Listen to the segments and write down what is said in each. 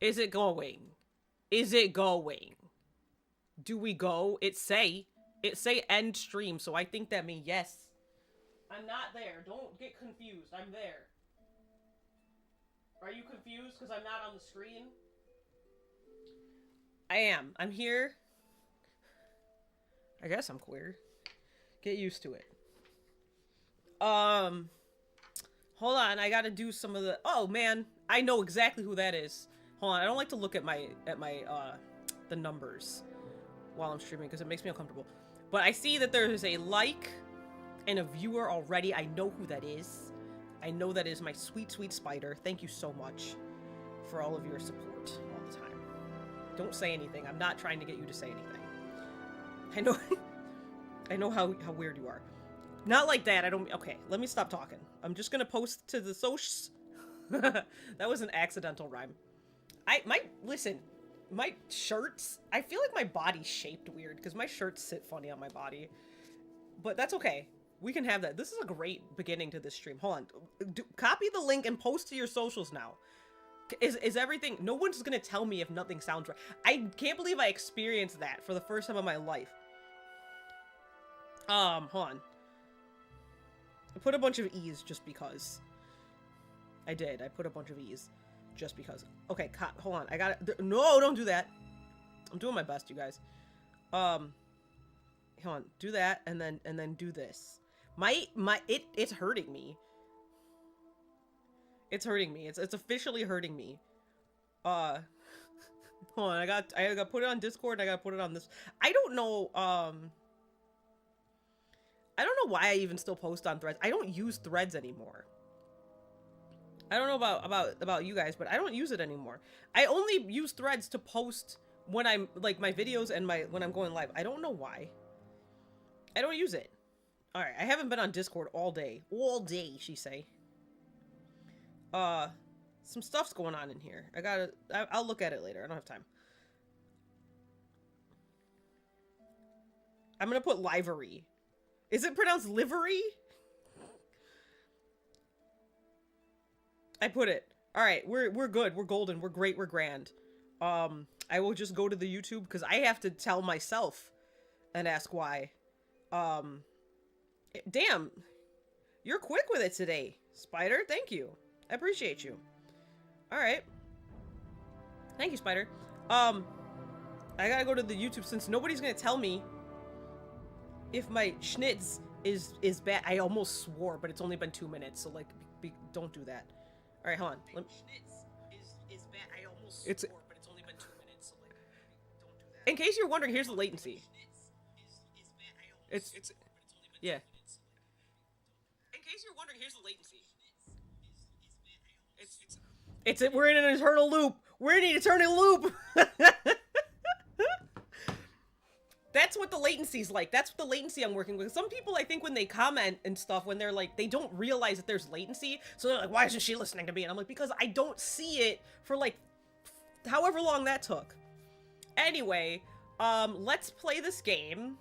Is it going? Is it going? Do we go? It say end stream, so I think that means yes. I'm not there. Don't get confused. I'm there. Are you confused because I'm not on the screen? I am. I'm here. I guess I'm queer. Get used to it. Um, hold on. I gotta do some of the. Oh man, I know exactly who that is. Hold on. I don't like to look at my the numbers while I'm streaming because it makes me uncomfortable. But I see that there is a like and a viewer already. I know who that is. I know that is my sweet, sweet spider. Thank you so much for all of your support all the time. Don't say anything. I'm not trying to get you to say anything. I know I know how weird you are. Not like that. I don't. Okay, let me stop talking. I'm just gonna post to the socials. That was an accidental rhyme. Listen, my shirts. I feel like my body's shaped weird because my shirts sit funny on my body. But that's okay. We can have that. This is a great beginning to this stream. Hold on. Copy the link and post to your socials now. Is everything... No one's gonna tell me if nothing sounds right. I can't believe I experienced that for the first time in my life. Hold on. I put a bunch of E's just because. I did. I put a bunch of E's just because. Okay, hold on. I got it. No, don't do that. I'm doing my best, you guys. Hold on. Do that and then do this. It's hurting me. It's hurting me. It's officially hurting me. Hold on. I got to put it on Discord and I got to put it on this. I don't know I don't know why I even still post on Threads. I don't use Threads anymore. I don't know about you guys, but I don't use it anymore. I only use Threads to post when I'm like my videos and when I'm going live. I don't know why. I don't use it. All right, I haven't been on Discord all day. All day, she say. Some stuff's going on in here. I'll look at it later. I don't have time. I'm gonna put livery. Is it pronounced livery? I put it. All right, we're good. We're golden. We're great. We're grand. I will just go to the YouTube because I have to tell myself and ask why. Damn, you're quick with it today, Spider. Thank you. I appreciate you. All right. Thank you, Spider. I gotta go to the YouTube since nobody's gonna tell me if my schnitz is bad. I almost swore, but it's only been 2 minutes, so like, don't do that. All right, hold on. Schnitz is bad. I almost swore, but it's only been 2 minutes, so like, don't do that. In case you're wondering, here's the latency. It's yeah. In case you're wondering, here's the latency. We're in an eternal loop. We're in an eternal loop. That's what the latency's like. That's what the latency I'm working with. Some people, I think, when they comment and stuff, when they're like, they don't realize that there's latency. So they're like, why isn't she listening to me? And I'm like, because I don't see it for like, however long that took. Anyway, let's play this game.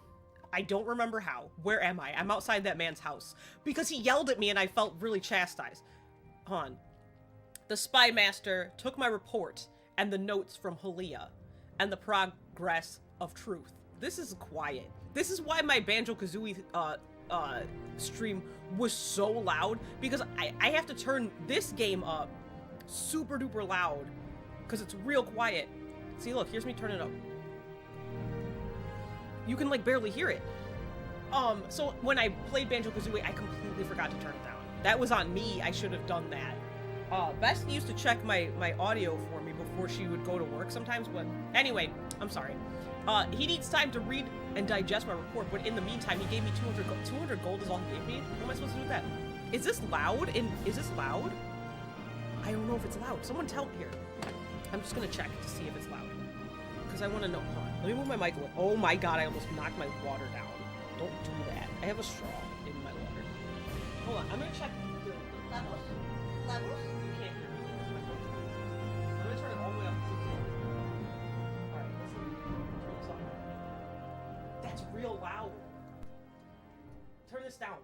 I don't remember how. Where am I? I'm outside that man's house. Because he yelled at me and I felt really chastised. Hold on. The Spy Master took my report and the notes from Halia and the progress of truth. This is quiet. This is why my Banjo-Kazooie stream was so loud, because I have to turn this game up super duper loud because it's real quiet. See, look, here's me turn it up. You can like barely hear it. So when I played Banjo-Kazooie, I completely forgot to turn it down. That was on me. I should have done that. Beth used to check my audio for me before she would go to work sometimes, but anyway, I'm sorry. He needs time to read and digest my report, but in the meantime, he gave me 200 gold. 200 gold is all he gave me? What am I supposed to do with that? Is this loud? Is this loud? I don't know if it's loud. Someone tell me here. I'm just gonna check to see if it's loud. Because I want to know. Hold on. Let me move my mic away. Oh my god, I almost knocked my water down. Don't do that. I have a straw in my water. Hold on, I'm gonna check the levels. Levels? You can't hear me. I'm gonna turn it all the way up. Alright, listen. Turn this on. That's real loud. Turn this down.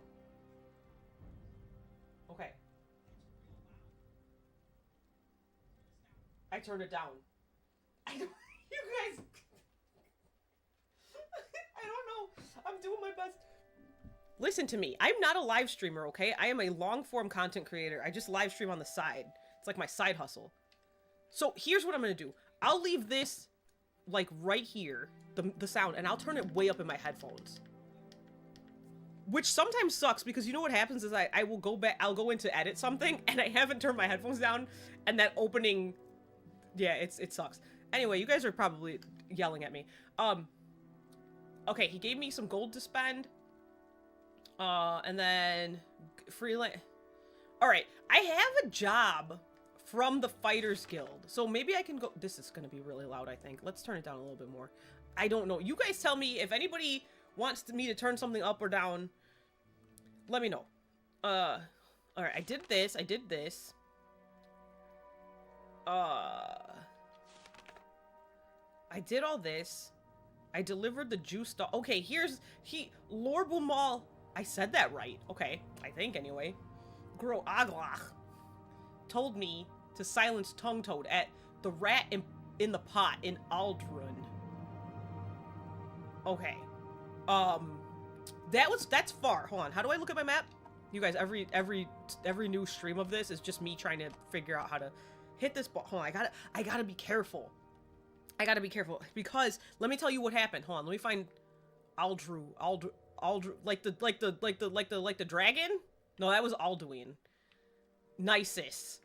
Okay. I turned it down. I don't, you guys... I don't know. I'm doing my best. Listen to me. I'm not a live streamer, okay? I am a long-form content creator. I just live stream on the side. It's like my side hustle. So here's what I'm gonna do. I'll leave this, like, right here, the sound, and I'll turn it way up in my headphones. Which sometimes sucks, because you know what happens is I will go back, I'll go in to edit something, and I haven't turned my headphones down, and that opening, yeah, it sucks. Anyway, you guys are probably yelling at me. Okay, he gave me some gold to spend. And then freelance. Alright, I have a job from the Fighters Guild. So maybe I can go. This is going to be really loud, I think. Let's turn it down a little bit more. I don't know. You guys tell me if anybody wants me to turn something up or down. Let me know. Alright, I did this. I did this. I did all this. I delivered the juice doll. Okay, here's Lorbumal. I said that right. Okay, I think anyway. Gro Aglach told me to silence Tongue Toad at the rat in the pot in Aldrun. Okay. That's far. Hold on. How do I look at my map? You guys, every new stream of this is just me trying to figure out how to hit this ball. Hold on. I gotta be careful. I gotta be careful because let me tell you what happened. Hold on, let me find Aldru, like the dragon? No, that was Alduin. Nisus.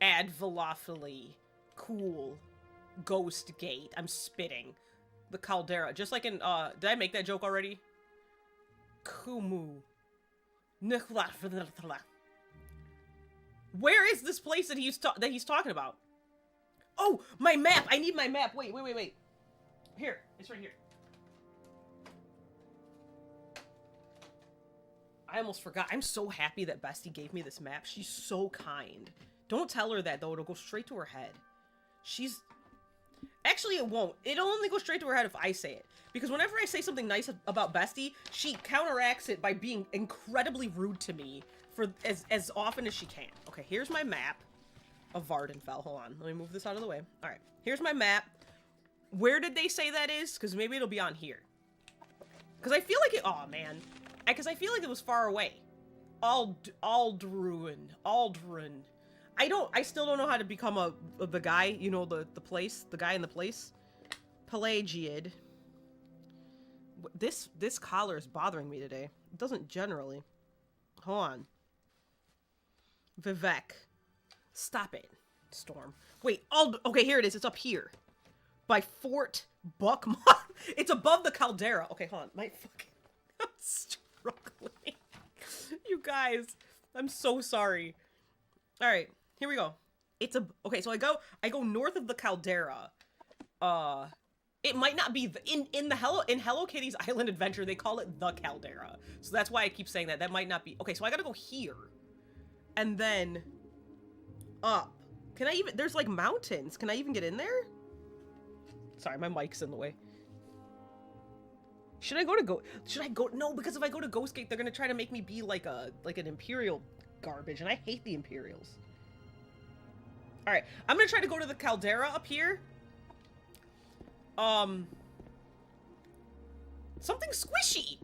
Advalophyli. Cool. Ghost Gate. I'm spitting. The Caldera. Just like in, did I make that joke already? Kumu. Where is this place that he's talking about? Oh, my map! I need my map! Wait. Here. It's right here. I almost forgot. I'm so happy that Bestie gave me this map. She's so kind. Don't tell her that, though. It'll go straight to her head. She's... Actually, it won't. It'll only go straight to her head if I say it. Because whenever I say something nice about Bestie, she counteracts it by being incredibly rude to me for as often as she can. Okay, here's my map of Vardenfell. Hold on. Let me move this out of the way. All right. Here's my map. Where did they say that is? Because maybe it'll be on here. Because I feel like it... Oh, man. Because I feel like it was far away. Aldrun. I still don't know how to become the guy, you know, the place, the guy in the place. Pelagiad. This collar is bothering me today. It doesn't generally. Hold on. Vivek. Stop it, Storm. Wait, okay, here it is. It's up here. By Fort Buckmont. It's above the Caldera. Okay, hold on. I'm struggling. You guys, I'm so sorry. All right, here we go. Okay, so I go north of the Caldera. It might not be in Hello Kitty's Island Adventure, they call it the Caldera. So that's why I keep saying that. That might not be. Okay, so I gotta go here. And then up. Can I even, there's like mountains. Can I even get in there? Sorry, my mic's in the way. Should I go, no, because if I go to Ghostgate, they're gonna try to make me be like an Imperial garbage, and I hate the Imperials. Alright, I'm gonna try to go to the Caldera up here. Something squishy!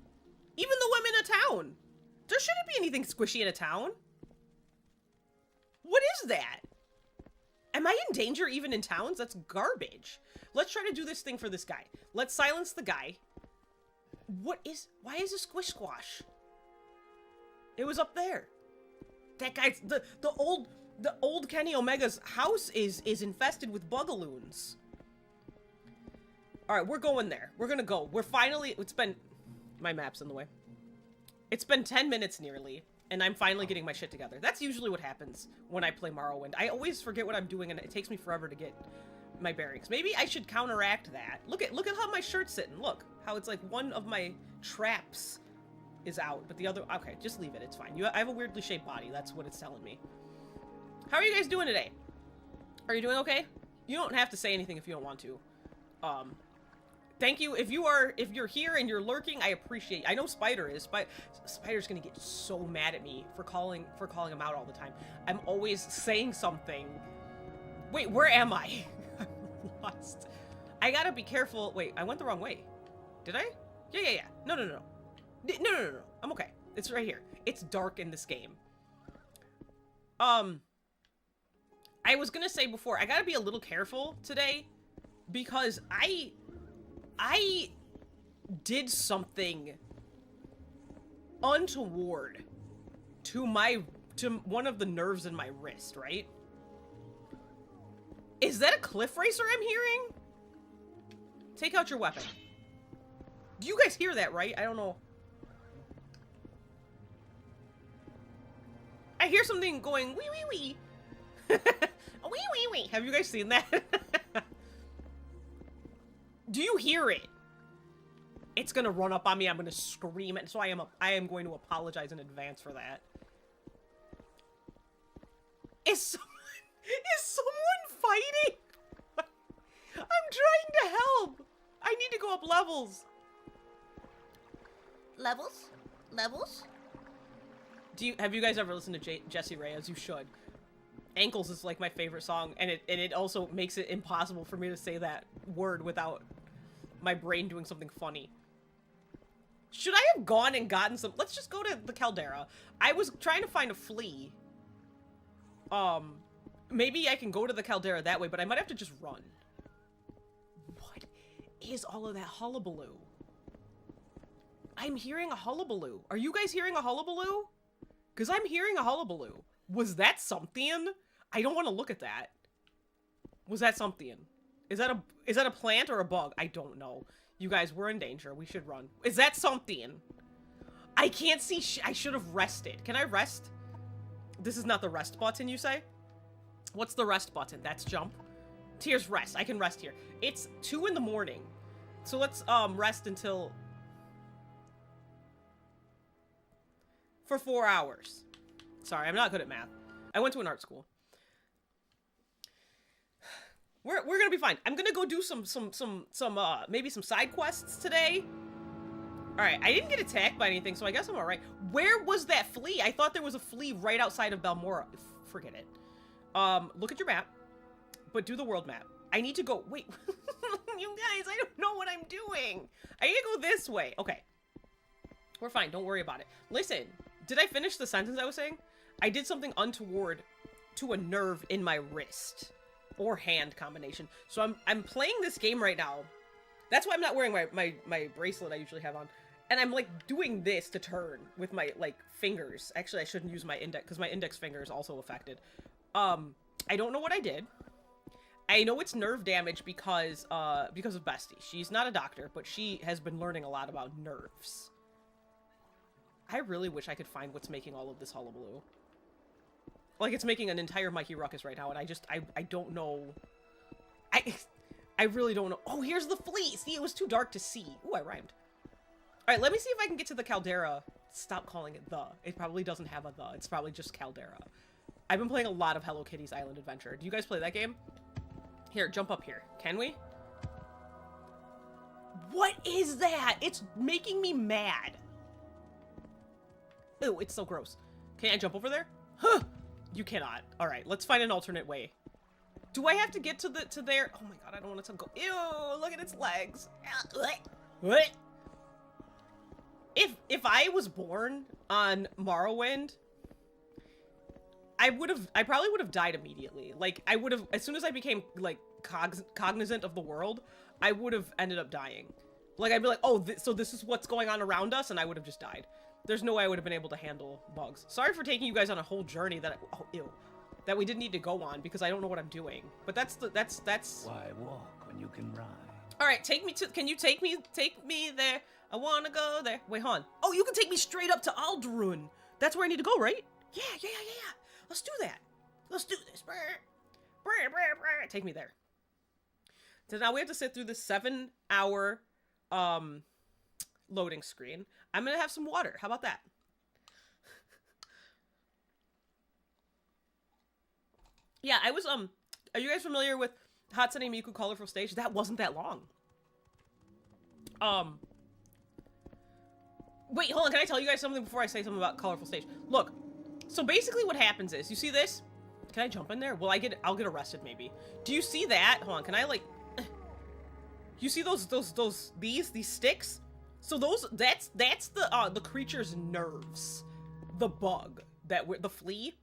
Even though I'm in a town! There shouldn't be anything squishy in a town. What is that? Am I in danger even in towns? That's garbage. Let's try to do this thing for this guy. Let's silence the guy. Why is a squish squash? It was up there. That guy's, the old Kenny Omega's house is infested with bugaloons. Alright, we're going there. We're gonna go. My map's in the way. It's been 10 minutes nearly, and I'm finally getting my shit together. That's usually what happens when I play Morrowind. I always forget what I'm doing, and it takes me forever to get my bearings. Maybe I should counteract that. Look at how my shirt's sitting. Look, how it's like one of my traps is out, but the other... Okay, just leave it. It's fine. I have a weirdly shaped body. That's what it's telling me. How are you guys doing today? Are you doing okay? You don't have to say anything if you don't want to. Thank you. If you're here and you're lurking, I appreciate it. I know Spider is. Spider's gonna get so mad at me for calling him out all the time. I'm always saying something Wait, where am I? I'm lost. I gotta be careful. Wait, I went the wrong way. Did I? Yeah. No. No. I'm okay. It's right here. It's dark in this game. I was gonna say before, I gotta be a little careful today because I did something untoward to one of the nerves in my wrist, right? Is that a cliff racer I'm hearing? Take out your weapon. Do you guys hear that, right? I don't know. I hear something going wee wee wee. Wee wee wee. Have you guys seen that? Do you hear it? It's gonna run up on me. I'm gonna scream it. So I am going to apologize in advance for that. Is someone fighting? I'm trying to help. I need to go up levels. Levels? Have you guys ever listened to Jessie Reyes? You should. Ankles is like my favorite song, and it also makes it impossible for me to say that word without my brain doing something funny. Should I have gone and gotten some? Let's just go to the caldera. I was trying to find a flea. Maybe I can go to the caldera that way, but I might have to just run. What is all of that hullabaloo? I'm hearing a hullabaloo. Are you guys hearing a hullabaloo? Because I'm hearing a hullabaloo. Was that something? I don't want to look at that. Was that something? Is that a plant or a bug? I don't know. You guys, we're in danger. We should run. Is that something? I can't see. I should have rested. Can I rest? This is not the rest button, you say? What's the rest button? That's jump. Here's rest. I can rest here. It's 2 in the morning. So let's rest until... for 4 hours. Sorry, I'm not good at math. I went to an art school. We're gonna be fine. I'm gonna go do maybe some side quests today. Alright, I didn't get attacked by anything, so I guess I'm alright. Where was that flea? I thought there was a flea right outside of Balmora. Forget it. Look at your map, but do the world map. I need to go, wait. You guys, I don't know what I'm doing. I need to go this way. Okay. We're fine, don't worry about it. Listen, did I finish the sentence I was saying? I did something untoward to a nerve in my wrist. Or hand combination. So I'm playing this game right now. That's why I'm not wearing my bracelet I usually have on. And I'm like doing this to turn with my like fingers. Actually, I shouldn't use my index because my index finger is also affected. I don't know what I did. I know it's nerve damage because of Bestie. She's not a doctor, but she has been learning a lot about nerves. I really wish I could find what's making all of this hullabaloo. Like, it's making an entire Mikey Ruckus right now, and I don't know. I really don't know. Oh, here's the flea! See, it was too dark to see. Ooh, I rhymed. Alright, let me see if I can get to the caldera. Stop calling it the. It probably doesn't have a the. It's probably just caldera. I've been playing a lot of Hello Kitty's Island Adventure. Do you guys play that game? Here, jump up here. Can we? What is that? It's making me mad. Ew, it's so gross. Can I jump over there? Huh! You cannot. All right, let's find an alternate way. Do I have to get to there? Oh my god, I don't want it to go. Ew, look at its legs. What? If I was born on Morrowind, I probably would have died immediately. Like, I would have, as soon as I became like cognizant of the world, I would have ended up dying. Like, I'd be like, oh, so this is what's going on around us, and I would have just died. There's no way I would have been able to handle bugs. Sorry for taking you guys on a whole journey that that we didn't need to go on because I don't know what I'm doing. But that's Why walk when you can ride? All right, take me to. Can you take me there? I wanna go there. Wait, hon. Oh, you can take me straight up to Alderun. That's where I need to go, right? Yeah. Let's do that. Let's do this. Take me there. So now we have to sit through this 7-hour loading screen. I'm gonna have some water. How about that? Yeah, I was, are you guys familiar with Hatsune Miku Colorful Stage? That wasn't that long. Wait, hold on, can I tell you guys something before I say something about Colorful Stage? Look, so basically what happens is, you see this? Can I jump in there? Will I'll get arrested maybe. Do you see that? Hold on, can I like... You see these sticks? So that's the creature's nerves. The bug, the flea.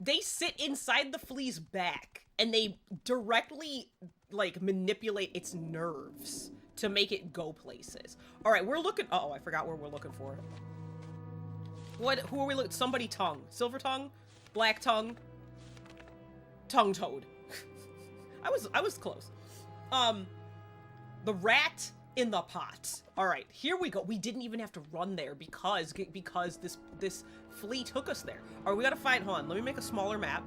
They sit inside the flea's back and they directly like manipulate its nerves to make it go places. All right, we're looking, uh-oh, I forgot where we're looking for. Who are we looking? Somebody tongue. Silver tongue? Black tongue? Tongue toad. I was close. The rat in the pot. All right, here we go. We didn't even have to run there because this flea took us there. All right, we gotta find, hold on, let me make a smaller map.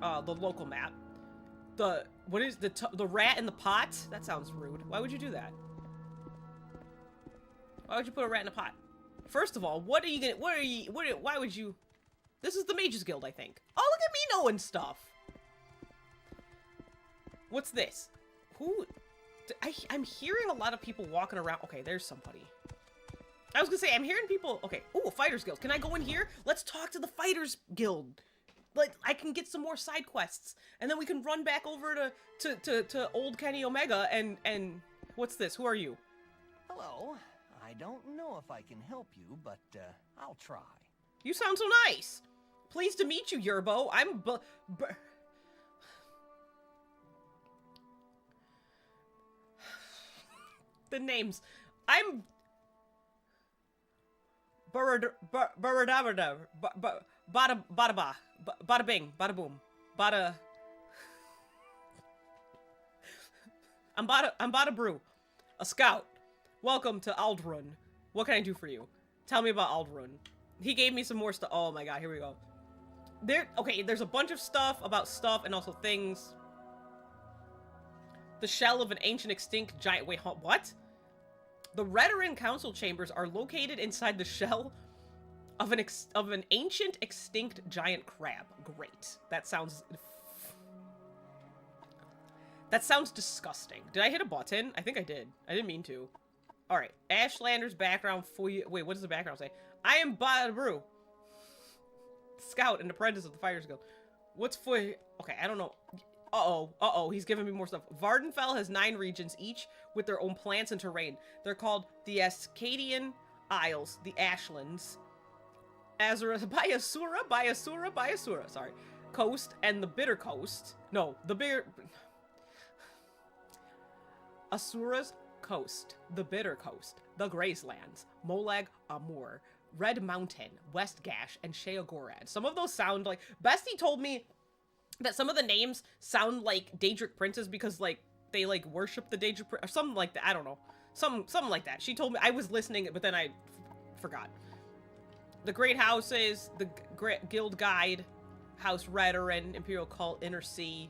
The local map. What is the rat in the pot? That sounds rude. Why would you do that? Why would you put a rat in a pot? First of all, why would you? This is the Mages Guild, I think. Oh, look at me knowing stuff. What's this? I'm hearing a lot of people walking around. Okay, there's somebody. I was gonna say, I'm hearing people. Okay, ooh, Fighters Guild. Can I go in here? Let's talk to the Fighters Guild. Like, I can get some more side quests, and then we can run back over to Old Kenny Omega and what's this? Who are you? Hello. I don't know if I can help you, but I'll try. You sound so nice. Pleased to meet you, Yerbo. I'm the names. I'm Bada bada bing, bada boom, bada. I'm Bada Brew, a scout. Welcome to Aldrun. What can I do for you? Tell me about Aldrun. He gave me some more stuff. Oh my god, here we go. Okay, there's a bunch of stuff about stuff and also things. The shell of an ancient extinct giant. Wait, what? The Redoran council chambers are located inside the shell of an ancient extinct giant crab. Great. That sounds disgusting. Did I hit a button? I think I did. I didn't mean to. All right. Ashlander's background for you. Wait, what does the background say? I am Bada Brew, scout and apprentice of the Fighters Guild. What's for? Okay, I don't know. Uh-oh, he's giving me more stuff. Vardenfell has 9 regions, each with their own plants and terrain. They're called the Ascadian Isles, the Ashlands, Azura, Bayasura, sorry, Coast, and the Bitter Coast. No, the Bitter... Asura's Coast, the Bitter Coast, the Gracelands, Molag Amur, Red Mountain, West Gash, and Sheogorad. Some of those sound like... Bestie told me that some of the names sound like Daedric princes because, like, they, like, worship the Daedric or something like that. I don't know. Something like that. She told me. I was listening, but then I forgot. The Great Houses, the Guild Guide, House Redoran, Imperial Cult, Inner Sea.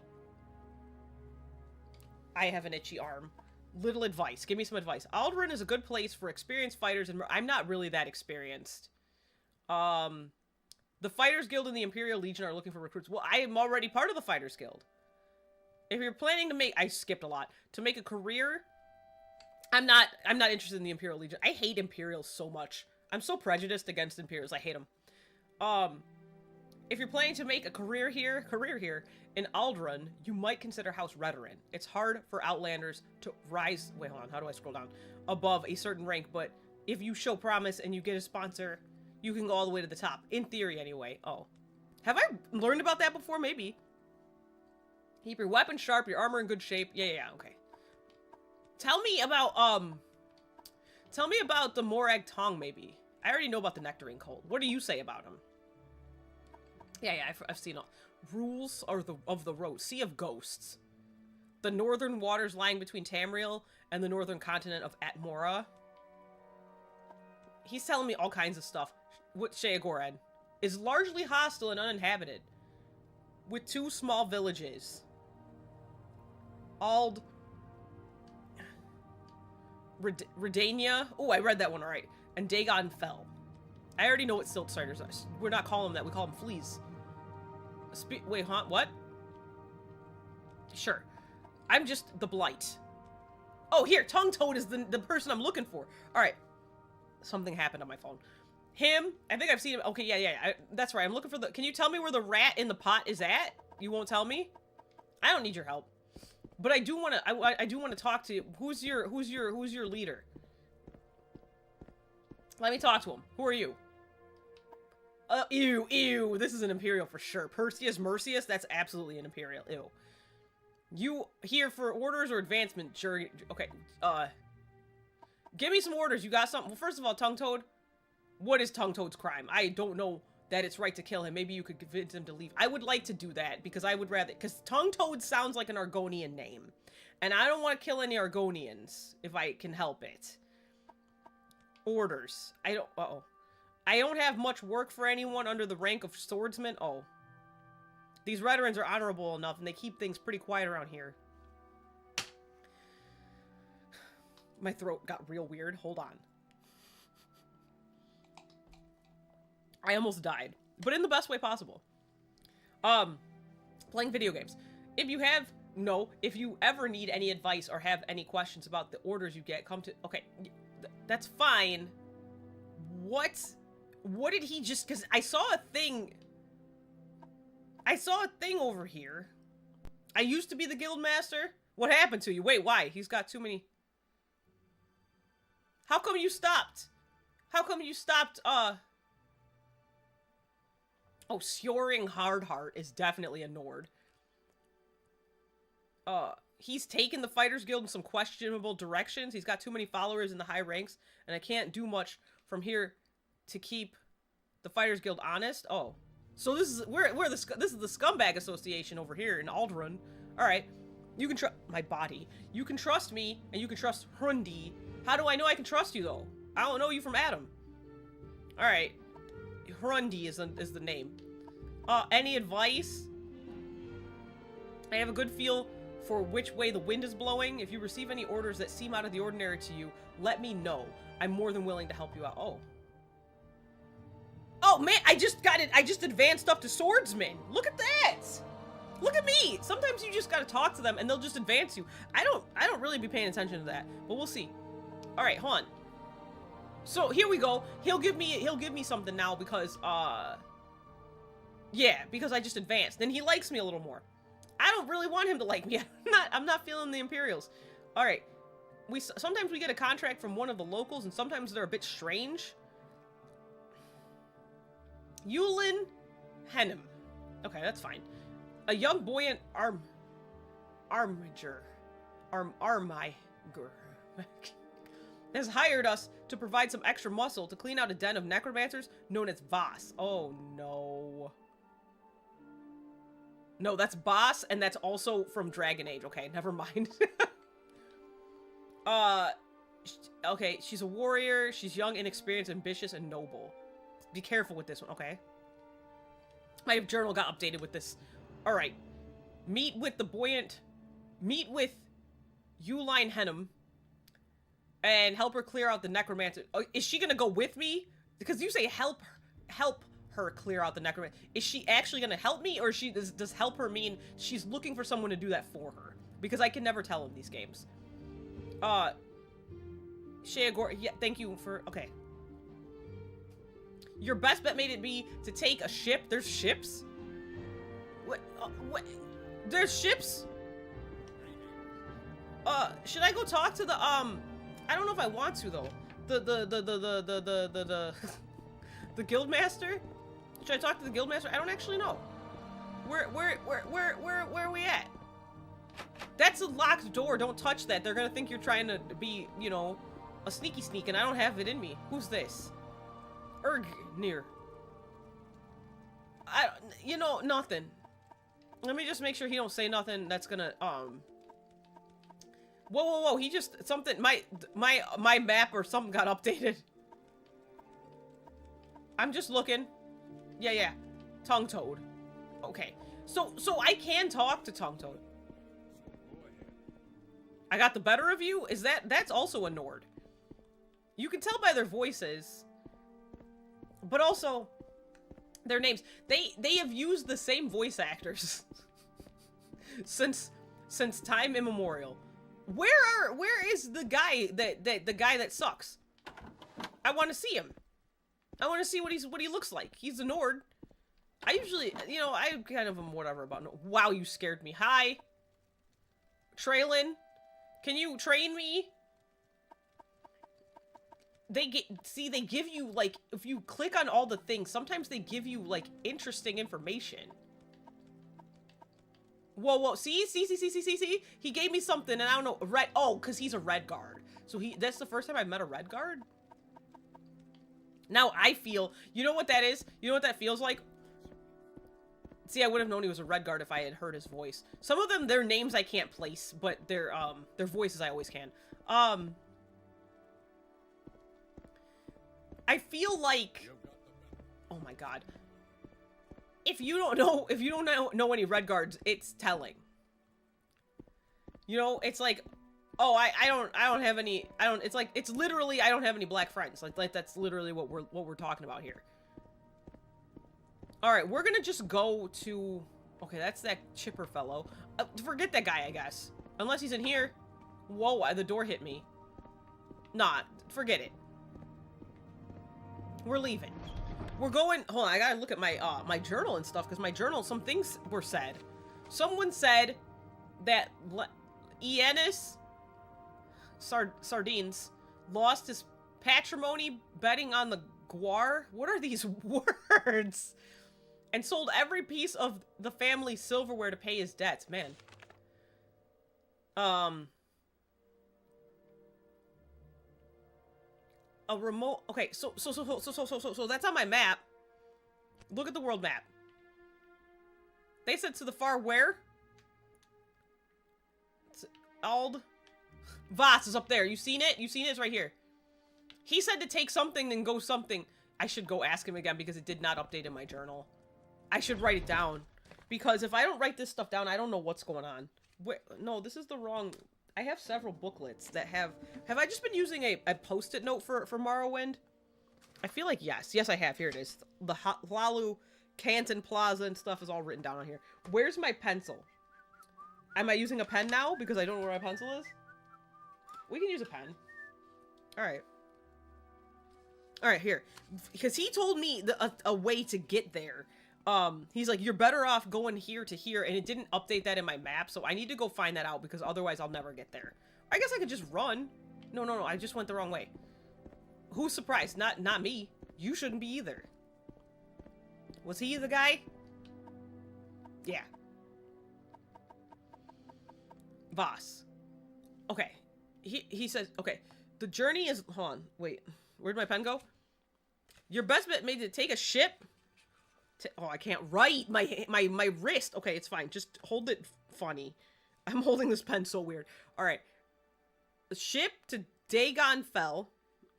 I have an itchy arm. Little advice. Give me some advice. Aldrin is a good place for experienced fighters, and I'm not really that experienced. The Fighters Guild and the Imperial Legion are looking for recruits. Well, I am already part of the Fighters Guild. If you're planning to make... I skipped a lot. To make a career... I'm not interested in the Imperial Legion. I hate Imperials so much. I'm so prejudiced against Imperials. I hate them. If you're planning to make a career here in Aldrun, you might consider House Redoran. It's hard for Outlanders to rise... Wait, hold on. How do I scroll down? Above a certain rank, but if you show promise and you get a sponsor... You can go all the way to the top. In theory, anyway. Oh. Have I learned about that before? Maybe. Keep your weapon sharp, your armor in good shape. Yeah, okay. Tell me about the Morag Tong, maybe. I already know about the Nectarine Cult. What do you say about him? Yeah, I've seen all. Rules of the road. Sea of Ghosts. The northern waters lying between Tamriel and the northern continent of Atmora. He's telling me all kinds of stuff. What Sheogorad is largely hostile and uninhabited, with 2 small villages. Redania. Oh, I read that one alright. And Dagon Fell. I already know what Siltsiders are. We're not calling them that. We call them fleas. Wait, huh? What? Sure. I'm just the Blight. Oh, here. Tongue Toad is the person I'm looking for. Alright. Something happened on my phone. Him? I think I've seen him. Okay, yeah. That's right. I'm looking for the... Can you tell me where the rat in the pot is at? You won't tell me? I don't need your help. But I do want to... I do want to talk to you. Who's your leader? Let me talk to him. Who are you? Ew. This is an Imperial for sure. Perseus Mercius? That's absolutely an Imperial. Ew. You here for orders or advancement? Sure. Okay. Give me some orders. You got something? Well, first of all, Tongue Toad. What is Tongue Toad's crime? I don't know that it's right to kill him. Maybe you could convince him to leave. I would like to do that because I would rather... Because Tongue Toad sounds like an Argonian name. And I don't want to kill any Argonians if I can help it. Orders. I don't... Uh-oh. I don't have much work for anyone under the rank of swordsman. Oh. These veterans are honorable enough and they keep things pretty quiet around here. My throat got real weird. Hold on. I almost died, but in the best way possible. Playing video games. If you ever need any advice or have any questions about the orders you get, come to... Okay, that's fine. What did he just... Because I saw a thing over here. I used to be the guild master. What happened to you? Wait, why? He's got too many... How come you stopped? Oh, Sjoring Hardheart is definitely a Nord. He's taken the Fighters Guild in some questionable directions. He's got too many followers in the high ranks, and I can't do much from here to keep the Fighters Guild honest. Oh, so this is this is the Scumbag Association over here in Alderaan. All right, you can trust my body. You can trust me, and you can trust Hrundi. How do I know I can trust you though? I don't know you from Adam. All right. Hrundi is the name. Any advice? I have a good feel for which way the wind is blowing. If you receive any orders that seem out of the ordinary to you, let me know. I'm more than willing to help you out. Oh man, I just got it. I just advanced up to swordsman. Look at that. Look at me. Sometimes you just gotta talk to them and they'll just advance you. I don't really be paying attention to that, but we'll see. All right, hold on. So here we go. He'll give me something now because yeah, because I just advanced. And he likes me a little more. I don't really want him to like me. I'm not feeling the Imperials. All right. Sometimes we get a contract from one of the locals and sometimes they're a bit strange. Yulin Hennem. Okay, that's fine. A young buoyant armiger has hired us to provide some extra muscle to clean out a den of necromancers known as Voss. Oh, no. No, that's Boss, and that's also from Dragon Age. Okay, never mind. Okay, she's a warrior. She's young, inexperienced, ambitious, and noble. Be careful with this one, okay? My journal got updated with this. All right. Meet with Uline Hennem. And help her clear out the necromancer. Oh, is she gonna go with me? Because you say help her clear out the necromancer. Is she actually gonna help me, or does help her mean she's looking for someone to do that for her? Because I can never tell in these games. Sheagor, yeah, thank you for, okay. Your best bet made it be to take a ship. There's ships? What? There's ships? Should I go talk to the, I don't know if I want to though. The guildmaster? Should I talk to the guildmaster? I don't actually know. Where are we at? That's a locked door. Don't touch that. They're gonna think you're trying to be, you know, a sneaky sneak, and I don't have it in me. Who's this? Near. You know, nothing. Let me just make sure he don't say nothing that's gonna, Whoa, he just, something, my map or something got updated. I'm just looking. Yeah. Tongue Toad. Okay. So I can talk to Tongue Toad. I got the better of you? That's also a Nord. You can tell by their voices. But also, their names. They have used the same voice actors. since time immemorial. Where is the guy that sucks? I want to see him. I want to see what he looks like. He's a Nord. I usually, you know, I kind of am whatever about Nord. Wow, you scared me. Hi. Traylon, can you train me? They give you, like, if you click on all the things, sometimes they give you, like, interesting information. Whoa, see? He gave me something, and I don't know, red, oh, because he's a red guard. So that's the first time I've met a red guard? Now I feel, you know what that is? You know what that feels like? See, I would have known he was a red guard if I had heard his voice. Some of them, their names I can't place, but their voices I always can. I feel like, oh my god, if you don't know any red guards, it's telling. You know, it's like, oh, I don't have any, it's like, it's literally, I don't have any black friends. Like that's literally what we're talking about here. All right, we're gonna just go to, okay, that's that chipper fellow. Forget that guy, I guess. Unless he's in here. Whoa, the door hit me. Nah, forget it. We're leaving. We're going, hold on, I gotta look at my my journal and stuff, because my journal, some things were said. Someone said that Iannis Sardines lost his patrimony betting on the Guar. What are these words? And sold every piece of the family's silverware to pay his debts. Man. A remote. Okay, so that's on my map. Look at the world map. They said to the far where? It's Ald Voss is up there. You seen it? You seen it? It's right here. He said to take something and go something. I should go ask him again because it did not update in my journal. I should write it down. Because if I don't write this stuff down, I don't know what's going on. Wait, no, this is the wrong... I have several booklets that have... Have I just been using a post-it note for Morrowind? I feel like yes. Yes, I have. Here it is. The Hlalu, Canton Plaza and stuff is all written down on here. Where's my pencil? Am I using a pen now? Because I don't know where my pencil is? We can use a pen. Alright. Alright, here. Because he told me a way to get there. He's like, you're better off going here to here, and it didn't update that in my map, so I need to go find that out, because otherwise I'll never get there. I guess I could just run. No, I just went the wrong way. Who's surprised? Not me. You shouldn't be either. Was he the guy? Yeah. Voss. Okay. He says, okay, the journey is, hold on, wait, where'd my pen go? Your best bet made to take a ship. Oh, I can't write. My wrist. Okay, it's fine. Just hold it funny. I'm holding this pen so weird. All right. Ship to Dagon Fell.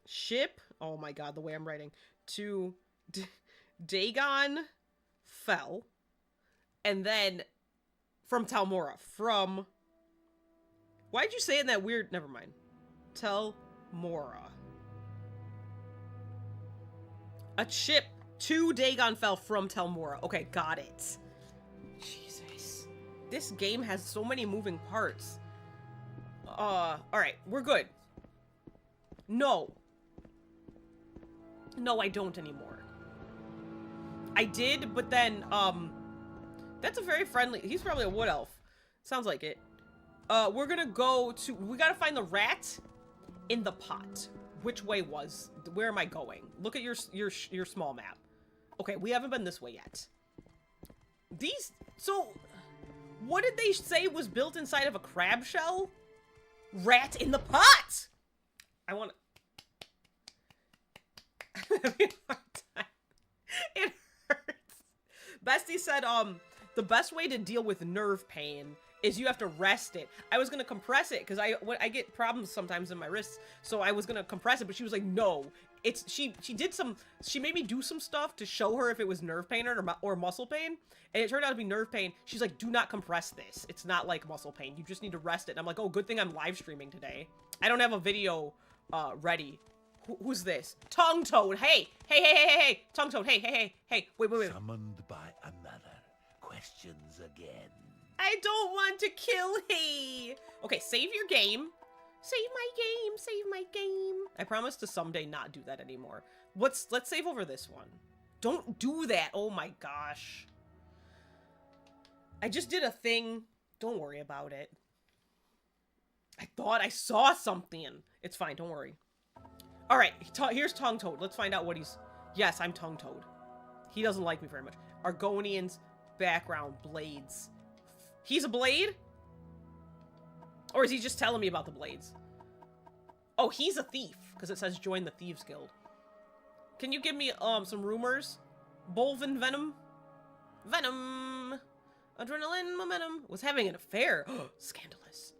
Ship. Oh my god, the way I'm writing. To Dagon Fell. And then from Talmora. From... Why'd you say it in that weird... Never mind. Talmora. A ship to Dagon Fell from Talmora. Okay, got it. Jesus. This game has so many moving parts. Alright, we're good. No. No, I don't anymore. I did, but then, that's a very friendly... He's probably a wood elf. Sounds like it. We're gonna go to... We gotta find the rat in the pot. Which way was... Where am I going? Look at your small map. Okay, we haven't been this way yet. These... So... What did they say was built inside of a crab shell? Rat in the pot! I want to... It hurts. Bestie said, the best way to deal with nerve pain is you have to rest it. I was gonna compress it because I get problems sometimes in my wrists, so I was gonna compress it, but she was like, no. It's she made me do some stuff to show her if it was nerve pain or muscle pain, and it turned out to be nerve pain. She's like, do not compress this. It's not like muscle pain. You just need to rest it. And I'm like, oh, good thing I'm live streaming today. I don't have a video ready. Who's this? Tongue Toad. Hey, Tongue Toad. Hey. Wait. Summoned by another. Questions again. I don't want to kill he. Okay, save your game. Save my game. I promise to someday not do that anymore. Let's save over this one. Don't do that. Oh my gosh. I just did a thing. Don't worry about it. I thought I saw something. It's fine. Don't worry. All right. Here's Tongue Toad. Let's find out what he's... Yes, I'm Tongue Toad. He doesn't like me very much. Argonian's background. Blades. He's a blade? Or is he just telling me about the blades? Oh, he's a thief. Because it says join the Thieves Guild. Can you give me some rumors? Bolvin Venom? Venom! Adrenaline momentum. Was having an affair. Scandalous.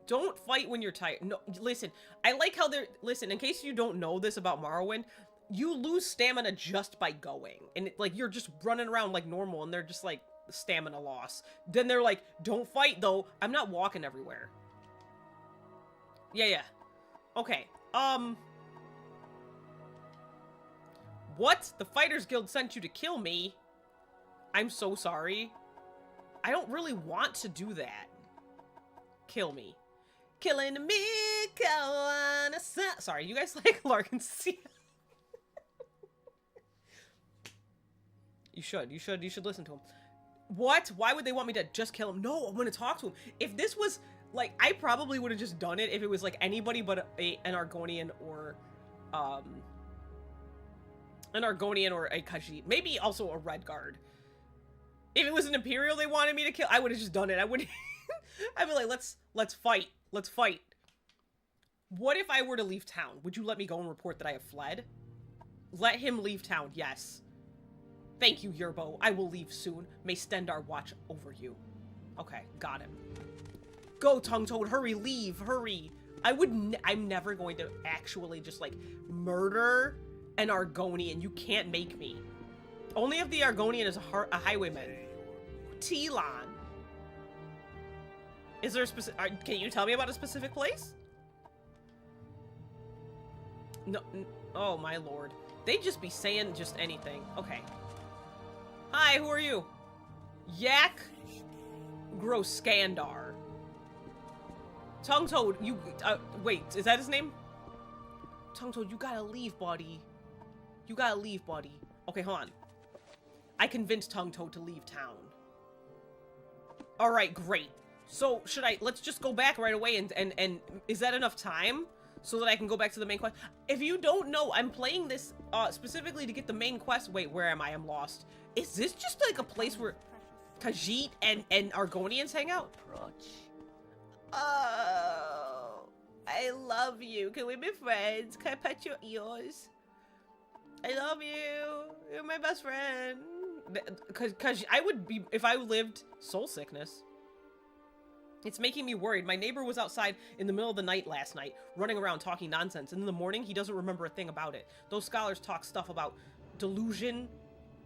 Don't fight when you're tired. No, listen. I like how they're... Listen, in case you don't know this about Morrowind, you lose stamina just by going. And, like, you're just running around like normal, and they're just, like, stamina loss. Then they're like, don't fight, though. I'm not walking everywhere. Yeah. Okay. What? The Fighters Guild sent you to kill me? I'm so sorry. I don't really want to do that. Kill me. Killing me, sorry, you guys like Larkin C. You should listen to him. What? Why would they want me to just kill him? No, I'm gonna talk to him. If this was, like, I probably would have just done it if it was, like, anybody but an Argonian or, a Khajiit. Maybe also a Red Guard. If it was an Imperial they wanted me to kill, I would have just done it. I would I'd be like, let's fight. Let's fight. What if I were to leave town? Would you let me go and report that I have fled? Let him leave town, yes. Thank you, Yerbo. I will leave soon. May Stendar watch over you. Okay, got him. Go, Tongue Toad, hurry, leave, hurry. I'm never going to actually just, like, murder an Argonian. You can't make me. Only if the Argonian is a highwayman. Telon. Is there a specific... Can you tell me about a specific place? No. Oh, my lord. They just be saying just anything. Okay. Hi, who are you? Yak Groskandar. Tongue Toad, you... wait, is that his name? Tongue Toad, you gotta leave, buddy. You gotta leave, buddy. Okay, hold on. I convinced Tongue Toad to leave town. Alright, great. So, let's just go back right away and is that enough time? So that I can go back to the main quest? If you don't know, I'm playing this, specifically to get the main quest. Wait, where am I? I'm lost. Is this just like a place where Khajiit and Argonians hang out? Oh, I love you. Can we be friends? Can I pet your ears? I love you. You're my best friend. Cause I would be, if I lived soul sickness. It's making me worried. My neighbor was outside in the middle of the night last night, running around talking nonsense, and in the morning, he doesn't remember a thing about it. Those scholars talk stuff about delusion,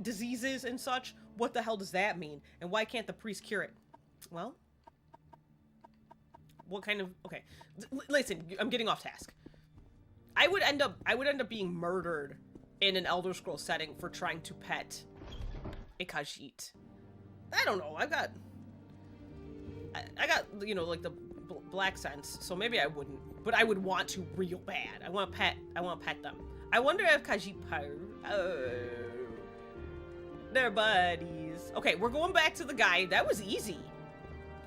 diseases, and such. What the hell does that mean? And why can't the priest cure it? Well, what kind of... Okay, listen, I'm getting off task. I would end up being murdered in an Elder Scrolls setting for trying to pet a Khajiit. I don't know, I got, you know, like the black sense, so maybe I wouldn't, but I would want to real bad. I want to pet them. I wonder if Khajiit they're buddies. Okay, we're going back to the guy. That was easy.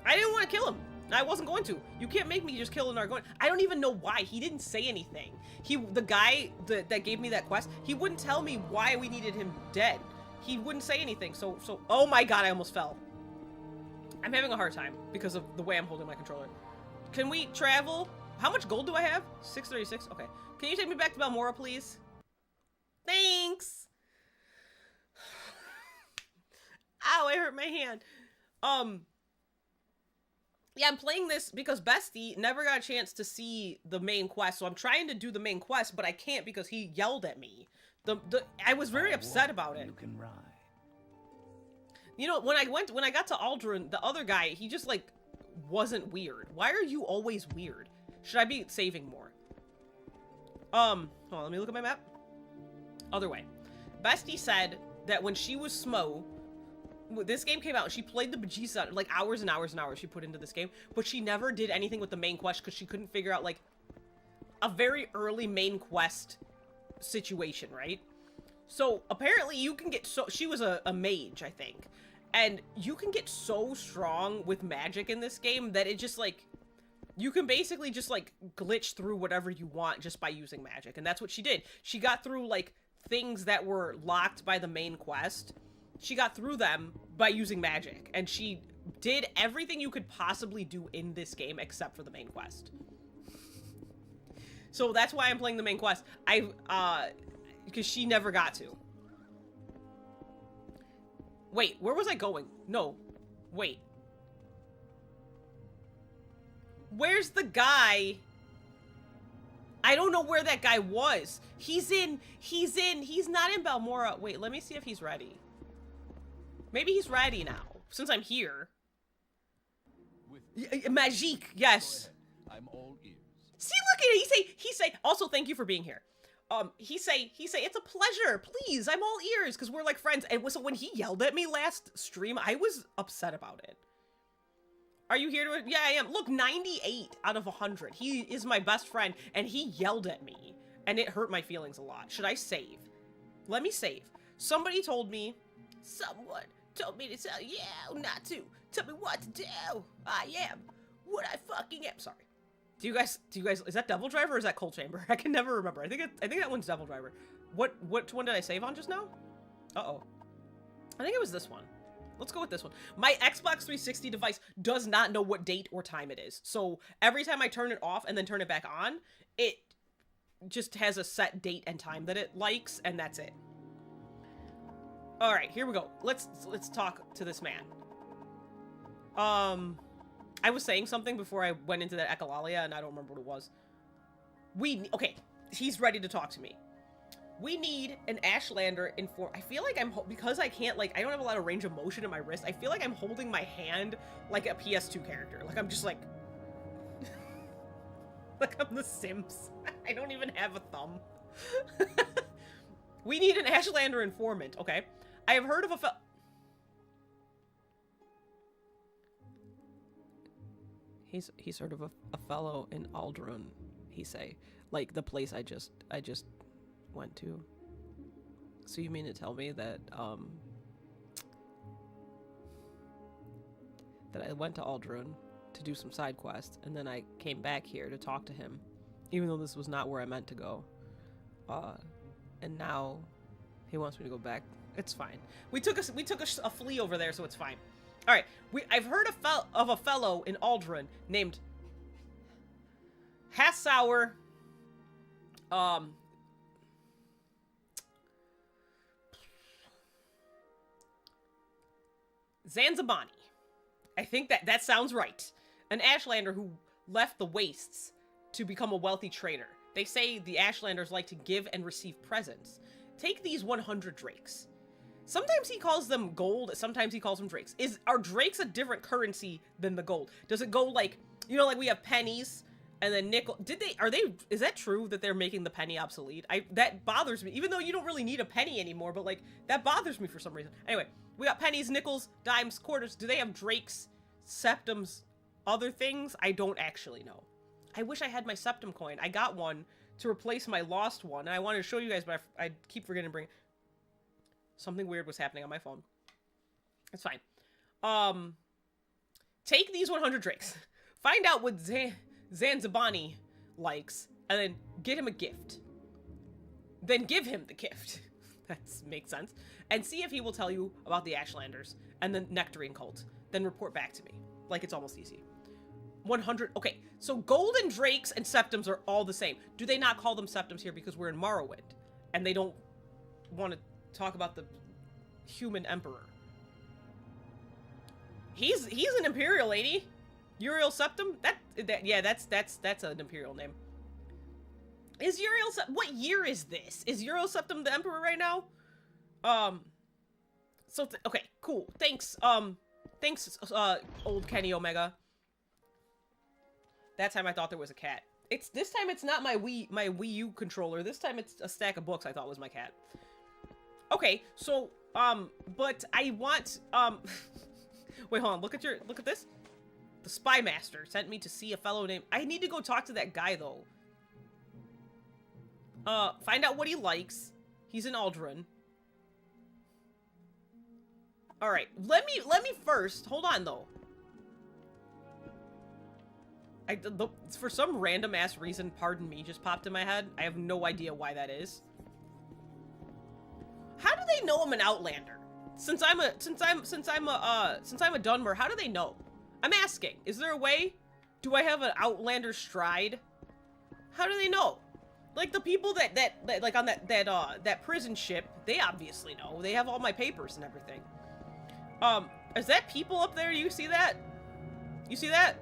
I didn't want to kill him. I wasn't going to. You can't make me just kill an Argonian. I don't even know why. He didn't say anything. The guy that gave me that quest, he wouldn't tell me why we needed him dead. He wouldn't say anything. So, oh my god, I almost fell. I'm having a hard time because of the way I'm holding my controller. Can we travel? How much gold do I have? 636? Okay. Can you take me back to Balmora, please? Thanks! Ow, I hurt my hand. Yeah, I'm playing this because Bestie never got a chance to see the main quest, so I'm trying to do the main quest, but I can't because he yelled at me. I was very upset about it. You can ride. You know, when I got to Aldrin, the other guy, he just, like, wasn't weird. Why are you always weird? Should I be saving more? Hold on, let me look at my map. Other way. Bestie said that when she was Smo, this game came out, she played the bejesus out, like, hours and hours and hours she put into this game, but she never did anything with the main quest because she couldn't figure out, like, a very early main quest situation, right? So apparently you can get she was a mage, I think. And you can get so strong with magic in this game that it just like, you can basically just like glitch through whatever you want just by using magic. And that's what she did. She got through like things that were locked by the main quest. She got through them by using magic. And she did everything you could possibly do in this game except for the main quest. So that's why I'm playing the main quest. Because she never got to. Wait, where was I going? No. Wait. Where's the guy? I don't know where that guy was. He's not in Balmora. Wait, let me see if he's ready. Maybe he's ready now, since I'm here. Magique, yes. I'm all ears. See, look at it. He say, also thank you for being here. He say, it's a pleasure, please, I'm all ears, because we're like friends. And so when he yelled at me last stream, I was upset about it. Are you here to, yeah, I am. Look, 98 out of 100. He is my best friend, and he yelled at me, and it hurt my feelings a lot. Should I save? Let me save. Someone told me to tell you not to. Tell me what to do. I am what I fucking am. Sorry. Do you guys, is that Devil Driver or is that Cold Chamber? I can never remember. I think that one's Devil Driver. Which one did I save on just now? Uh-oh. I think it was this one. Let's go with this one. My Xbox 360 device does not know what date or time it is. So every time I turn it off and then turn it back on, it just has a set date and time that it likes, and that's it. All right, here we go. Let's talk to this man. I was saying something before I went into that echolalia, and I don't remember what it was. Okay, he's ready to talk to me. We need an Ashlander I feel like because I can't, like, I don't have a lot of range of motion in my wrist, I feel like I'm holding my hand like a PS2 character. Like, I'm just like... like I'm the Sims. I don't even have a thumb. We need an Ashlander informant, okay? I have heard of a He's heard of a fellow in Aldrun, he say. Like, the place I just went to. So you mean to tell me that, that I went to Aldrun to do some side quests, and then I came back here to talk to him, even though this was not where I meant to go. And now he wants me to go back. It's fine. We took a flea over there, so it's fine. All right, I've heard of a fellow in Aldrun named Hassauer. Zanzibani. I think that sounds right. An Ashlander who left the wastes to become a wealthy trader. They say the Ashlanders like to give and receive presents. Take these 100 drakes. Sometimes he calls them gold, sometimes he calls them drakes. Are drakes a different currency than the gold? Does it go like, you know, like we have pennies and then nickel? Is that true that they're making the penny obsolete? That bothers me, even though you don't really need a penny anymore, but like, that bothers me for some reason. Anyway, we got pennies, nickels, dimes, quarters. Do they have drakes, septums, other things? I don't actually know. I wish I had my septum coin. I got one to replace my lost one, and I wanted to show you guys, but I keep forgetting to bring it. Something weird was happening on my phone. It's fine. Take these 100 drakes. Find out what Zanzibani likes, and then get him a gift. Then give him the gift. That makes sense. And see if he will tell you about the Ashlanders and the Nectarine cult. Then report back to me. Like, it's almost easy. 100. Okay, so golden drakes and septums are all the same. Do they not call them septums here because we're in Morrowind? And they don't want to talk about the human emperor. He's an imperial lady. Uriel Septum? Yeah, that's an imperial name. Is Uriel what year is this? Is Uriel Septum the emperor right now? Okay, cool. Thanks, old Kenny Omega. That time I thought there was a cat. This time it's not my Wii U controller. This time it's a stack of books I thought was my cat. Okay, so, but I want, wait, hold on, look at this. The Spy Master sent me to see a fellow named, I need to go talk to that guy, though. Find out what he likes. He's an Aldrin. Alright, let me first, hold on though. For some random ass reason, pardon me, just popped in my head. I have no idea why that is. How do they know I'm an Outlander? Since I'm a Dunmer, how do they know? I'm asking. Is there a way? Do I have an Outlander stride? How do they know? Like the people that like on that prison ship, they obviously know. They have all my papers and everything. Is that people up there? You see that? You see that?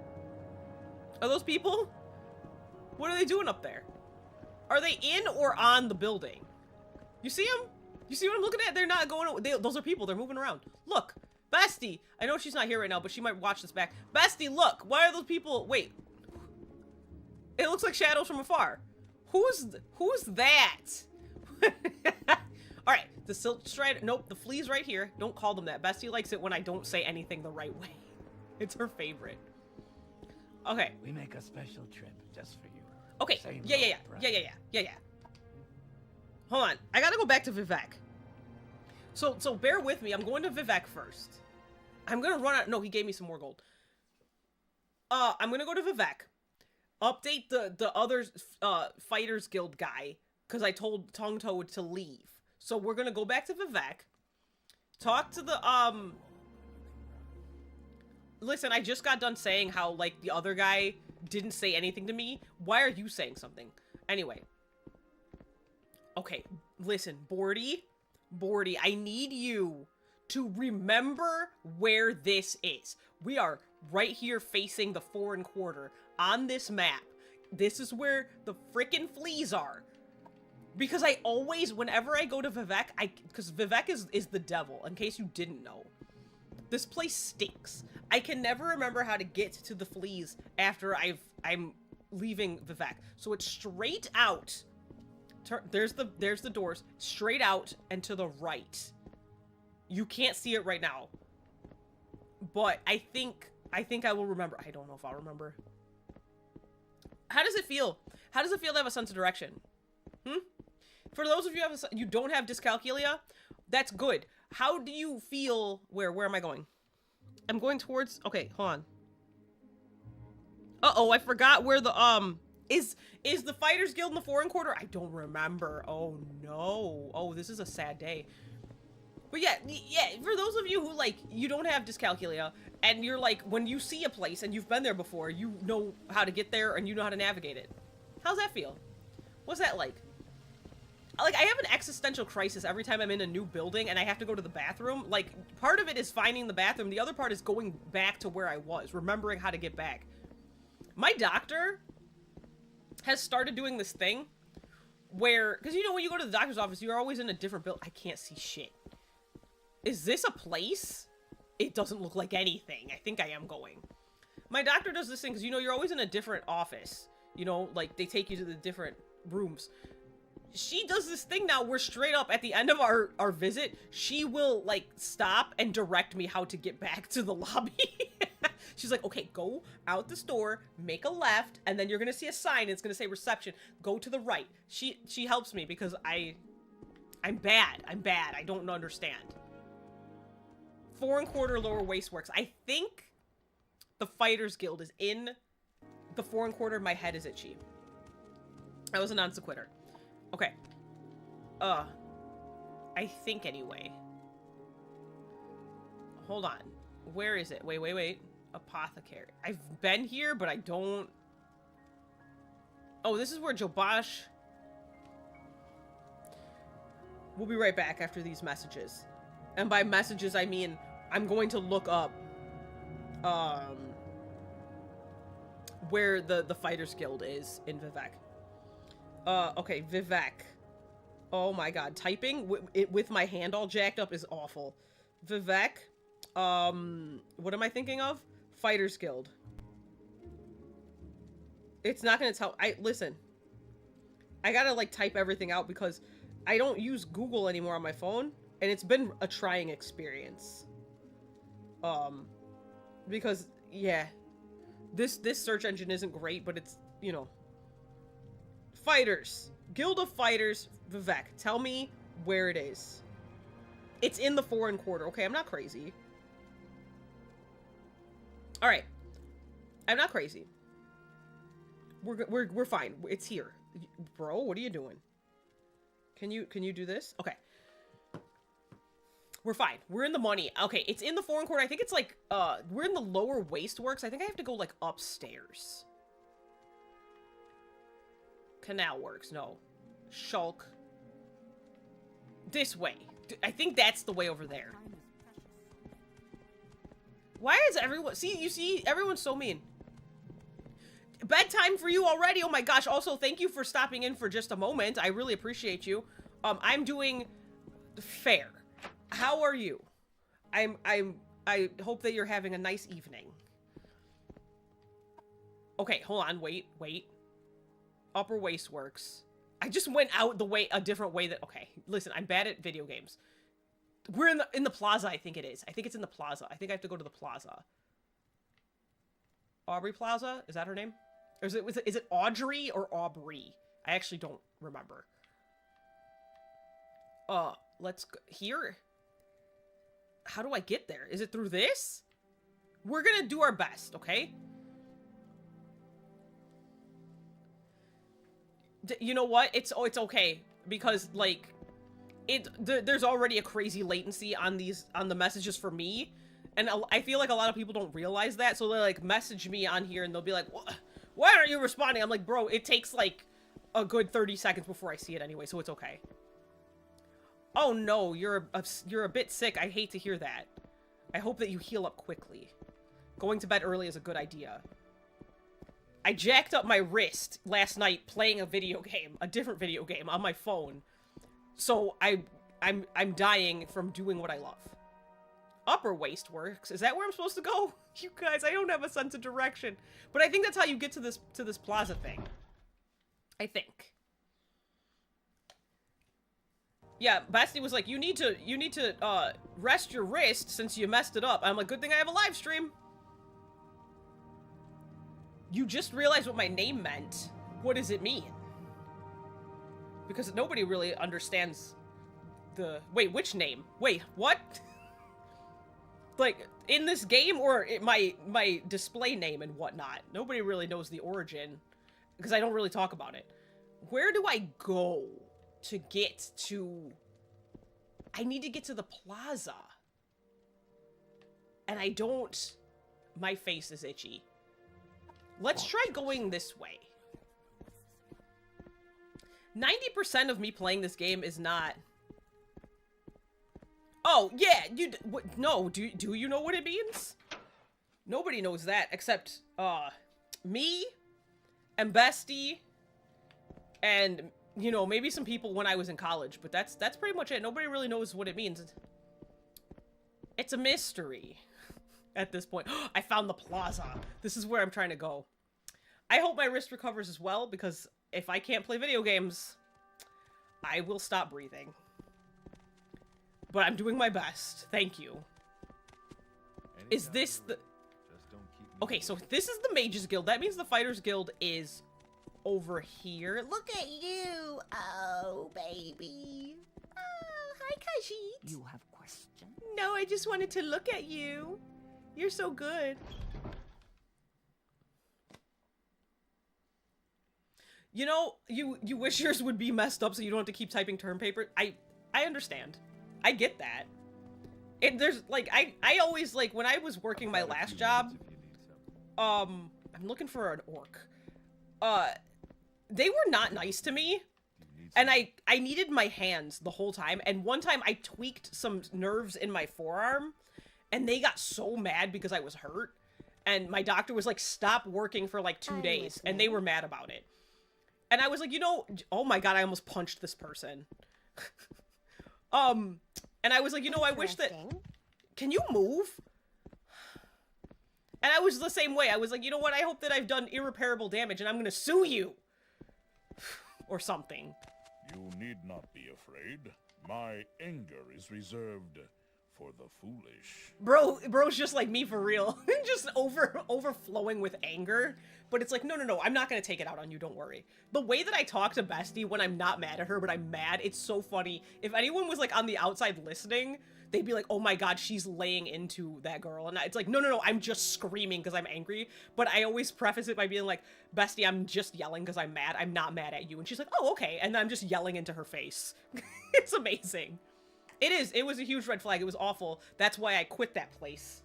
Are those people? What are they doing up there? Are they in or on the building? You see them? You see what I'm looking at? They're not going. Those are people. They're moving around. Look, Bestie. I know she's not here right now, but she might watch this back. Bestie, look. Why are those people? Wait. It looks like shadows from afar. Who's that? All right. The silk stride. Nope. The flea's right here. Don't call them that. Bestie likes it when I don't say anything the right way. It's her favorite. Okay. We make a special trip just for you. Okay. Same Yeah. Hold on. I gotta go back to Vivek. So bear with me. I'm going to Vivek first. I'm gonna run out. No, he gave me some more gold. I'm gonna go to Vivek. Update the other Fighters Guild guy because I told Tongue Toad to leave. So we're gonna go back to Vivek. Talk to the Listen, I just got done saying how like the other guy didn't say anything to me. Why are you saying something? Anyway. Okay, listen, Bordy, I need you to remember where this is. We are right here facing the foreign quarter on this map. This is where the frickin' fleas are. Because I always, whenever I go to Vivek, because Vivek is the devil, in case you didn't know. This place stinks. I can never remember how to get to the fleas after I'm leaving Vivek. So it's straight out. There's the doors, straight out and to the right. You can't see it right now. But I think I will remember. I don't know if I'll remember. How does it feel? How does it feel to have a sense of direction? For those of you who you don't have dyscalculia, that's good. How do you feel? Where am I going? I'm going towards. Okay, hold on. Uh-oh, I forgot where the is the Fighters Guild in the foreign quarter? I don't remember. Oh no. Oh, this is a sad day. But yeah, for those of you who like you don't have dyscalculia and you're like when you see a place and you've been there before, you know how to get there and you know how to navigate it. How's that feel? What's that like? Like, I have an existential crisis every time I'm in a new building and I have to go to the bathroom. Like, part of it is finding the bathroom. The other part is going back to where I was, remembering how to get back. My doctor has started doing this thing where, because you know when you go to the doctor's office, you're always in a different building. I can't see shit. Is this a place? It doesn't look like anything. I think I am going. My doctor does this thing because, you know, you're always in a different office. You know, like, they take you to the different rooms. She does this thing now where straight up at the end of our visit, she will, like, stop and direct me how to get back to the lobby. She's like, okay, go out the store, make a left, and then you're gonna see a sign, and it's gonna say reception. Go to the right. She helps me because I'm bad. I don't understand. Foreign quarter lower wasteworks. I think the Fighters Guild is in the foreign quarter. My head is itchy. I was a non-sequitur. Okay. I think anyway. Hold on. Where is it? Wait. Apothecary. I've been here, but I don't... Oh, this is where Jobash... We'll be right back after these messages. And by messages, I mean I'm going to look up where the Fighters Guild is in Vivek. Okay, Vivek. Oh my god, typing with my hand all jacked up is awful. Vivek. What am I thinking of? Fighters Guild. It's not gonna tell. Listen. I gotta like type everything out because I don't use Google anymore on my phone, and it's been a trying experience. Because yeah, this search engine isn't great, but it's, you know, Fighters. Guild of Fighters, Vivek. Tell me where it is. It's in the foreign quarter. Okay, I'm not crazy. Alright. I'm not crazy. We're fine. It's here. Bro, what are you doing? Can you do this? Okay. We're fine. We're in the money. Okay, it's in the foreign quarter. I think it's like, we're in the lower wasteworks. I think I have to go, like, upstairs. Canal works. No. Shulk. This way. I think that's the way over there. Why is everyone... See, you see? Everyone's so mean. Bedtime for you already? Oh my gosh. Also, thank you for stopping in for just a moment. I really appreciate you. I'm doing fair. How are you? I hope that you're having a nice evening. Okay, hold on. Wait. Upper Wasteworks. I just went out the way, a different way that... Okay, listen, I'm bad at video games. We're in the plaza, I think it is. I think it's in the plaza. I think I have to go to the plaza. Aubrey Plaza? Is that her name? Or is it Audrey or Aubrey? I actually don't remember. Let's go here. How do I get there? Is it through this? We're gonna do our best, okay? You know what? It's okay because like there's already a crazy latency on the messages for me, and I feel like a lot of people don't realize that, so they like message me on here and they'll be like, why aren't you responding? I'm like, bro, it takes like a good 30 seconds before I see it anyway, so it's okay. Oh no, you're a bit sick. I hate to hear that. I hope that you heal up quickly. Going to bed early is a good idea. I jacked up my wrist last night playing a video game, a different video game on my phone. So I'm dying from doing what I love. Upper Wasteworks. Is that where I'm supposed to go? You guys, I don't have a sense of direction. But I think that's how you get to this plaza thing. I think. Yeah, Basti was like, you need to rest your wrist since you messed it up. I'm like, good thing I have a live stream. You just realized what my name meant. What does it mean? Because nobody really understands the... Wait, which name? Wait, what? Like, in this game or my display name and whatnot? Nobody really knows the origin because I don't really talk about it. Where do I go to get to... I need to get to the plaza. And I don't... My face is itchy. Let's try going this way. 90% of me playing this game is not... Oh, yeah, no, do you know what it means? Nobody knows that except, me and Bestie and, you know, maybe some people when I was in college, but that's pretty much it. Nobody really knows what it means. It's a mystery at this point. I found the plaza. This is where I'm trying to go. I hope my wrist recovers as well, because if I can't play video games, I will stop breathing. But I'm doing my best. Thank you. Is this the... Okay, so this is the Mages Guild. That means the Fighters Guild is over here. Look at you. Oh, baby. Oh, hi, Kajit. You have questions? No, I just wanted to look at you. You're so good. You know, you wish yours would be messed up so you don't have to keep typing term paper. I understand. I get that. There's, like, I always, like, when I was working my last job, I'm looking for an orc. They were not nice to me, and I needed my hands the whole time, and one time I tweaked some nerves in my forearm, and they got so mad because I was hurt, and my doctor was like, stop working for, like, 2 days, and they were mad about it. And I was like, you know, oh my god, I almost punched this person. And I was like, you know, I wish that... Can you move? And I was the same way. I was like, you know what? I hope that I've done irreparable damage and I'm gonna sue you. Or something. You need not be afraid. My anger is reserved for the foolish. Bro's just like me for real. Just overflowing with anger. But it's like, no, I'm not gonna take it out on you, don't worry. The way that I talk to Bestie when I'm not mad at her, but I'm mad, it's so funny. If anyone was like on the outside listening, they'd be like, oh my god, she's laying into that girl. And it's like, no, I'm just screaming because I'm angry. But I always preface it by being like, Bestie, I'm just yelling because I'm mad. I'm not mad at you. And she's like, oh, okay. And then I'm just yelling into her face. It's amazing. It was a huge red flag. It was awful. That's why I quit that place.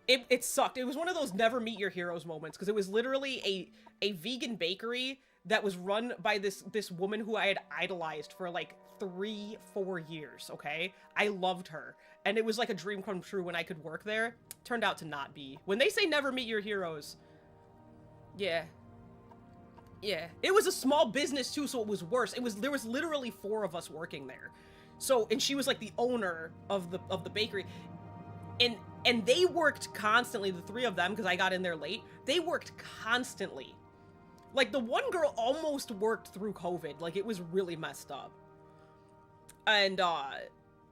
It sucked. It was one of those never meet your heroes moments, because it was literally a vegan bakery that was run by this woman who I had idolized for like 3-4 years, okay? I loved her. And it was like a dream come true when I could work there. Turned out to not be. When they say never meet your heroes, yeah. Yeah. It was a small business too, so it was worse. There was literally 4 of us working there. So, and she was like the owner of the bakery. And they worked constantly, the 3 of them, because I got in there late. They worked constantly. Like, the one girl almost worked through COVID. Like, it was really messed up. And,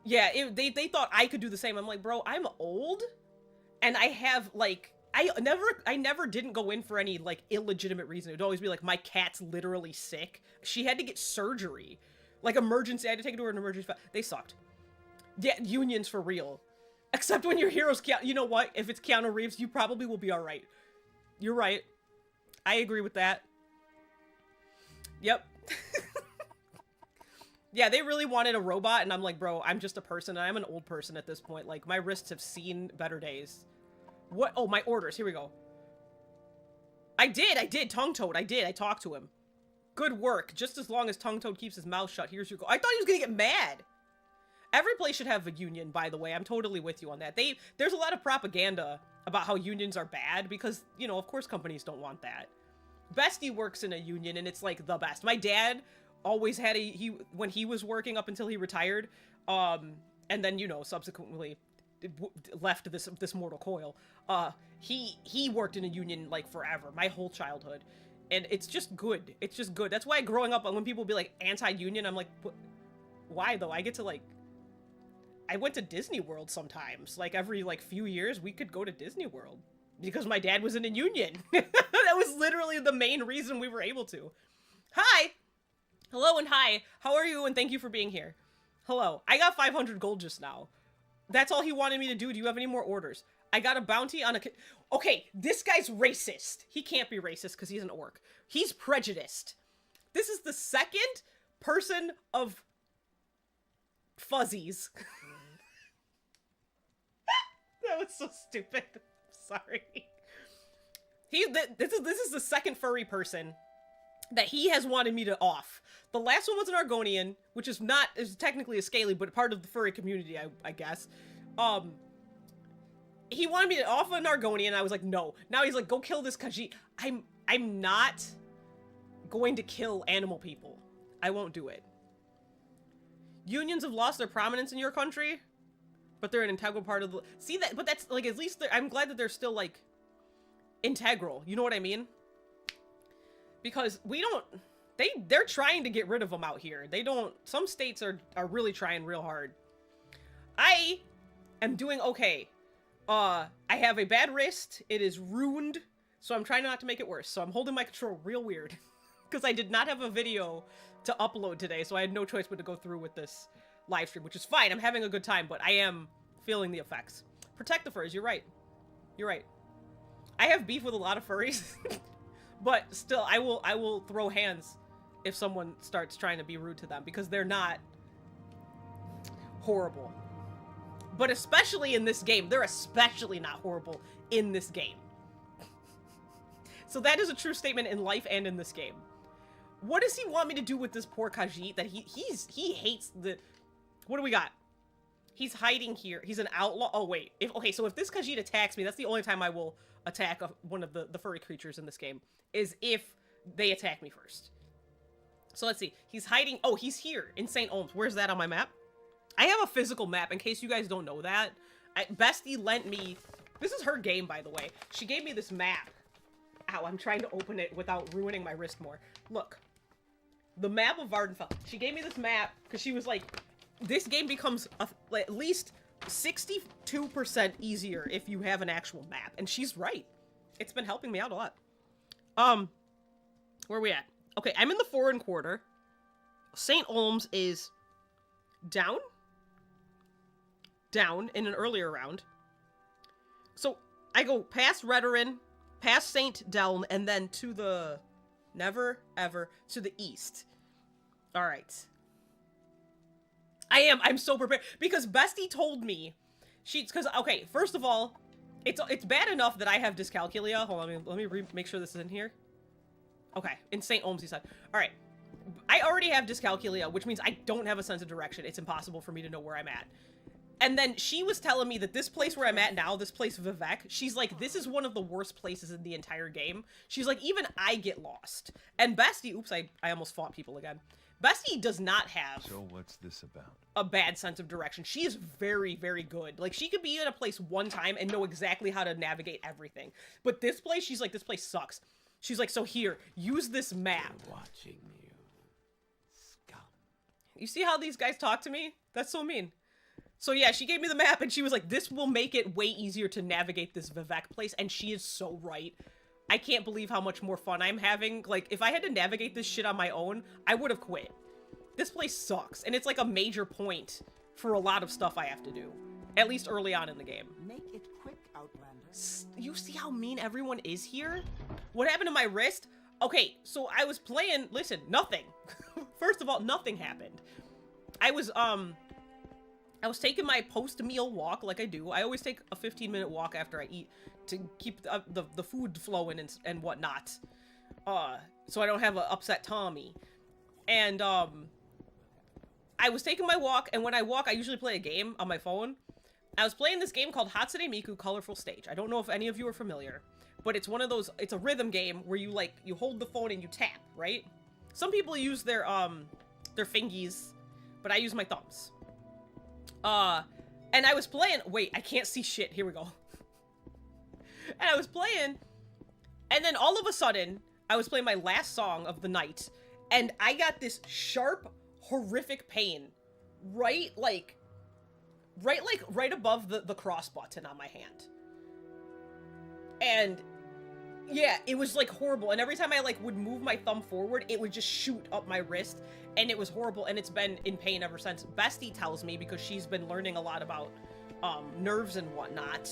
yeah, they thought I could do the same. I'm like, bro, I'm old. And I have, like, I never didn't go in for any, like, illegitimate reason. It would always be like, my cat's literally sick. She had to get surgery. Like, emergency. I had to take her to an emergency. They sucked. Yeah, unions for real. Except when your hero's you know what? If it's Keanu Reeves, you probably will be alright. You're right. I agree with that. Yep. Yeah, they really wanted a robot, and I'm like, bro, I'm just a person, and I'm an old person at this point. Like, my wrists have seen better days. What? Oh, my orders. Here we go. I did. Tongue Toad. I did. I talked to him. Good work. Just as long as Tongue Toad keeps his mouth shut. Here's your goal. I thought he was gonna get mad. Every place should have a union, by the way. I'm totally with you on that. There's a lot of propaganda about how unions are bad because, you know, of course companies don't want that. Bestie works in a union and it's like the best. My dad always had when he was working up until he retired, and then, you know, subsequently left this mortal coil. He worked in a union like forever, my whole childhood. And it's just good. It's just good. That's why growing up, when people be like anti-union, I'm like, why though? I get to like, I went to Disney World sometimes. Like, every, like, few years, we could go to Disney World. Because my dad was in a union. That was literally the main reason we were able to. Hi! Hello and hi. How are you? And thank you for being here. Hello. I got 500 gold just now. That's all he wanted me to do. Do you have any more orders? I got a bounty on a... Okay, this guy's racist. He can't be racist because he's an orc. He's prejudiced. This is the second person of fuzzies. That was so stupid. Sorry. This is the second furry person that he has wanted me to off. The last one was an Argonian, which is technically a scaly, but part of the furry community, I guess. He wanted me to off an Argonian, and I was like, no. Now he's like, go kill this Khajiit. I'm not going to kill animal people. I won't do it. Unions have lost their prominence in your country, but they're an integral part of the... See that? But that's, like, at least I'm glad that they're still, like, integral. You know what I mean? Because we don't... They're trying to get rid of them out here. They don't... Some states are really trying real hard. I am doing okay. I have a bad wrist. It is ruined, so I'm trying not to make it worse. So I'm holding my control real weird. Because I did not have a video to upload today, so I had no choice but to go through with this live stream, which is fine. I'm having a good time, but I am feeling the effects. Protect the furries. You're right. You're right. I have beef with a lot of furries, but still, I will throw hands if someone starts trying to be rude to them, because they're not horrible. But especially in this game, they're especially not horrible in this game. So that is a true statement in life and in this game. What does he want me to do with this poor Khajiit that he hates the... What do we got? He's hiding here. He's an outlaw. Oh, wait. Okay, so if this Khajiit attacks me, that's the only time I will attack one of the furry creatures in this game, is if they attack me first. So let's see. He's hiding... Oh, he's here in St. Olms. Where's that on my map? I have a physical map, in case you guys don't know that. Bestie lent me... This is her game, by the way. She gave me this map. Ow, I'm trying to open it without ruining my wrist more. Look. The map of Vardenfell. She gave me this map because she was like, this game becomes at least 62% easier if you have an actual map. And she's right. It's been helping me out a lot. Where are we at? Okay, I'm in the foreign quarter. St. Olms is down? Down in an earlier round. So I go past Redoran, past St. Delm, and then to the... Never, ever, to the east. Alright. I'm so prepared. Because Bestie told me... Because, okay, first of all, it's bad enough that I have dyscalculia. Hold on, let me make sure this is in here. Okay, in St. Olms, he said. Alright. I already have dyscalculia, which means I don't have a sense of direction. It's impossible for me to know where I'm at. And then she was telling me that this place where I'm at now, this place Vivek, she's like, this is one of the worst places in the entire game. She's like, even I get lost. And Bestie, oops, I almost fought people again. Bestie does not have So what's this about? a bad sense of direction. She is very, very good. Like, she could be in a place one time and know exactly how to navigate everything. But this place, she's like, this place sucks. She's like, so here, use this map. They're watching you. Scum. You see how these guys talk to me? That's so mean. So yeah, she gave me the map and she was like, this will make it way easier to navigate this Vivek place. And she is so right. I can't believe how much more fun I'm having. Like, if I had to navigate this shit on my own, I would have quit. This place sucks. And it's like a major point for a lot of stuff I have to do. At least early on in the game. Make it quick, Outlander. You see how mean everyone is here? What happened to my wrist? Okay, so I was playing... Listen, nothing. First of all, nothing happened. I was taking my post-meal walk like I do. I always take a 15-minute walk after I eat to keep the food flowing and whatnot. So I don't have an upset tummy. And, I was taking my walk, and when I walk, I usually play a game on my phone. I was playing this game called Hatsune Miku Colorful Stage. I don't know if any of you are familiar, but it's one of those, it's a rhythm game where you, like, you hold the phone and you tap, right? Some people use their fingies, but I use my thumbs. And I was playing, wait, I can't see shit, here we go. And I was playing, and then all of a sudden, I was playing my last song of the night, and I got this sharp, horrific pain right above the cross button on my hand. And yeah, it was like horrible. And every time I like would move my thumb forward, it would just shoot up my wrist, and it was horrible. And it's been in pain ever since. Bestie tells me, because she's been learning a lot about nerves and whatnot,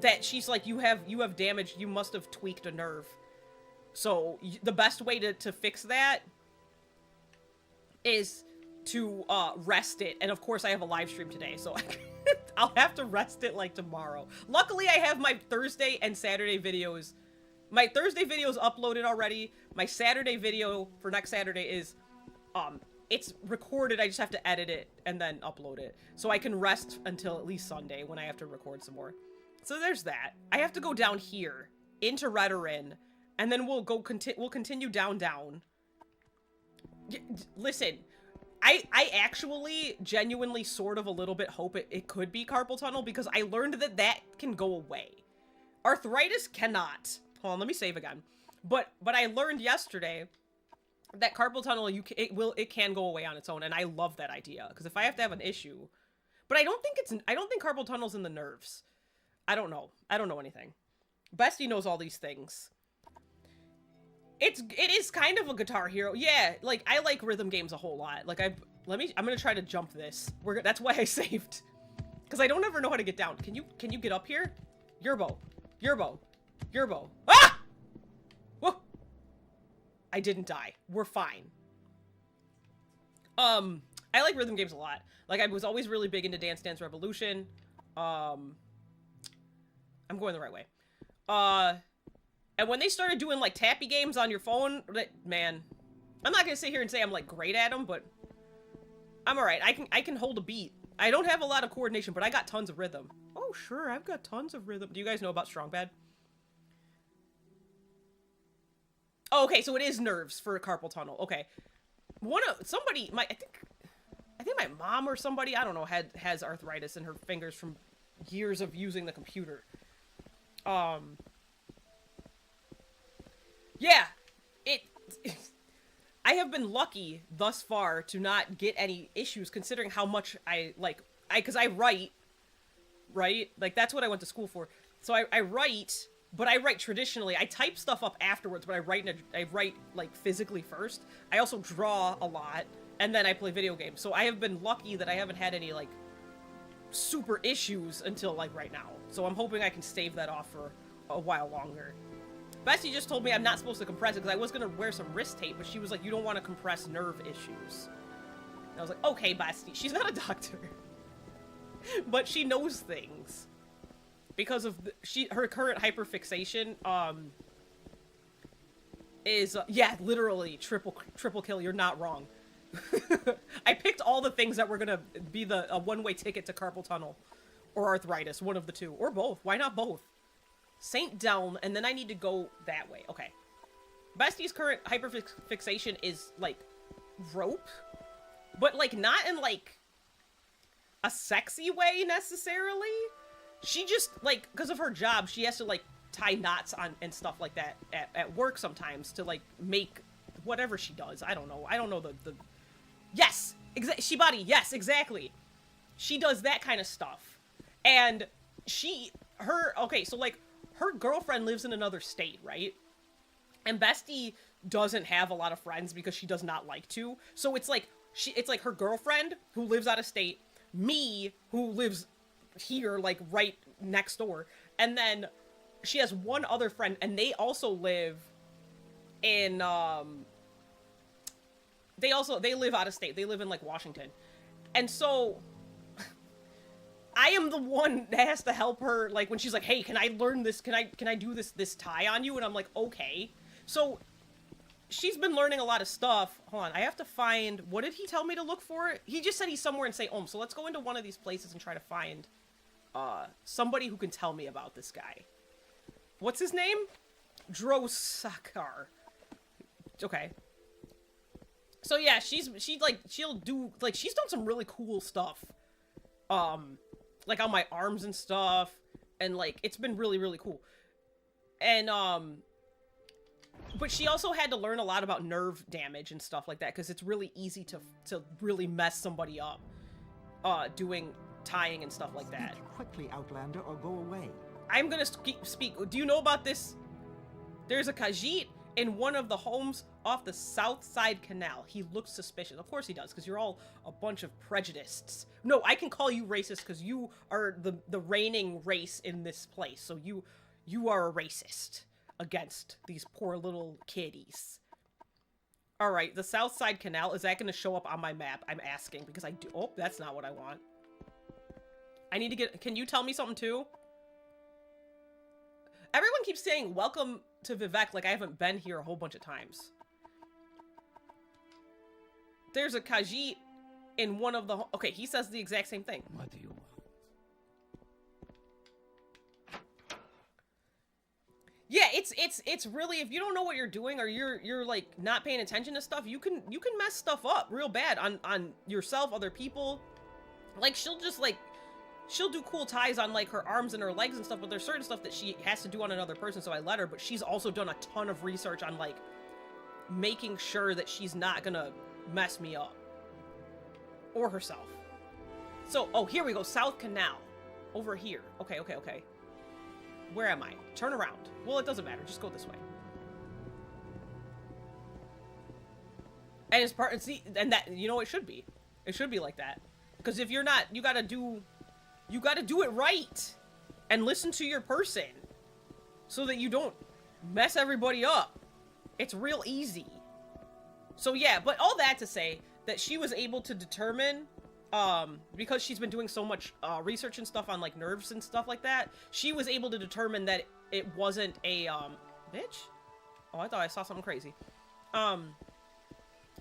that she's like, you have damage, you must have tweaked a nerve. So the best way to fix that is to rest it. And of course I have a live stream today, so I'll have to rest it like tomorrow. Luckily I have my Thursday and Saturday videos. My Thursday video is uploaded already. My Saturday video for next Saturday is it's recorded. I just have to edit it and then upload it, so I can rest until at least Sunday when I have to record some more. So there's that. I have to go down here into Redoran, and then we'll continue down. Listen, I actually genuinely sort of a little bit hope it could be carpal tunnel, because I learned that can go away. Arthritis cannot. Hold on, let me save again. But I learned yesterday that carpal tunnel, it can go away on its own, and I love that idea, because if I have to have an issue, but I don't think carpal tunnel's in the nerves. I don't know anything. Bestie knows all these things. It is kind of a Guitar Hero. Yeah, like, I like rhythm games a whole lot. Like, I'm gonna try to jump this. That's why I saved. Because I don't ever know how to get down. Can you get up here? Yerbo. Ah! Whoa! I didn't die. We're fine. I like rhythm games a lot. Like, I was always really big into Dance Dance Revolution. I'm going the right way. And when they started doing, like, tappy games on your phone, man, I'm not gonna sit here and say I'm, like, great at them, but I'm alright. I can hold a beat. I don't have a lot of coordination, but I got tons of rhythm. Oh, sure, I've got tons of rhythm. Do you guys know about Strong Bad? Oh, okay, so it is nerves for carpal tunnel. Okay. I think my mom or somebody, I don't know, has arthritis in her fingers from years of using the computer. Yeah, I have been lucky thus far to not get any issues considering how much because I write, right? Like, that's what I went to school for. So I write, but I write traditionally. I type stuff up afterwards, but I write like physically first. I also draw a lot, and then I play video games. So I have been lucky that I haven't had any like super issues until like right now. So I'm hoping I can stave that off for a while longer. Bestie just told me I'm not supposed to compress it because I was gonna wear some wrist tape, but she was like, you don't want to compress nerve issues. And I was like, okay, Bestie. She's not a doctor. But she knows things. Because of her current hyperfixation, is, yeah, literally triple kill. You're not wrong. I picked all the things that were gonna be a one-way ticket to carpal tunnel. Or arthritis, one of the two. Or both. Why not both? St. Delm, and then I need to go that way. Okay. Bestie's current hyperfixation is, like, rope. But, like, not in, like, a sexy way, necessarily. She just, like, because of her job, she has to, like, tie knots on and stuff like that at work sometimes to, like, make whatever she does. I don't know. I don't know the... Yes! Shibari, yes, exactly. She does that kind of stuff. And okay, so, like, her girlfriend lives in another state, right? And Bestie doesn't have a lot of friends because she does not like to. So it's like her girlfriend who lives out of state, me who lives here, like right next door, and then she has one other friend, and they also live in they live out of state. They live in like Washington. And so I am the one that has to help her, like, when she's like, hey, can I learn this? Can I do this tie on you? And I'm like, okay. So, she's been learning a lot of stuff. Hold on, I have to find... What did he tell me to look for? He just said he's somewhere in St. Ohm, so let's go into one of these places and try to find, somebody who can tell me about this guy. What's his name? Drosakar. Okay. So, yeah, she'll do... Like, she's done some really cool stuff. Like, on my arms and stuff, and, like, it's been really, really cool. And, but she also had to learn a lot about nerve damage and stuff like that, because it's really easy to really mess somebody up, doing tying and stuff like that. Speak quickly, Outlander, or go away. I'm gonna speak. Do you know about this? There's a Khajiit in one of the homes off the South Side Canal. He looks suspicious. Of course he does, because you're all a bunch of prejudices. No, I can call you racist because you are the reigning race in this place. So you are a racist against these poor little kiddies. All right, the South Side Canal, is that going to show up on my map? I'm asking because I do. Oh, that's not what I want. I need to get... Can you tell me something too? Everyone keeps saying welcome to Vivek like I haven't been here a whole bunch of times. There's a Khajiit in one of the... Okay, he says the exact same thing. What do you want? Yeah, it's really, if you don't know what you're doing or you're like not paying attention to stuff, you can mess stuff up real bad on yourself, other people. Like, she'll do cool ties on like her arms and her legs and stuff, but there's certain stuff that she has to do on another person, so I let her, but she's also done a ton of research on like making sure that she's not gonna mess me up. Or herself. So, oh, here we go. South Canal. Over here. Okay. Where am I? Turn around. Well, it doesn't matter. Just go this way. And it's part... See, and that... You know, it should be. It should be like that. Because if you're not... You gotta do it right. And listen to your person. So that you don't mess everybody up. It's real easy. So, yeah. But all that to say... that she was able to determine, because she's been doing so much research and stuff on like nerves and stuff like that, she was able to determine that it wasn't a bitch. Oh, I thought I saw something crazy.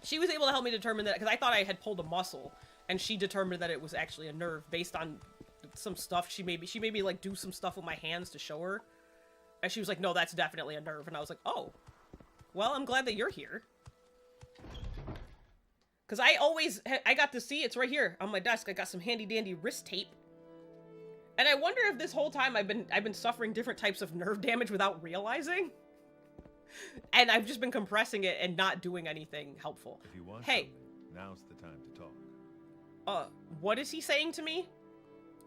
She was able to help me determine that, because I thought I had pulled a muscle, and she determined that it was actually a nerve based on some stuff she made me like do some stuff with my hands to show her, and she was like, no, that's definitely a nerve. And I was like, oh, well, I'm glad that you're here. Because I got to see, it's right here on my desk. I got some handy dandy wrist tape. And I wonder if this whole time I've been suffering different types of nerve damage without realizing. And I've just been compressing it and not doing anything helpful. If you want Hey, something, now's the time to talk. what is he saying to me?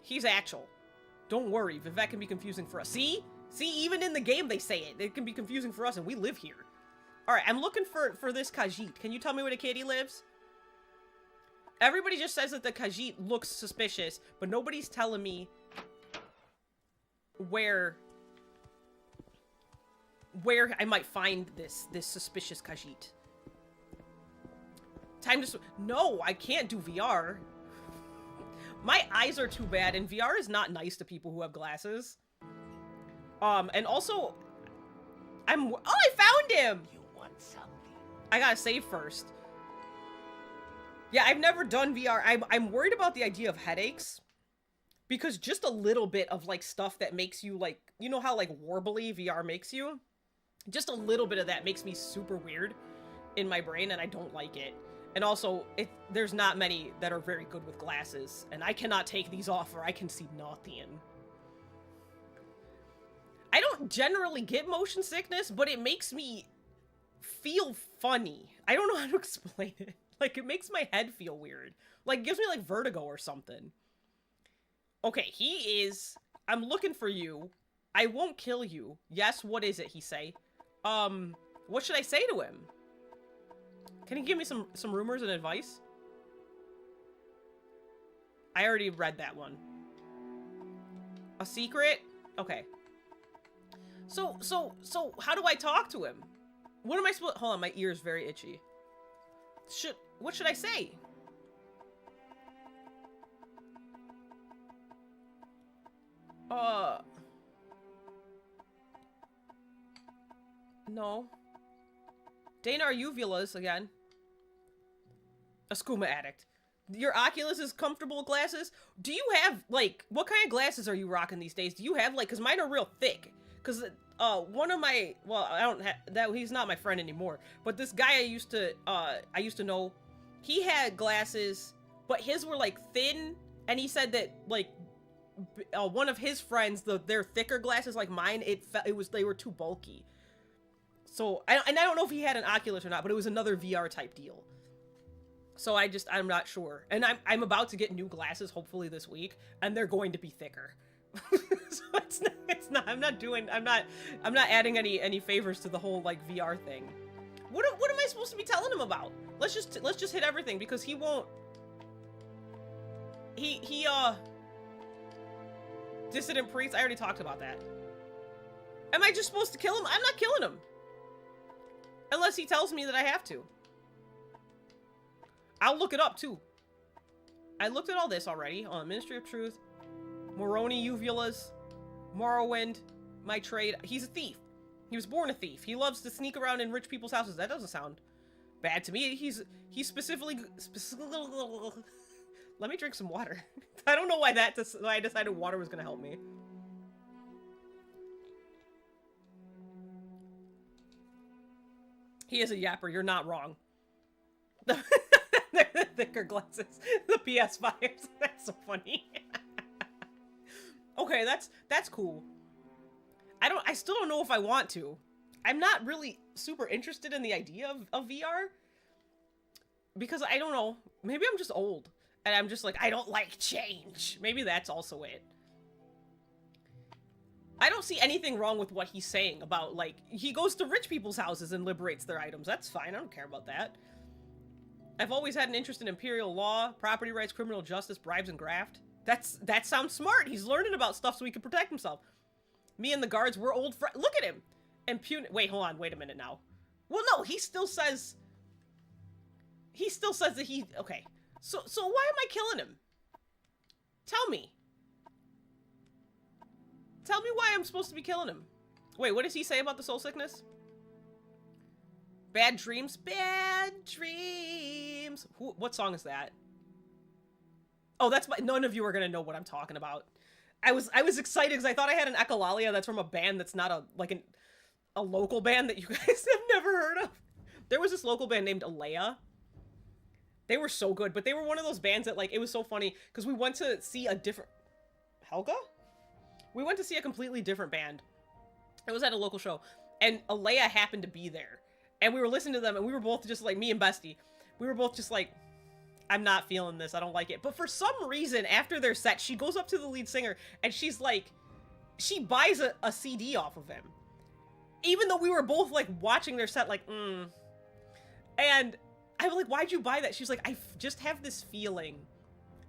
He's actual. Don't worry, Vivek can be confusing for us. See? See, even in the game they say it. It can be confusing for us, and we live here. Alright, I'm looking for this Khajiit. Can you tell me where the kitty lives? Everybody just says that the Khajiit looks suspicious, but nobody's telling me where I might find this suspicious Khajiit. Time to no, I can't do VR. My eyes are too bad, and VR is not nice to people who have glasses. And also, oh, I found him! You want something? I gotta save first. Yeah, I've never done VR. I'm worried about the idea of headaches. Because just a little bit of, like, stuff that makes you, like... You know how, like, warbly VR makes you? Just a little bit of that makes me super weird in my brain, and I don't like it. And also, there's not many that are very good with glasses. And I cannot take these off or I can see nothing. I don't generally get motion sickness, but it makes me feel funny. I don't know how to explain it. Like, it makes my head feel weird. Like, it gives me, like, vertigo or something. Okay, he is... I'm looking for you. I won't kill you. Yes, what is it, he say? What should I say to him? Can you give me some rumors and advice? I already read that one. A secret? Okay. So, how do I talk to him? What am I supposed... Hold on, my ear's very itchy. What should I say? No. Dana, are you Vilas again? A skooma addict. Your Oculus is comfortable glasses? Do you have, like, what kind of glasses are you rocking these days? Do you have, like, because mine are real thick. Because, one of my, well, I don't have, that, he's not my friend anymore. But this guy I used to know, he had glasses, but his were, like, thin. And he said that, like, one of his friends, their thicker glasses like mine, they were too bulky. So, and I don't know if he had an Oculus or not, but it was another VR type deal. So I'm not sure. And I'm about to get new glasses, hopefully this week, and they're going to be thicker. So it's not, I'm not adding any favors to the whole, like, VR thing. What am I supposed to be telling him about? Let's just hit everything, because he won't, dissident priest, I already talked about that. Am I just supposed to kill him? I'm not killing him. Unless he tells me that I have to. I'll look it up, too. I looked at all this already. On Ministry of Truth. Moroni Uvulas. Morrowind. My trade. He's a thief. He was born a thief. He loves to sneak around in rich people's houses. That doesn't sound bad to me. He's specifically... Let me drink some water. I don't know why I decided water was going to help me. He is a yapper. You're not wrong. The thicker glasses. The PS5s. That's so funny. Okay, that's cool. I still don't know if I want to. I'm not really super interested in the idea of VR. Because I don't know. Maybe I'm just old. And I'm just like, I don't like change. Maybe that's also it. I don't see anything wrong with what he's saying about, like, he goes to rich people's houses and liberates their items. That's fine. I don't care about that. I've always had an interest in imperial law, property rights, criminal justice, bribes, and graft. That sounds smart. He's learning about stuff so he can protect himself. Me and the guards, we're old friends. Look at him. Wait, hold on. Wait a minute now. Well, no, he still says that he... Okay. So why am I killing him? Tell me. Tell me why I'm supposed to be killing him. Wait, what does he say about the soul sickness? Bad dreams? Bad dreams. What song is that? Oh, that's none of you are gonna know what I'm talking about. I was excited because I thought I had an echolalia that's from a band that's not a local band that you guys have never heard of. There was this local band named Alea. They were so good, but they were one of those bands that, like, it was so funny because we went to see a different... Helga? We went to see a completely different band. It was at a local show. and Alea happened to be there. And we were listening to them, and we were both just like, me and Bestie, we were both just like, I'm not feeling this, I don't like it. But for some reason, after their set, she goes up to the lead singer, and she's like, she buys a CD off of him. Even though we were both like watching their set like, And I was like, why'd you buy that? She's like, I just have this feeling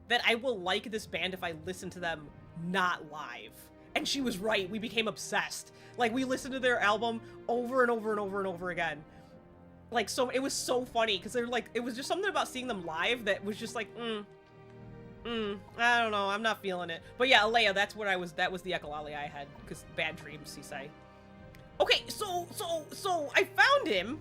that I will like this band if I listen to them not live. And she was right. We became obsessed. Like, we listened to their album over and over and over and over again. Like, so it was so funny because they're like, it was just something about seeing them live that was just like, I don't know, I'm not feeling it. But yeah, Alea, that was the echolalia I had, because bad dreams, he say. Okay, so I found him.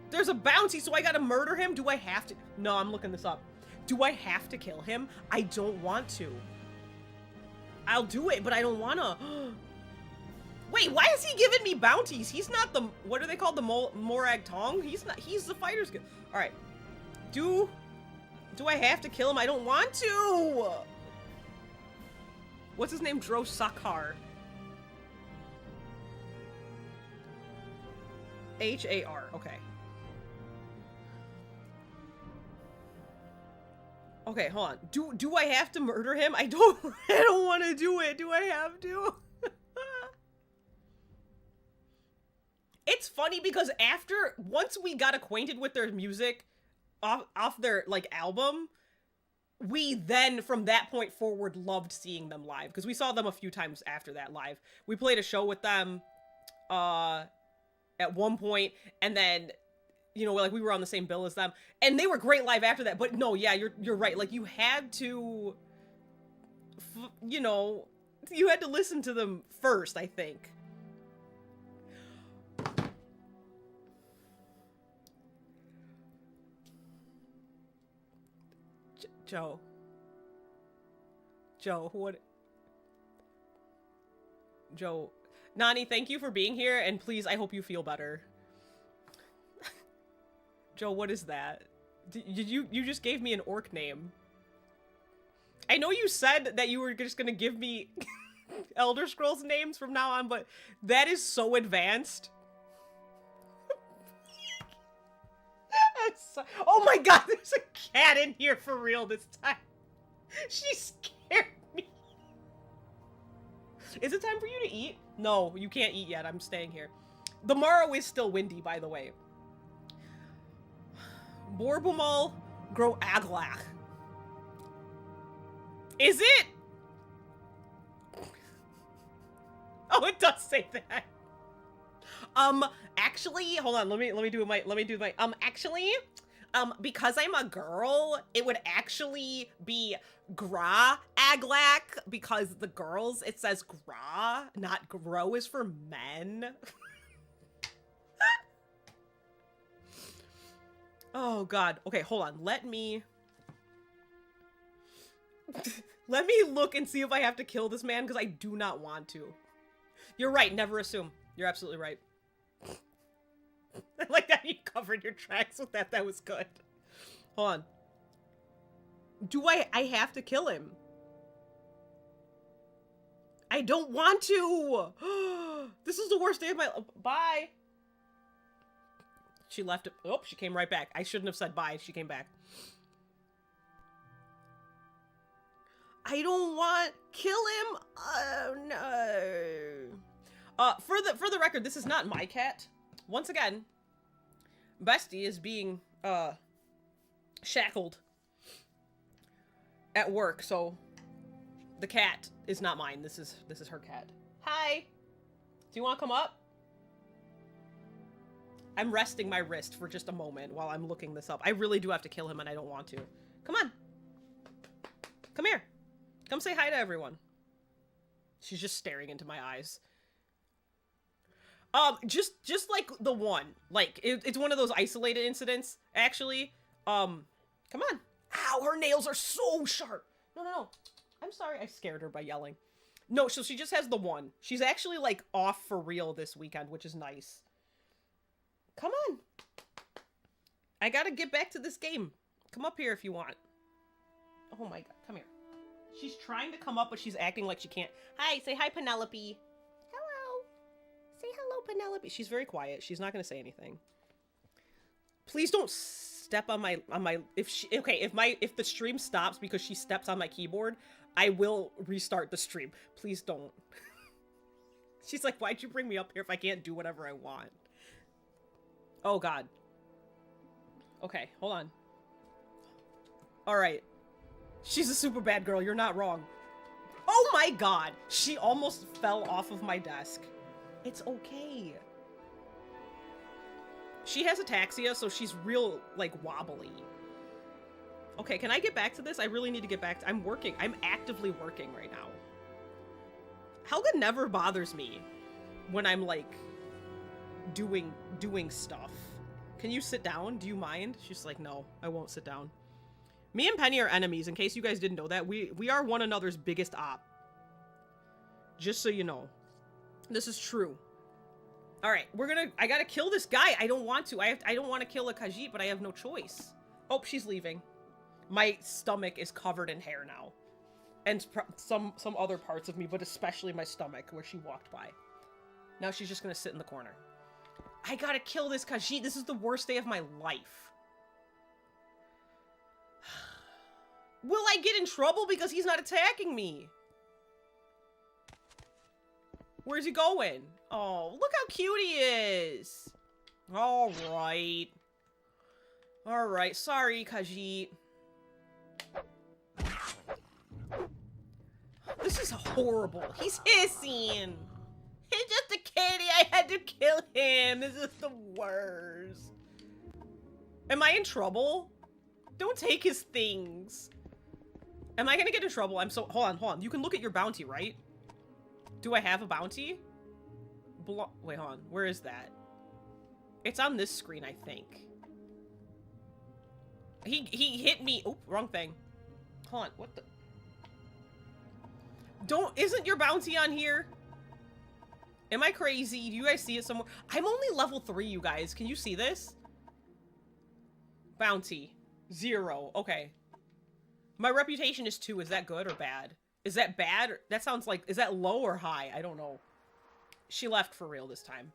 There's a bounty, so I gotta murder him? Do I have to? No, I'm looking this up. Do I have to kill him? I don't want to. I'll do it, but I don't wanna. Wait, why is he giving me bounties? He's not the, what are they called? The Morag Tong? He's not, he's the fighter's guild. All right. Do I have to kill him? I don't want to. What's his name? Dro Sakhar. H-A-R, okay. Okay, hold on. Do I have to murder him? I don't want to do it. Do I have to? It's funny because once we got acquainted with their music off their, like, album, we then, from that point forward, loved seeing them live. Because we saw them a few times after that live. We played a show with them, at one point, and then, you know, like, we were on the same bill as them, and they were great live after that. But no, yeah, you're right. Like, you had to, you know, you had to listen to them first, I think. Joe, what? Joe, Nani, thank you for being here, and please, I hope you feel better. Joe, what is that? Did you just gave me an orc name? I know you said that you were just gonna give me Elder Scrolls names from now on, but that is so advanced. Oh my god, there's a cat in here for real this time. She scared me. Is it time for you to eat? No, you can't eat yet. I'm staying here. The morrow is still windy, by the way. Borbumal grow aglach. Is it? Oh, it does say that. Actually, hold on. Let me do my, actually, because I'm a girl, it would actually be gra aglak, because the girls, it says gra, not grow is for men. Oh god. Okay, hold on. Let me look and see if I have to kill this man, because I do not want to. You're right, never assume. You're absolutely right. I like that you covered your tracks with that. That was good. Hold on. Do I have to kill him? I don't want to. This is the worst day of my life. Bye. She left it. Oh, she came right back. I shouldn't have said bye. She came back. I don't want kill him. No. For the record, this is not my cat. Once again, Bestie is being shackled at work, so the cat is not mine. This is her cat. Hi. Do you want to come up? I'm resting my wrist for just a moment while I'm looking this up. I really do have to kill him, and I don't want to. Come on. Come here. Come say hi to everyone. She's just staring into my eyes. Just like the one. Like, it's one of those isolated incidents, actually. Come on. Ow, her nails are so sharp. No. I'm sorry I scared her by yelling. No, so she just has the one. She's actually, like, off for real this weekend, which is nice. Come on. I gotta get back to this game. Come up here if you want. Oh my god, come here. She's trying to come up, but she's acting like she can't. Hi, say hi, Penelope. Hello. hello, Penelope. She's very quiet. She's not going to say anything. Please don't step on my, if the stream stops because she steps on my keyboard, I will restart the stream. Please don't. She's like, why'd you bring me up here if I can't do whatever I want? Oh, God. Okay, hold on. Alright. She's a super bad girl, you're not wrong. Oh my God! She almost fell off of my desk. It's okay. She has ataxia, so she's real, like, wobbly. Okay, can I get back to this? I really need to get back to- I'm working. I'm actively working right now. Helga never bothers me when I'm, like, doing stuff. Can you sit down? Do you mind? She's like, no, I won't sit down. Me and Penny are enemies, in case you guys didn't know that. We are one another's biggest op. Just so you know. This is true. Alright, I gotta kill this guy. I don't want to. I don't want to kill a Khajiit, but I have no choice. Oh, she's leaving. My stomach is covered in hair now. And some other parts of me, but especially my stomach, where she walked by. Now she's just gonna sit in the corner. I gotta kill this Khajiit. This is the worst day of my life. Will I get in trouble because he's not attacking me? Where's he going? Oh, look how cute he is. Alright. Alright, sorry, Khajiit. This is horrible. He's hissing. He's just a kitty. I had to kill him. This is the worst. Am I in trouble? Don't take his things. Am I gonna get in trouble? I'm so... Hold on. You can look at your bounty, right? Do I have a bounty? Wait, hold on. Where is that? It's on this screen, I think. He hit me. Oh, wrong thing. Hold on. What the... Isn't your bounty on here? Am I crazy? Do you guys see it somewhere? I'm only level 3, you guys. Can you see this? Bounty. 0. Okay. My reputation is 2. Is that good or bad? Is that bad? That sounds like... Is that low or high? I don't know. She left for real this time.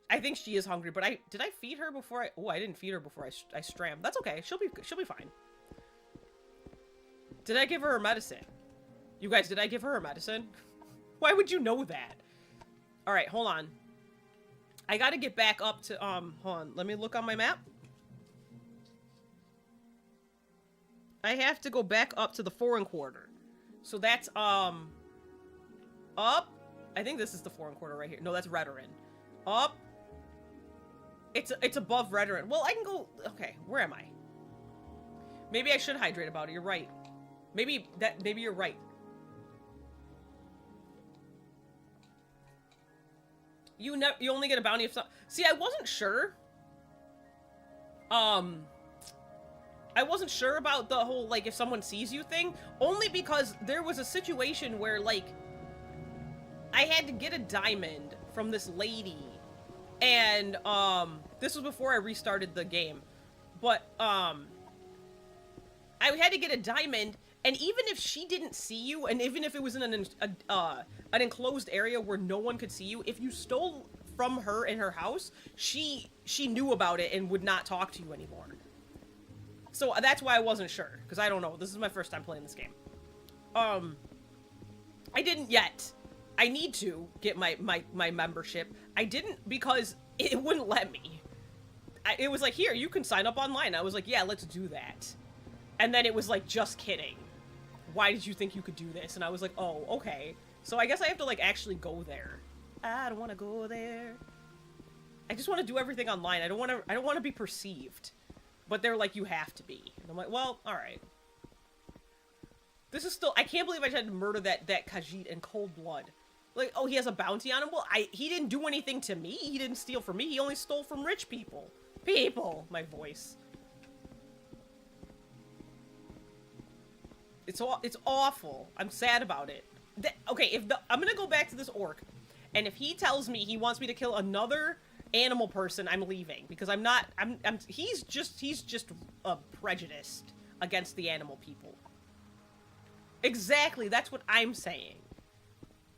I think she is hungry, but did I feed her before I... Oh, I didn't feed her before I stram. That's okay. She'll be fine. Did I give her medicine? You guys, did I give her medicine? Why would you know that? Alright, hold on. I gotta get back up to, hold on. Let me look on my map. I have to go back up to the foreign quarter. So that's, up. I think this is the foreign quarter right here. No, that's Redoran. Up. It's above Redoran. Well, I can go, okay, where am I? Maybe I should hydrate about it. You're right. Maybe you're right. You only get a bounty if some... See, I wasn't sure. I wasn't sure about the whole, like, if someone sees you thing. Only because there was a situation where, like, I had to get a diamond from this lady. And, this was before I restarted the game. But, I had to get a diamond, and even if she didn't see you, and even if it was in an enclosed area where no one could see you, if you stole from her in her house, she knew about it and would not talk to you anymore. So that's why I wasn't sure, because I don't know. This is my first time playing this game. I didn't yet. I need to get my membership. I didn't because it wouldn't let me. It was like, here, you can sign up online. I was like, yeah, let's do that. And then it was like, just kidding. Why did you think you could do this? And I was like, oh, okay. So I guess I have to, like, actually go there. I don't want to go there. I just want to do everything online. I don't want to be perceived. But they're like, you have to be. And I'm like, well, alright. This is still... I can't believe I tried to murder that Khajiit in cold blood. Like, oh, he has a bounty on him? Well, he didn't do anything to me. He didn't steal from me. He only stole from rich people. People! My voice. It's awful. I'm sad about it. Okay, I'm gonna go back to this orc, and if he tells me he wants me to kill another animal person, I'm leaving, because he's just prejudiced against the animal people. Exactly, that's what I'm saying.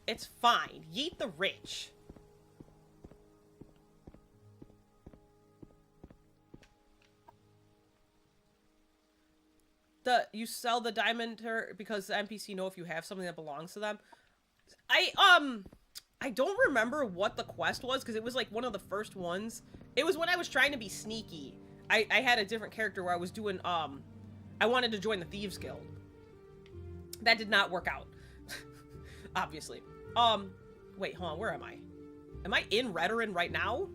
It's fine. Yeet the rich. You sell the diamond to her because the NPC know if you have something that belongs to them. I don't remember what the quest was because it was like one of the first ones. It was when I was trying to be sneaky. I had a different character where I was doing I wanted to join the Thieves Guild. That did not work out. Obviously. Wait, hold on, where am I? Am I in Redoran right now?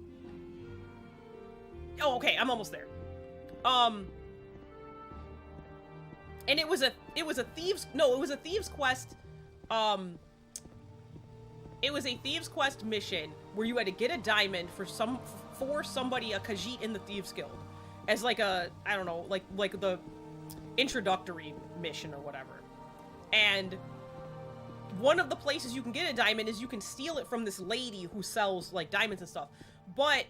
Oh, okay, I'm almost there. And it was a thieves quest. It was a thieves quest mission where you had to get a diamond for somebody, a Khajiit in the Thieves Guild, as like a, I don't know, like the introductory mission or whatever. And one of the places you can get a diamond is you can steal it from this lady who sells like diamonds and stuff. But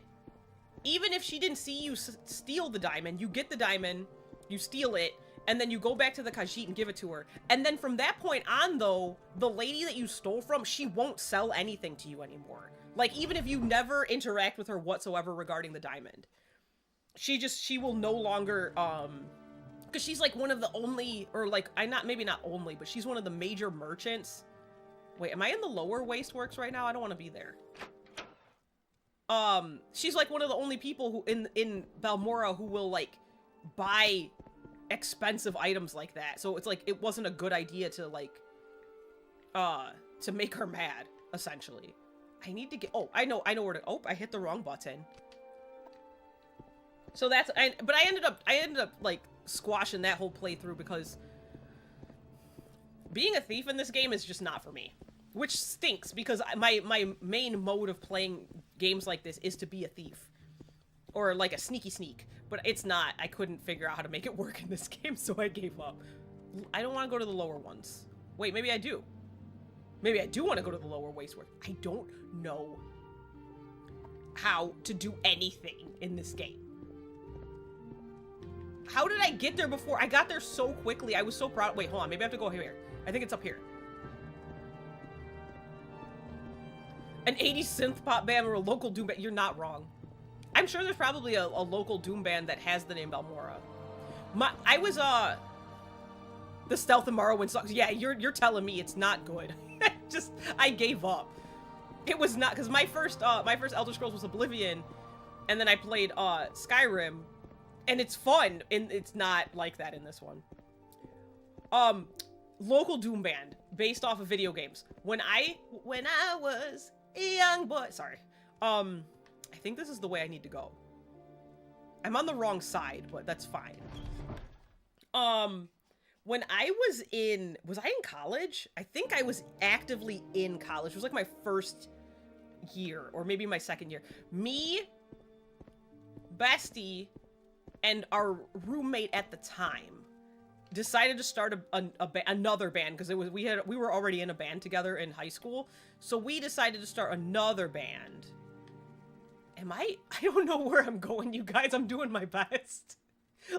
even if she didn't see you steal the diamond, you get the diamond, you steal it, and then you go back to the Khajiit and give it to her. And then from that point on, though, the lady that you stole from, she won't sell anything to you anymore. Like, even if you never interact with her whatsoever regarding the diamond. She will no longer, because she's like one of the only, or like, maybe not only, but she's one of the major merchants. Wait, am I in the lower Wasteworks right now? I don't want to be there. She's like one of the only people who in Balmora who will like buy expensive items like that. So it's like it wasn't a good idea to like to make her mad, essentially. I need to get I know where to I hit the wrong button. So but I ended up like squashing that whole playthrough because being a thief in this game is just not for me. Which stinks because my main mode of playing games like this is to be a thief. Or like a sneaky sneak. But it's not. I couldn't figure out how to make it work in this game, so I gave up. I don't want to go to the lower ones. Wait, maybe I do. Maybe I do want to go to the lower Wasteworks. I don't know how to do anything in this game. How did I get there before? I got there so quickly. I was so proud. Wait, hold on. Maybe I have to go here. I think it's up here. An 80s synth pop band or a local doom band. You're not wrong. I'm sure there's probably a local doom band that has the name Balmora. I was the stealth in Morrowind sucks. Yeah, you're telling me it's not good. I gave up. It was not, because my first Elder Scrolls was Oblivion, and then I played Skyrim, and it's fun, and it's not like that in this one. Local doom band based off of video games. When I was a young boy, sorry. I think this is the way I need to go. I'm on the wrong side, but that's fine. When I was in college? I think I was actively in college. It was like my first year, or maybe my second year. Me, Bestie, and our roommate at the time decided to start another band because we were already in a band together in high school. So we decided to start another band. I don't know where I'm going, you guys. I'm doing my best.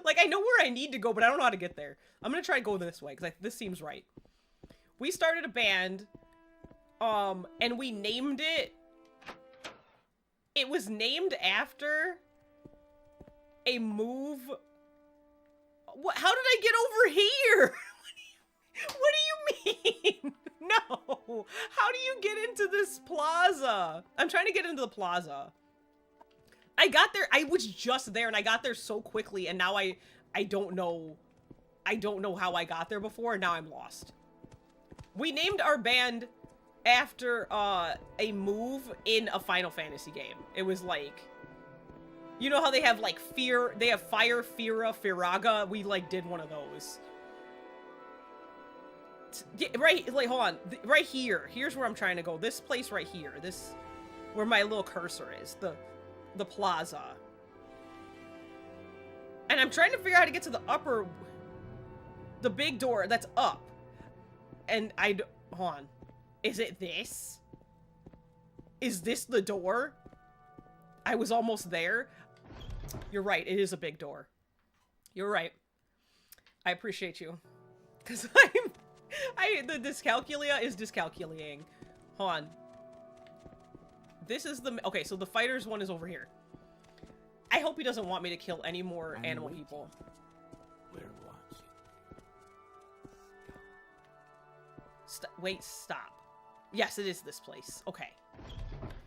Like, I know where I need to go, but I don't know how to get there. I'm gonna try to go this way, because this seems right. We started a band, and we named it... It was named after a move... How did I get over here? What do you mean? No. How do you get into this plaza? I'm trying to get into the plaza. I got there, I was just there, and I got there so quickly, and now I don't know how I got there before, and now I'm lost. We named our band after, a move in a Final Fantasy game. It was like, you know how they have, like, they have Fire, Fira, Firaga? We, like, did one of those. Right, like, hold on. Right here. Here's where I'm trying to go. This place right here. This, where my little cursor is. The plaza. And I'm trying to figure out how to get to the big door that's up. And hold on. Is it this? Is this the door? I was almost there. You're right, it is a big door. You're right. I appreciate you. Because the dyscalculia is dyscalculating. Hold on. This is okay, so the fighters one is over here. I hope he doesn't want me to kill any more animal people. We're watching. Wait, stop. Yes, it is this place. Okay.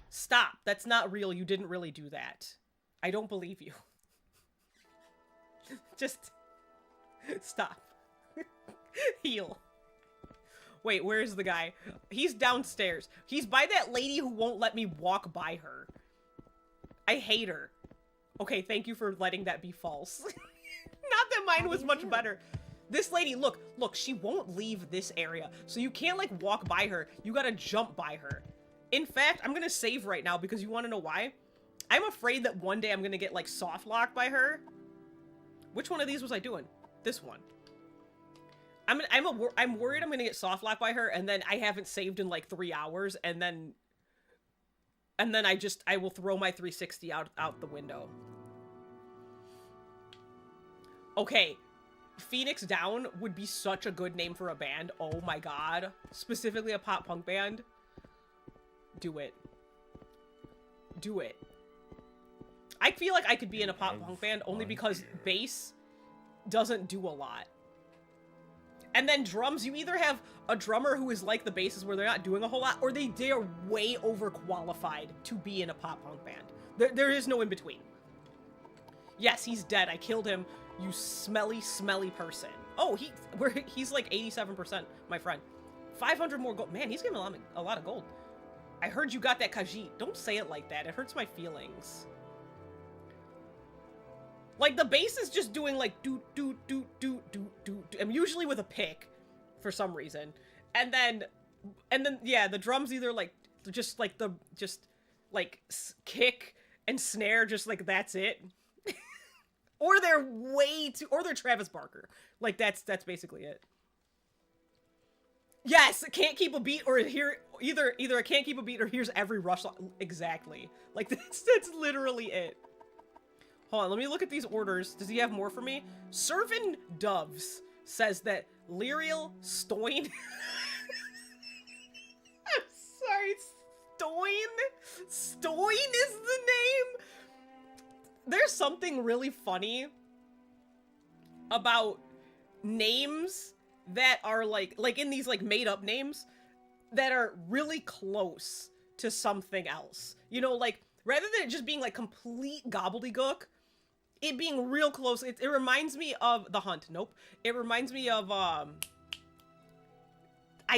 Stop. That's not real. You didn't really do that. I don't believe you. Just stop. Heal. Wait, where's the guy? He's downstairs. He's by that lady who won't let me walk by her. I hate her. Okay, thank you for letting that be false. Not that mine was much better. This lady, look, she won't leave this area. So you can't, like, walk by her. You gotta jump by her. In fact, I'm gonna save right now because you wanna know why? I'm afraid that one day I'm gonna get, like, soft locked by her. Which one of these was I doing? This one. I'm worried I'm gonna get soft locked by her, and then I haven't saved in, like, 3 hours, and then I will throw my 360 out the window. Okay. Phoenix Down would be such a good name for a band. Oh my god. Specifically a pop punk band. Do it. Do it. I feel like I could be in a pop punk band only because bass doesn't do a lot. And then drums, you either have a drummer who is like the basses where they're not doing a whole lot, or they are way overqualified to be in a pop punk band. There is no in between. Yes, he's dead. I killed him. You smelly, smelly person. Oh, he's like 87%, my friend. 500 more gold. Man, he's giving a lot of gold. I heard you got that Khajiit. Don't say it like that. It hurts my feelings. Like, the bass is just doing, like, do. I'm usually with a pick, for some reason. And then, yeah, the drums either, like, kick and snare, just, like, that's it. Or they're or they're Travis Barker. Like, that's basically it. Yes, can't keep a beat, or either I can't keep a beat, or here's every rush. Exactly. Like, that's literally it. Hold on, let me look at these orders. Does he have more for me? Servant Doves says that Lyriel Stoin. I'm sorry, Stoin? Stoin is the name? There's something really funny about names that are like in these like made up names that are really close to something else. You know, like rather than it just being like complete gobbledygook, it being real close. It reminds me of The Hunt. Nope. It reminds me of I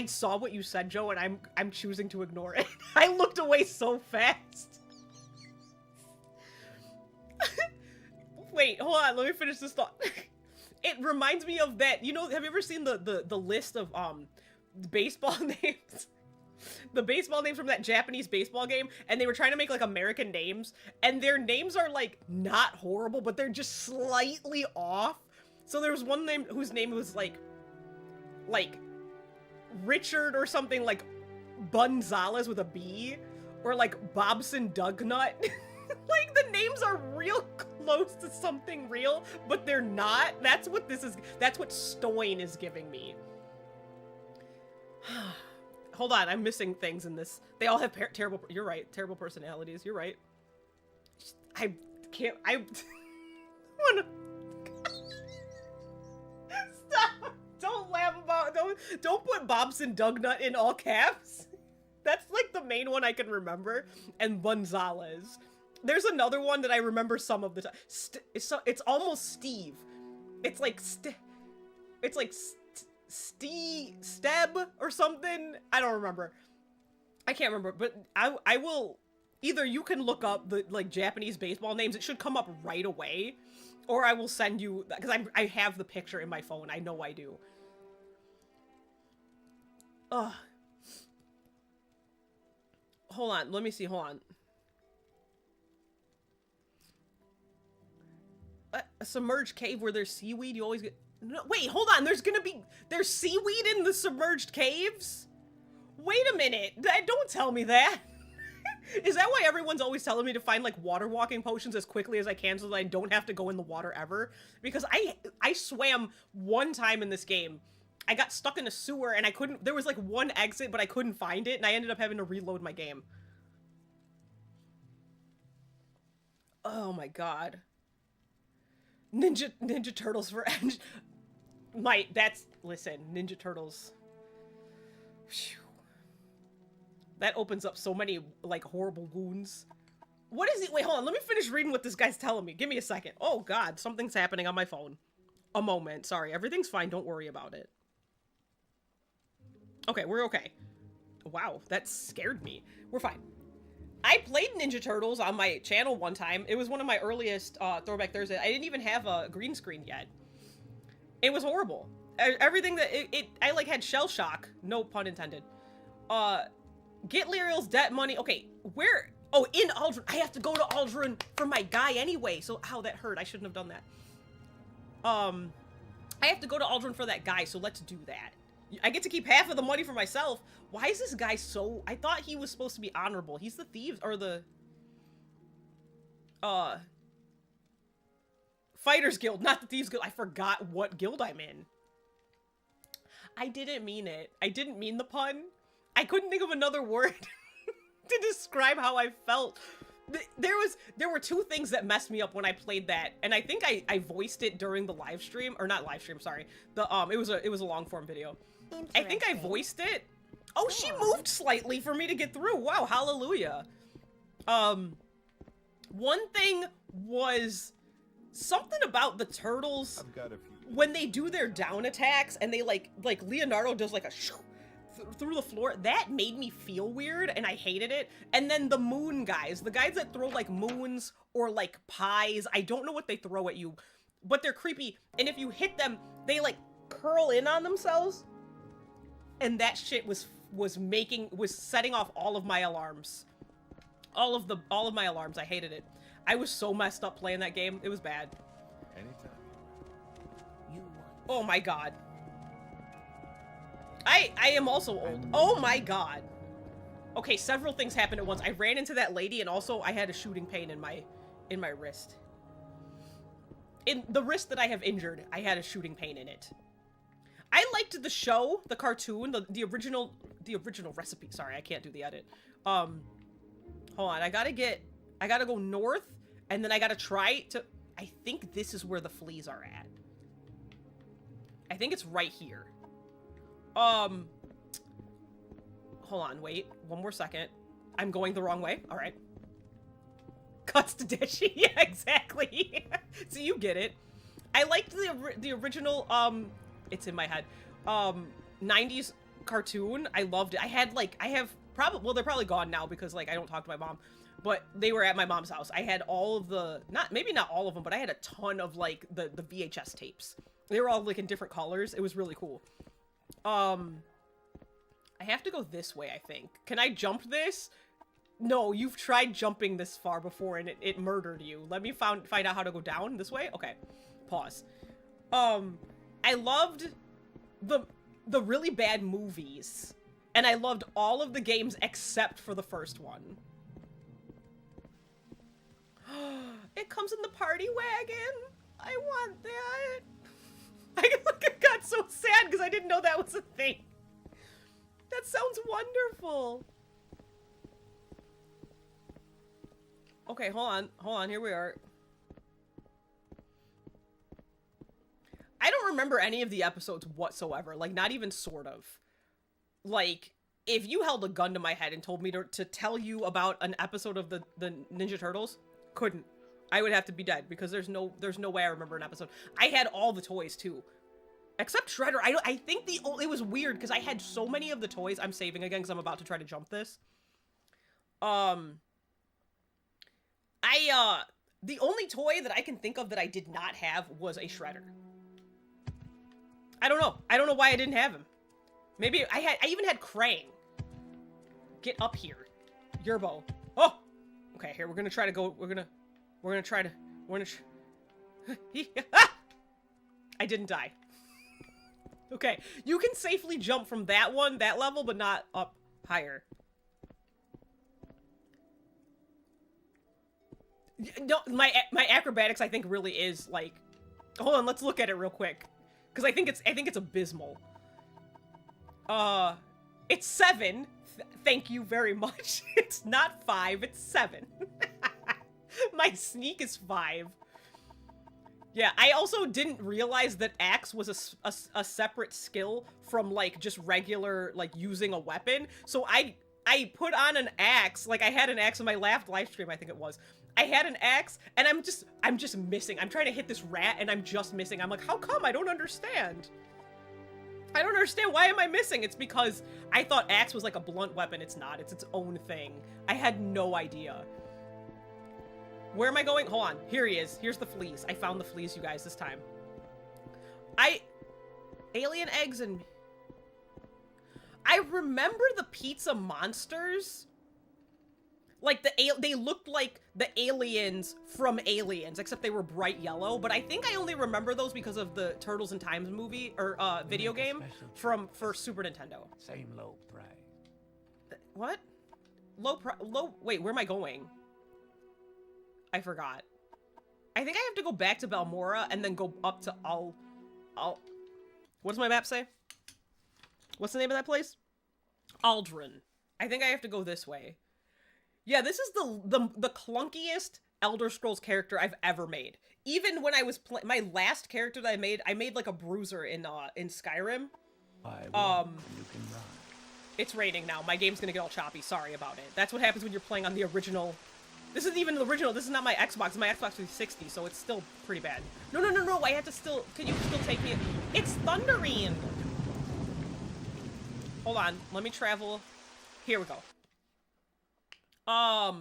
saw what you said, Joe, and I'm choosing to ignore it. I looked away so fast. Wait, hold on, let me finish this thought. It reminds me of that, you know, have you ever seen the list of baseball names? The baseball names from that Japanese baseball game, and they were trying to make like American names, and their names are like not horrible, but they're just slightly off. So there was one name whose name was like Richard or something, like Bunzales with a B, or like Bobson Dugnut. Like, the names are real close to something real, but they're not. That's what this is. That's what Stoin is giving me. Hold on, I'm missing things in this. They all have terrible. You're right. Terrible personalities. You're right. I can't. I wanna. Stop! Don't laugh about. Don't put Bobson Dugnut in all caps. That's like the main one I can remember. And Bunzales. There's another one that I remember some of the time. It's almost Steve. It's like Steb or something. I don't remember. I can't remember. But I will. Either you can look up the like Japanese baseball names. It should come up right away, or I will send you because I have the picture in my phone. I know I do. Ugh. Hold on. Let me see. Hold on. A submerged cave where there's seaweed, you always get... No, wait, hold on, there's seaweed in the submerged caves? Wait a minute, don't tell me that. Is that why everyone's always telling me to find, like, water walking potions as quickly as I can so that I don't have to go in the water ever? Because I swam one time in this game. I got stuck in a sewer and I couldn't... There was, like, one exit, but I couldn't find it, and I ended up having to reload my game. Oh my god. Ninja Turtles for Edge. Listen, Ninja Turtles. Phew. That opens up so many, like, horrible wounds. What is it? Wait, hold on. Let me finish reading what this guy's telling me. Give me a second. Oh, God. Something's happening on my phone. A moment. Sorry. Everything's fine. Don't worry about it. Okay, we're okay. Wow, that scared me. We're fine. I played Ninja Turtles on my channel one time. It was one of my earliest Throwback Thursday. I didn't even have a green screen yet. It was horrible. Everything that I like had shell shock. No pun intended. Get Lyriel's debt money. Okay, where? Oh, in Aldrin. I have to go to Aldrin for my guy anyway. So, ow, that hurt. I shouldn't have done that. I have to go to Aldrin for that guy. So let's do that. I get to keep half of the money for myself. Why is this guy so... I thought he was supposed to be honorable. He's the thieves... Or the... Fighters Guild, not the Thieves Guild. I forgot what guild I'm in. I didn't mean it. I didn't mean the pun. I couldn't think of another word to describe how I felt. There were two things that messed me up when I played that, and I think I voiced it during the live stream, or not live stream, sorry. It was a long form video. I think I voiced it. Oh, she moved slightly for me to get through. Wow, hallelujah. One thing was something about the turtles I've got a few. when they do their down attacks and they like Leonardo does like a shoo through the floor. That made me feel weird and I hated it. And then the moon guys, the guys that throw like moons or like pies, I don't know what they throw at you, but they're creepy. And if you hit them, they like curl in on themselves. And that shit was setting off all of my alarms. All of my alarms. I hated it. I was so messed up playing that game. It was bad. Anytime. Oh my god. I am also old. Oh my god. Okay, several things happened at once. I ran into that lady and also I had a shooting pain in my wrist. In the wrist that I have injured, I had a shooting pain in it. I liked the show, the cartoon, the original recipe. Sorry, I can't do the edit. Hold on, I gotta go north, and then I gotta try to, I think this is where the fleas are at. I think it's right here. Hold on, wait, one more second. I'm going the wrong way, all right. Cuts to Dashi, yeah, exactly. So you get it. I liked the original, it's in my head, 90s cartoon. I loved it. I have probably, well, they're probably gone now because, like, I don't talk to my mom, but they were at my mom's house. I had all of the, maybe not all of them, but I had a ton of, like, the VHS tapes. They were all, like, in different colors. It was really cool. I have to go this way, I think. Can I jump this? No, you've tried jumping this far before and it murdered you. Let me find out how to go down this way. Okay, pause. I loved the really bad movies, and I loved all of the games except for the first one. It comes in the party wagon. I want that. I got so sad because I didn't know that was a thing. That sounds wonderful. Okay, hold on, here we are. I don't remember any of the episodes whatsoever, like, not even sort of. Like, if you held a gun to my head and told me to tell you about an episode of the Ninja Turtles, couldn't. I would have to be dead, because there's no way I remember an episode. I had all the toys, too. Except Shredder. I think it was weird, because I had so many of the toys. I'm saving again, because I'm about to try to jump this. The only toy that I can think of that I did not have was a Shredder. I don't know. I don't know why I didn't have him. Maybe I even had Krang. Get up here. Yerbo. Oh! Okay, here, we're gonna try to go, I didn't die. Okay, you can safely jump from that level, but not up higher. No, my acrobatics, I think, really is, like... Hold on, let's look at it real quick. Because I think it's abysmal. It's 7. Thank you very much. It's not 5, it's 7. My sneak is 5. Yeah, I also didn't realize that axe was a separate skill from, like, just regular, like, using a weapon. So I put on an axe, like, I had an axe in my last live stream, I think it was. I had an axe, and I'm just missing. I'm trying to hit this rat, and I'm just missing. I'm like, how come? I don't understand. I don't understand. Why am I missing? It's because I thought axe was like a blunt weapon. It's not. It's its own thing. I had no idea. Where am I going? Hold on. Here he is. Here's the fleas. I found the fleas, you guys, this time. Alien eggs and... I remember the pizza monsters. Like, they looked like the aliens from Aliens, except they were bright yellow. But I think I only remember those because of the Turtles in Time movie, or video game, for Super Nintendo. Same low price. What? Wait, where am I going? I forgot. I think I have to go back to Balmora and then go up to what does my map say? What's the name of that place? Aldrin. I think I have to go this way. Yeah, this is the clunkiest Elder Scrolls character I've ever made. Even when I was my last character that I made like a bruiser in Skyrim. You can run. It's raining now. My game's gonna get all choppy. Sorry about it. That's what happens when you're playing on the original. This isn't even the original. This is not my Xbox. It's my Xbox 360, so it's still pretty bad. No. I have to still... Can you still take me... It's thundering! Hold on. Let me travel. Here we go. I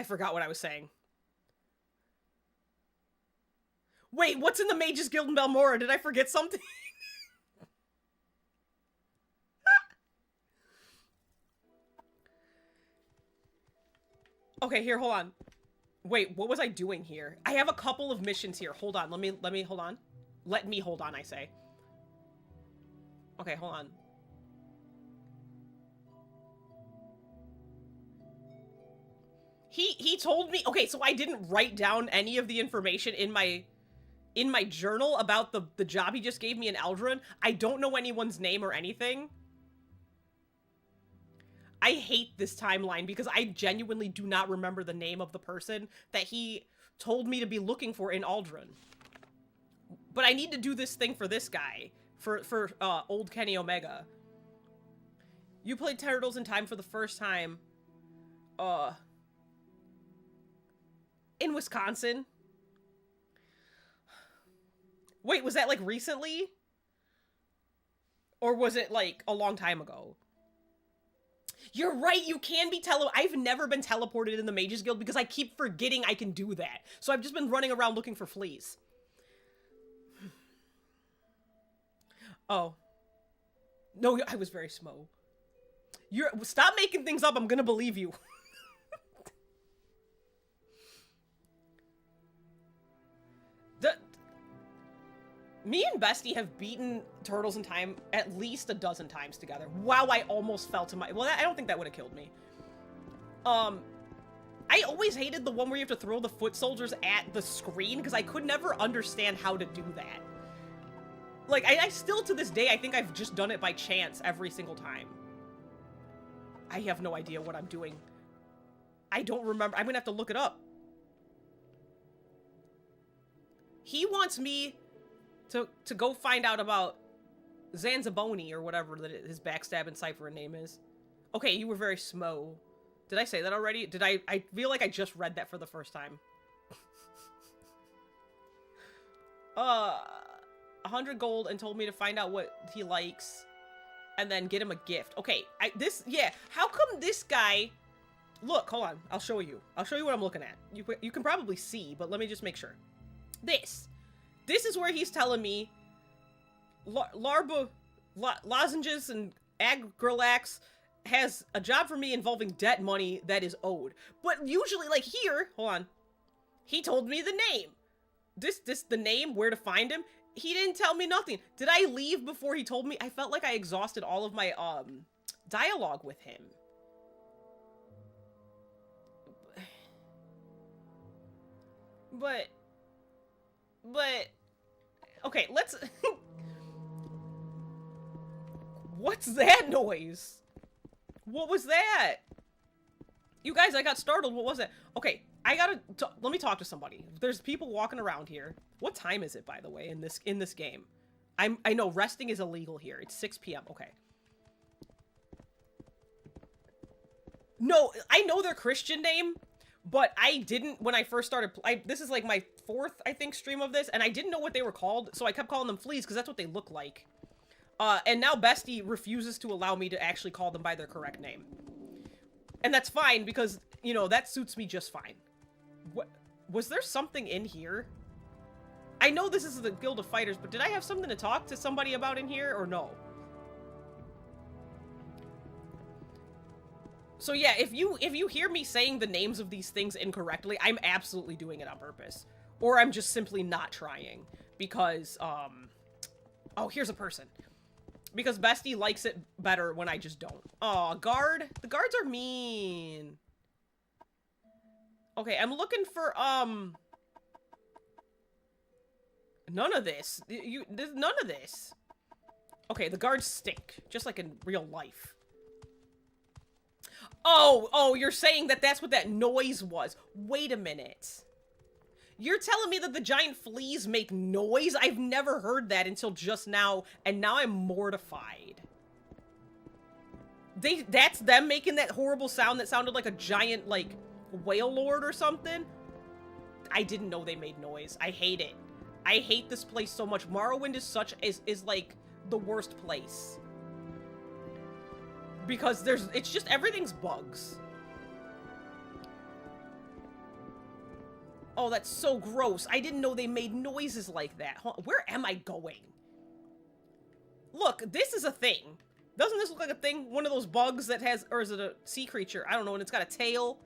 forgot what I was saying. Wait, what's in the Mages Guild in Balmora? Did I forget something? Okay, here, hold on. Wait, what was I doing here? I have a couple of missions here. Hold on, let me hold on. Let me hold on, I say. Okay, hold on. He told me, okay, so I didn't write down any of the information in my journal about the job he just gave me in Aldrin. I don't know anyone's name or anything. I hate this timeline because I genuinely do not remember the name of the person that he told me to be looking for in Aldrin. But I need to do this thing for this guy, for old Kenny Omega. You played Turtles in Time for the first time, in Wisconsin. Wait, was that like recently? Or was it like a long time ago? You're right, you can be I've never been teleported in the Mages Guild because I keep forgetting I can do that. So I've just been running around looking for fleas. Oh. No, I was very smo. Stop making things up, I'm gonna believe you. Me and Bestie have beaten Turtles in Time at least a dozen times together. Wow, I almost fell to my... Well, I don't think that would have killed me. I always hated the one where you have to throw the foot soldiers at the screen because I could never understand how to do that. Like, I still, to this day, I think I've just done it by chance every single time. I have no idea what I'm doing. I don't remember. I'm gonna have to look it up. He wants me... To go find out about Zanzaboni or whatever his backstabbing cipher name is. Okay, you were very smo. Did I say that already? I feel like I just read that for the first time. 100 gold and told me to find out what he likes and then get him a gift. Okay, yeah, how come this guy... Look, hold on, I'll show you. I'll show you what I'm looking at. You can probably see, but let me just make sure. This is where he's telling me lozenges and Agrolax has a job for me involving debt money that is owed. But usually, like here, hold on. He told me the name. The name, where to find him. He didn't tell me nothing. Did I leave before he told me? I felt like I exhausted all of my dialogue with him. But okay, let's... What's that noise? What was that? You guys, I got startled. What was it? Okay, let me talk to somebody. There's people walking around here. What time is it, by the way, in this game? I know resting is illegal here. It's 6 p.m. Okay. No, I know their Christian name, but I didn't when I first started. This is like my 4th, I think, stream of this, and I didn't know what they were called, so I kept calling them fleas because that's what they look like. And now Bestie refuses to allow me to actually call them by their correct name. And that's fine because, you know, that suits me just fine. What? Was there something in here? I know this is the Guild of Fighters, but did I have something to talk to somebody about in here or no? So yeah, if you hear me saying the names of these things incorrectly, I'm absolutely doing it on purpose. Or I'm just simply not trying. Because, oh, here's a person. Because Bestie likes it better when I just don't. Aw, guard? The guards are mean. Okay, I'm looking for, none of this. There's none of this. Okay, the guards stink. Just like in real life. Oh, you're saying that that's what that noise was. Wait a minute. You're telling me that the giant fleas make noise? I've never heard that until just now, and now I'm mortified. That's them making that horrible sound that sounded like a giant, like, whale lord or something? I didn't know they made noise. I hate it. I hate this place so much. Morrowind is like the worst place. Because it's just, everything's bugs. Oh, that's so gross. I didn't know they made noises like that. Where am I going? Look, this is a thing. Doesn't this look like a thing? One of those bugs that has, or is it a sea creature? I don't know, and it's got a tail.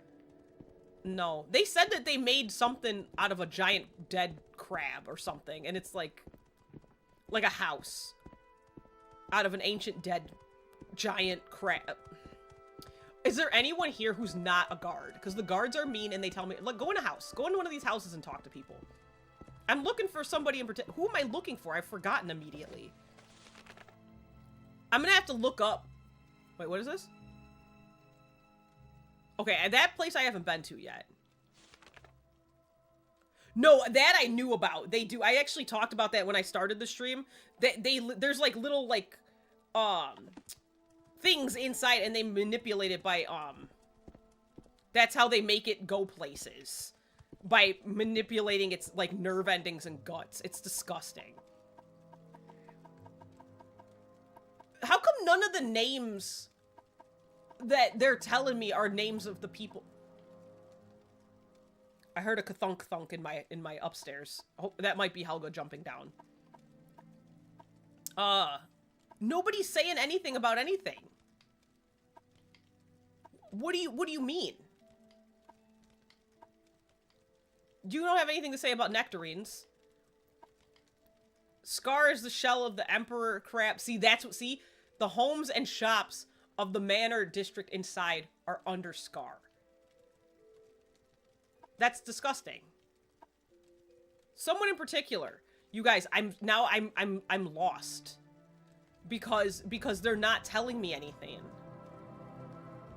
No. They said that they made something out of a giant dead crab or something, and it's like a house. Out of an ancient dead giant crab. Is there anyone here who's not a guard? Because the guards are mean and they tell me, look, go in a house. Go into one of these houses and talk to people. I'm looking for somebody in particular. Who am I looking for? I've forgotten immediately. I'm gonna have to look up. Wait, what is this? Okay, that place I haven't been to yet. No, that I knew about. They do. I actually talked about that when I started the stream. There's like little like things inside and they manipulate it by that's how they make it go places. By manipulating its like nerve endings and guts. It's disgusting. How come none of the names that they're telling me are names of the people? I heard a ka-thunk thunk in my upstairs. Oh, that might be Helga jumping down. Nobody's saying anything about anything. What do you mean? You don't have anything to say about nectarines. Scar is the shell of the Emperor crab. See, see? The homes and shops of the manor district inside are under Scar. That's disgusting. Someone in particular. You guys, I'm lost. Because they're not telling me anything.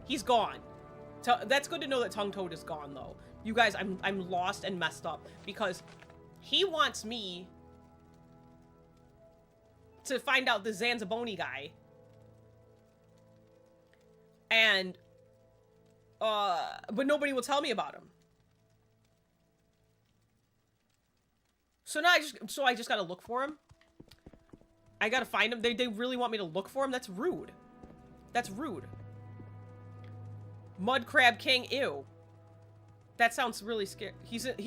He's gone. That's good to know that Tongue Toad is gone, though. You guys, I'm lost and messed up. Because he wants me to find out the Zanzaboni guy. And, but nobody will tell me about him. So now I just gotta look for him. I gotta find him. They really want me to look for him? That's rude. That's rude. Mud Crab King, ew. That sounds really scary.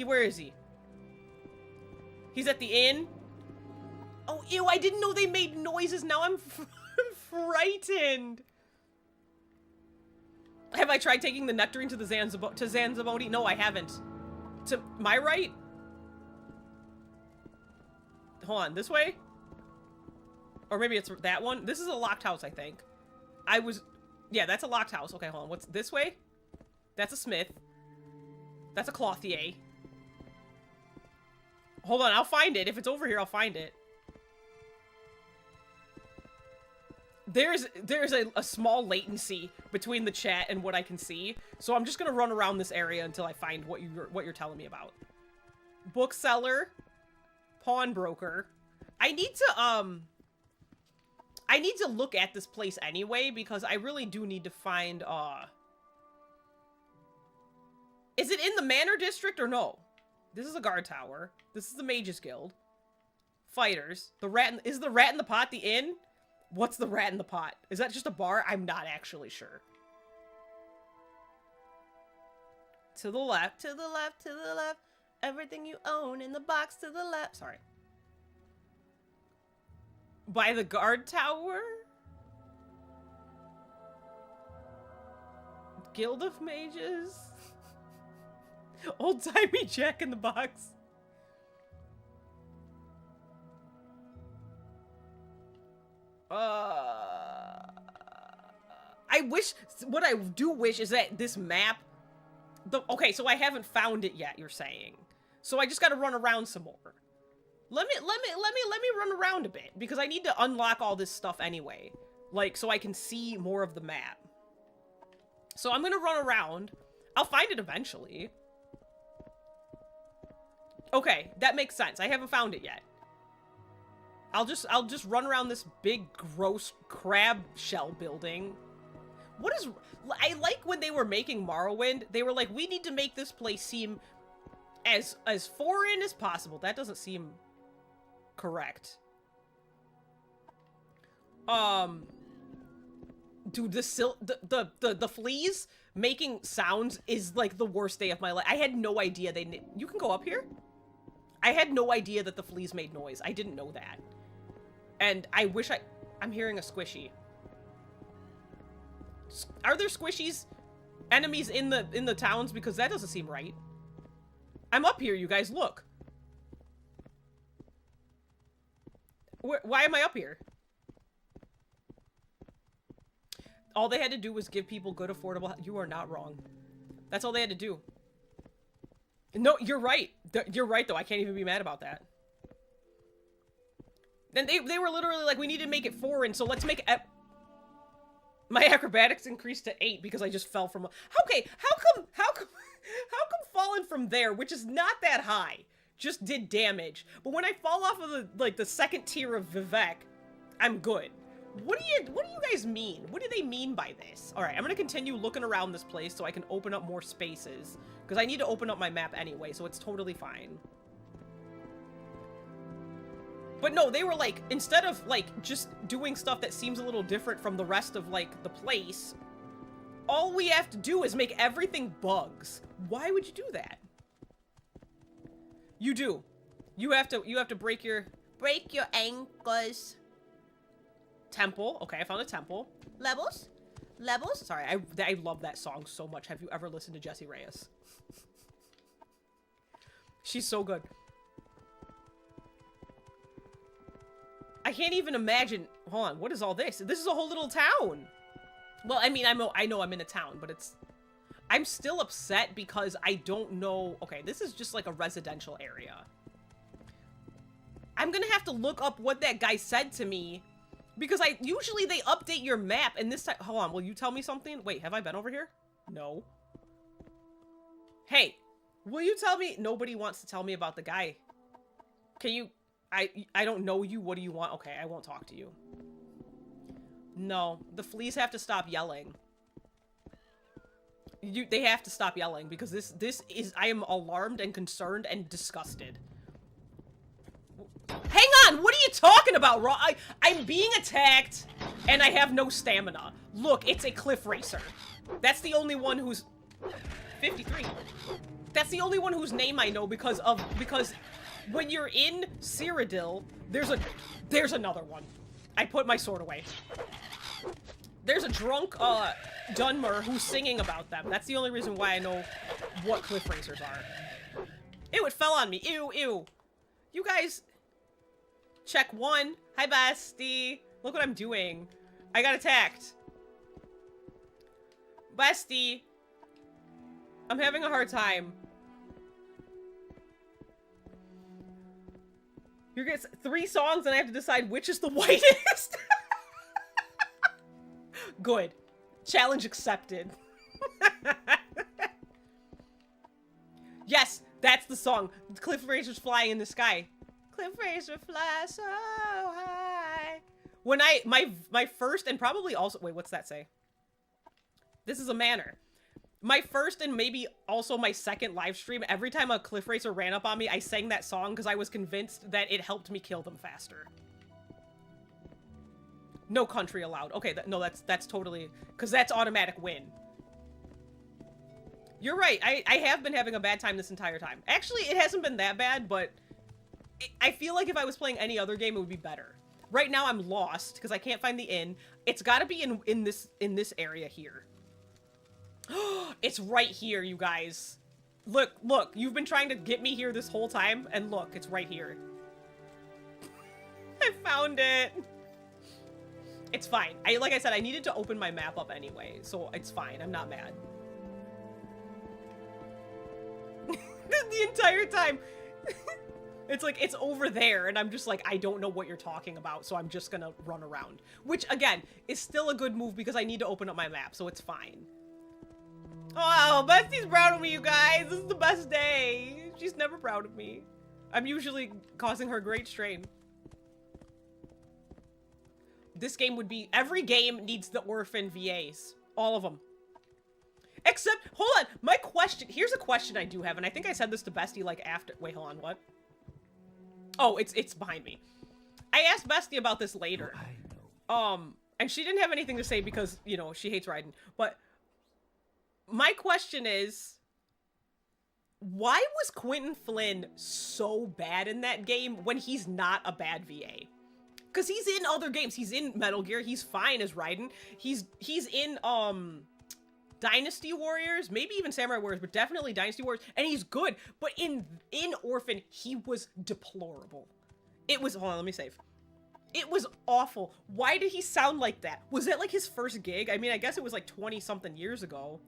Where is he? He's at the inn? Oh, ew, I didn't know they made noises. Now I'm frightened. Have I tried taking the nectarine to the Zanzaboni? No, I haven't. To my right? Hold on, this way? Or maybe it's that one? This is a locked house, I think. Yeah, that's a locked house. Okay, hold on. What's this way? That's a smith. That's a clothier. Hold on, I'll find it. If it's over here, I'll find it. there's a small latency between the chat and what I can see, so I'm just gonna run around this area until I find what you're telling me about. Bookseller, pawnbroker. I need to look at this place anyway, because I really do need to find, is it in the Manor District or no? This is a guard tower. This is the Mages Guild. Fighters. Is the Rat in the Pot the inn? What's the Rat in the Pot? Is that just a bar? I'm not actually sure. To the left, to the left, to the left. Everything you own in the box to the left. Sorry. By the guard tower? Guild of Mages? Old-timey Jack in the Box. I wish, what I do wish is that this map, okay, so I haven't found it yet, you're saying. So I just gotta run around some more. Let me run around a bit, because I need to unlock all this stuff anyway. Like, so I can see more of the map. So I'm gonna run around. I'll find it eventually. Okay, that makes sense. I haven't found it yet. I'll just run around this big, gross crab shell building. What is... I like when they were making Morrowind, they were like, we need to make this place seem as foreign as possible. That doesn't seem correct. Dude, the fleas making sounds is like the worst day of my life. I had no idea you can go up here? I had no idea that the fleas made noise. I didn't know that. And I wish I'm hearing a squishy. Are there squishies enemies in the towns? Because that doesn't seem right. I'm up here, you guys, look. Why am I up here? All they had to do was give people good, affordable... You are not wrong. That's all they had to do. No, you're right. You're right, though. I can't even be mad about that. Then they were literally like, we need to make it foreign, so let's make it... My acrobatics increased to 8 because I just fell from... Okay, how come falling from there, which is not that high, just did damage? But when I fall off of the second tier of Vivek, I'm good. What do you guys mean? What do they mean by this? All right, I'm gonna continue looking around this place so I can open up more spaces, because I need to open up my map anyway, so it's totally fine. But no, they were like, instead of like just doing stuff that seems a little different from the rest of like the place, all we have to do is make everything bugs. Why would you do that? You do. You have to break your ankles. Temple. Okay, I found a temple. Levels? Levels? Sorry, I love that song so much. Have you ever listened to Jessie Reyes? She's so good. I can't even imagine. Hold on, what is all this? This is a whole little town. Well, I mean, I know I'm in a town, but I'm still upset because I don't know. Okay, this is just like a residential area. I'm gonna have to look up what that guy said to me, because usually they update your map, and this time, hold on, will you tell me something? Wait, have I been over here? No. Hey, will you tell me? Nobody wants to tell me about the guy. Can you? I don't know you. What do you want? Okay, I won't talk to you. No, the fleas have to stop yelling. They have to stop yelling, because this is, I am alarmed and concerned and disgusted. Hang on, what are you talking about, Raw? I'm being attacked, and I have no stamina. Look, it's a cliff racer. That's the only one who's... 53. That's the only one whose name I know because when you're in Cyrodiil, there's another one. I put my sword away. There's a drunk, Dunmer who's singing about them. That's the only reason why I know what cliff racers are. Ew, it fell on me. Ew, ew. You guys... Check 1. Hi, bestie. Look what I'm doing. I got attacked. Bestie. I'm having a hard time. You get 3 songs and I have to decide which is the whitest. Good. Challenge accepted. Yes, that's the song. Cliff Racers flying in the sky. Cliff Racer fly so high. When my first and probably also, wait, what's that say? This is a manor. My first and maybe also my second live stream, every time a cliff racer ran up on me, I sang that song because I was convinced that it helped me kill them faster. No country allowed. Okay, no, that's totally, because that's automatic win. You're right. I have been having a bad time this entire time. Actually, it hasn't been that bad, but I feel like if I was playing any other game, it would be better. Right now, I'm lost because I can't find the inn. It's got to be in this area here. It's right here, you guys. Look, you've been trying to get me here this whole time, and look, it's right here. I found it. It's fine. Like I said, I needed to open my map up anyway, so it's fine. I'm not mad. The entire time. It's like, it's over there, and I'm just like, I don't know what you're talking about, so I'm just gonna run around. Which, again, is still a good move because I need to open up my map, so it's fine. Oh, Bestie's proud of me, you guys. This is the best day. She's never proud of me. I'm usually causing her great strain. This game would be... Every game needs the orphan VAs. All of them. Except... Hold on. My question... Here's a question I do have, and I think I said this to Bestie, like, after... Wait, hold on. What? Oh, it's behind me. I asked Bestie about this later. And she didn't have anything to say because, you know, she hates riding. But... My question is, why was Quentin Flynn so bad in that game when he's not a bad VA? Because he's in other games. He's in Metal Gear. He's fine as Raiden. He's in, Dynasty Warriors. Maybe even Samurai Warriors, but definitely Dynasty Warriors. And he's good. But in Orphan, he was deplorable. It was... Hold on, let me save. It was awful. Why did he sound like that? Was that like his first gig? I mean, I guess it was like 20-something years ago.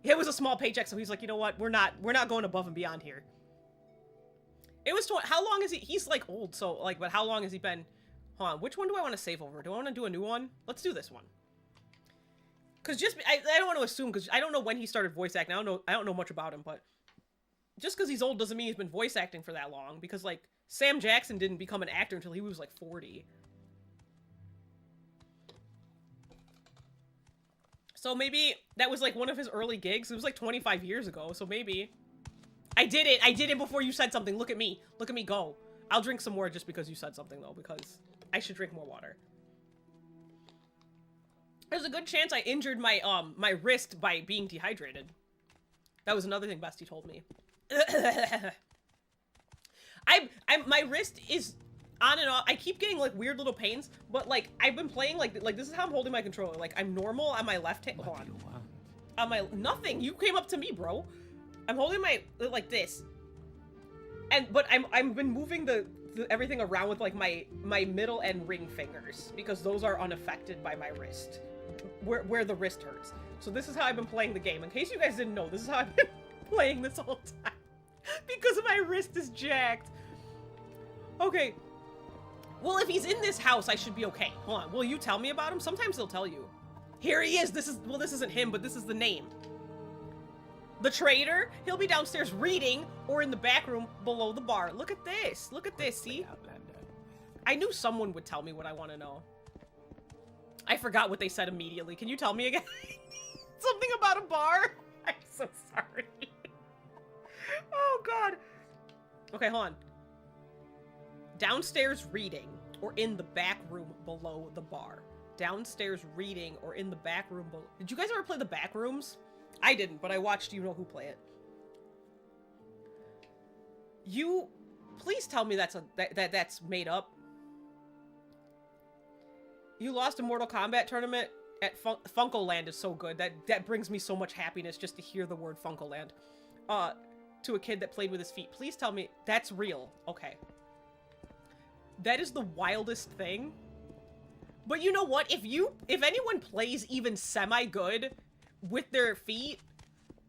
It was a small paycheck, so he's like, you know what? We're not going above and beyond here. It was... How long is he... He's, like, old, so, like, but how long has he been... Hold on, which one do I want to save over? Do I want to do a new one? Let's do this one. Because just... I don't want to assume, because I don't know when he started voice acting. I don't know much about him, but... Just because he's old doesn't mean he's been voice acting for that long, because, like, Sam Jackson didn't become an actor until he was, like, 40. So maybe that was like one of his early gigs. It was like 25 years ago, so maybe. I did it. I did it before you said something. Look at me. Look at me go. I'll drink some more just because you said something, though, because I should drink more water. There's a good chance I injured my my wrist by being dehydrated. That was another thing Bestie told me. My wrist is on and off. I keep getting like weird little pains, but like I've been playing like this is how I'm holding my controller. Like I'm normal on my left hand. Hold on. On my nothing. You came up to me, bro. I'm holding my like this, but I've been moving the everything around with like my middle and ring fingers because those are unaffected by my wrist, where the wrist hurts. So this is how I've been playing the game. In case you guys didn't know, this is how I've been playing this whole time because my wrist is jacked. Okay. Well, if he's in this house, I should be okay. Hold on. Will you tell me about him? Sometimes they'll tell you. Here he is. This isn't him, but this is the name. The trader. He'll be downstairs reading or in the back room below the bar. Look at this. Look at this. See? I knew someone would tell me what I want to know. I forgot what they said immediately. Can you tell me again? Something about a bar? I'm so sorry. Oh, God. Okay, hold on. Downstairs reading or in the back room below the bar. Downstairs reading or in the back room below. Did you guys ever play the back rooms? I didn't, but I watched You Know Who play it. You, please tell me that's made up. You lost a Mortal Kombat tournament at Funkoland is so good. That brings me so much happiness just to hear the word Funkoland. To a kid that played with his feet. Please tell me that's real. Okay. That is the wildest thing. But you know what? If anyone plays even semi-good with their feet,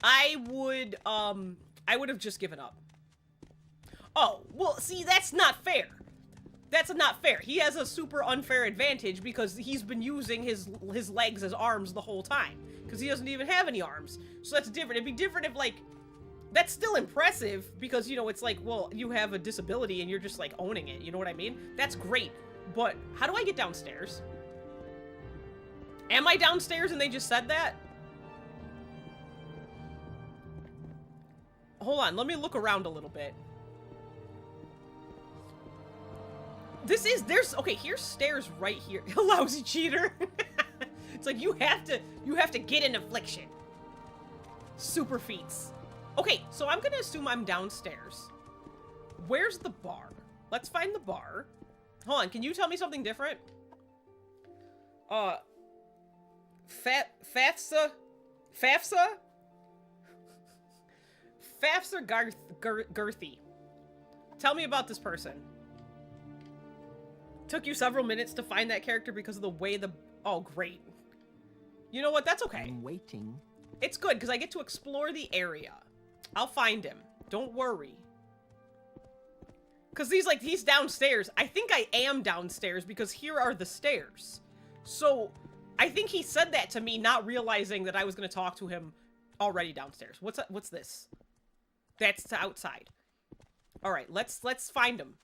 I would have just given up. Oh, well, see, that's not fair. That's not fair. He has a super unfair advantage because he's been using his legs as arms the whole time. Because he doesn't even have any arms. So that's different. It'd be different if, like... That's still impressive because, you know, it's like, well, you have a disability and you're just, like, owning it. You know what I mean? That's great. But how do I get downstairs? Am I downstairs and they just said that? Hold on. Let me look around a little bit. Okay, here's stairs right here. Lousy cheater. It's like, you have to get an affliction. Super feats. Okay, so I'm gonna assume I'm downstairs. Where's the bar? Let's find the bar. Hold on, can you tell me something different? FAFSA Girthy. Tell me about this person. Took you several minutes to find that character because of the way the... Oh, great. You know what? That's okay. I'm waiting. It's good, because I get to explore the area. I'll find him. Don't worry. Because he's downstairs. I think I am downstairs, because here are the stairs. So, I think he said that to me, not realizing that I was going to talk to him already downstairs. What's this? That's to outside. Alright, let's find him.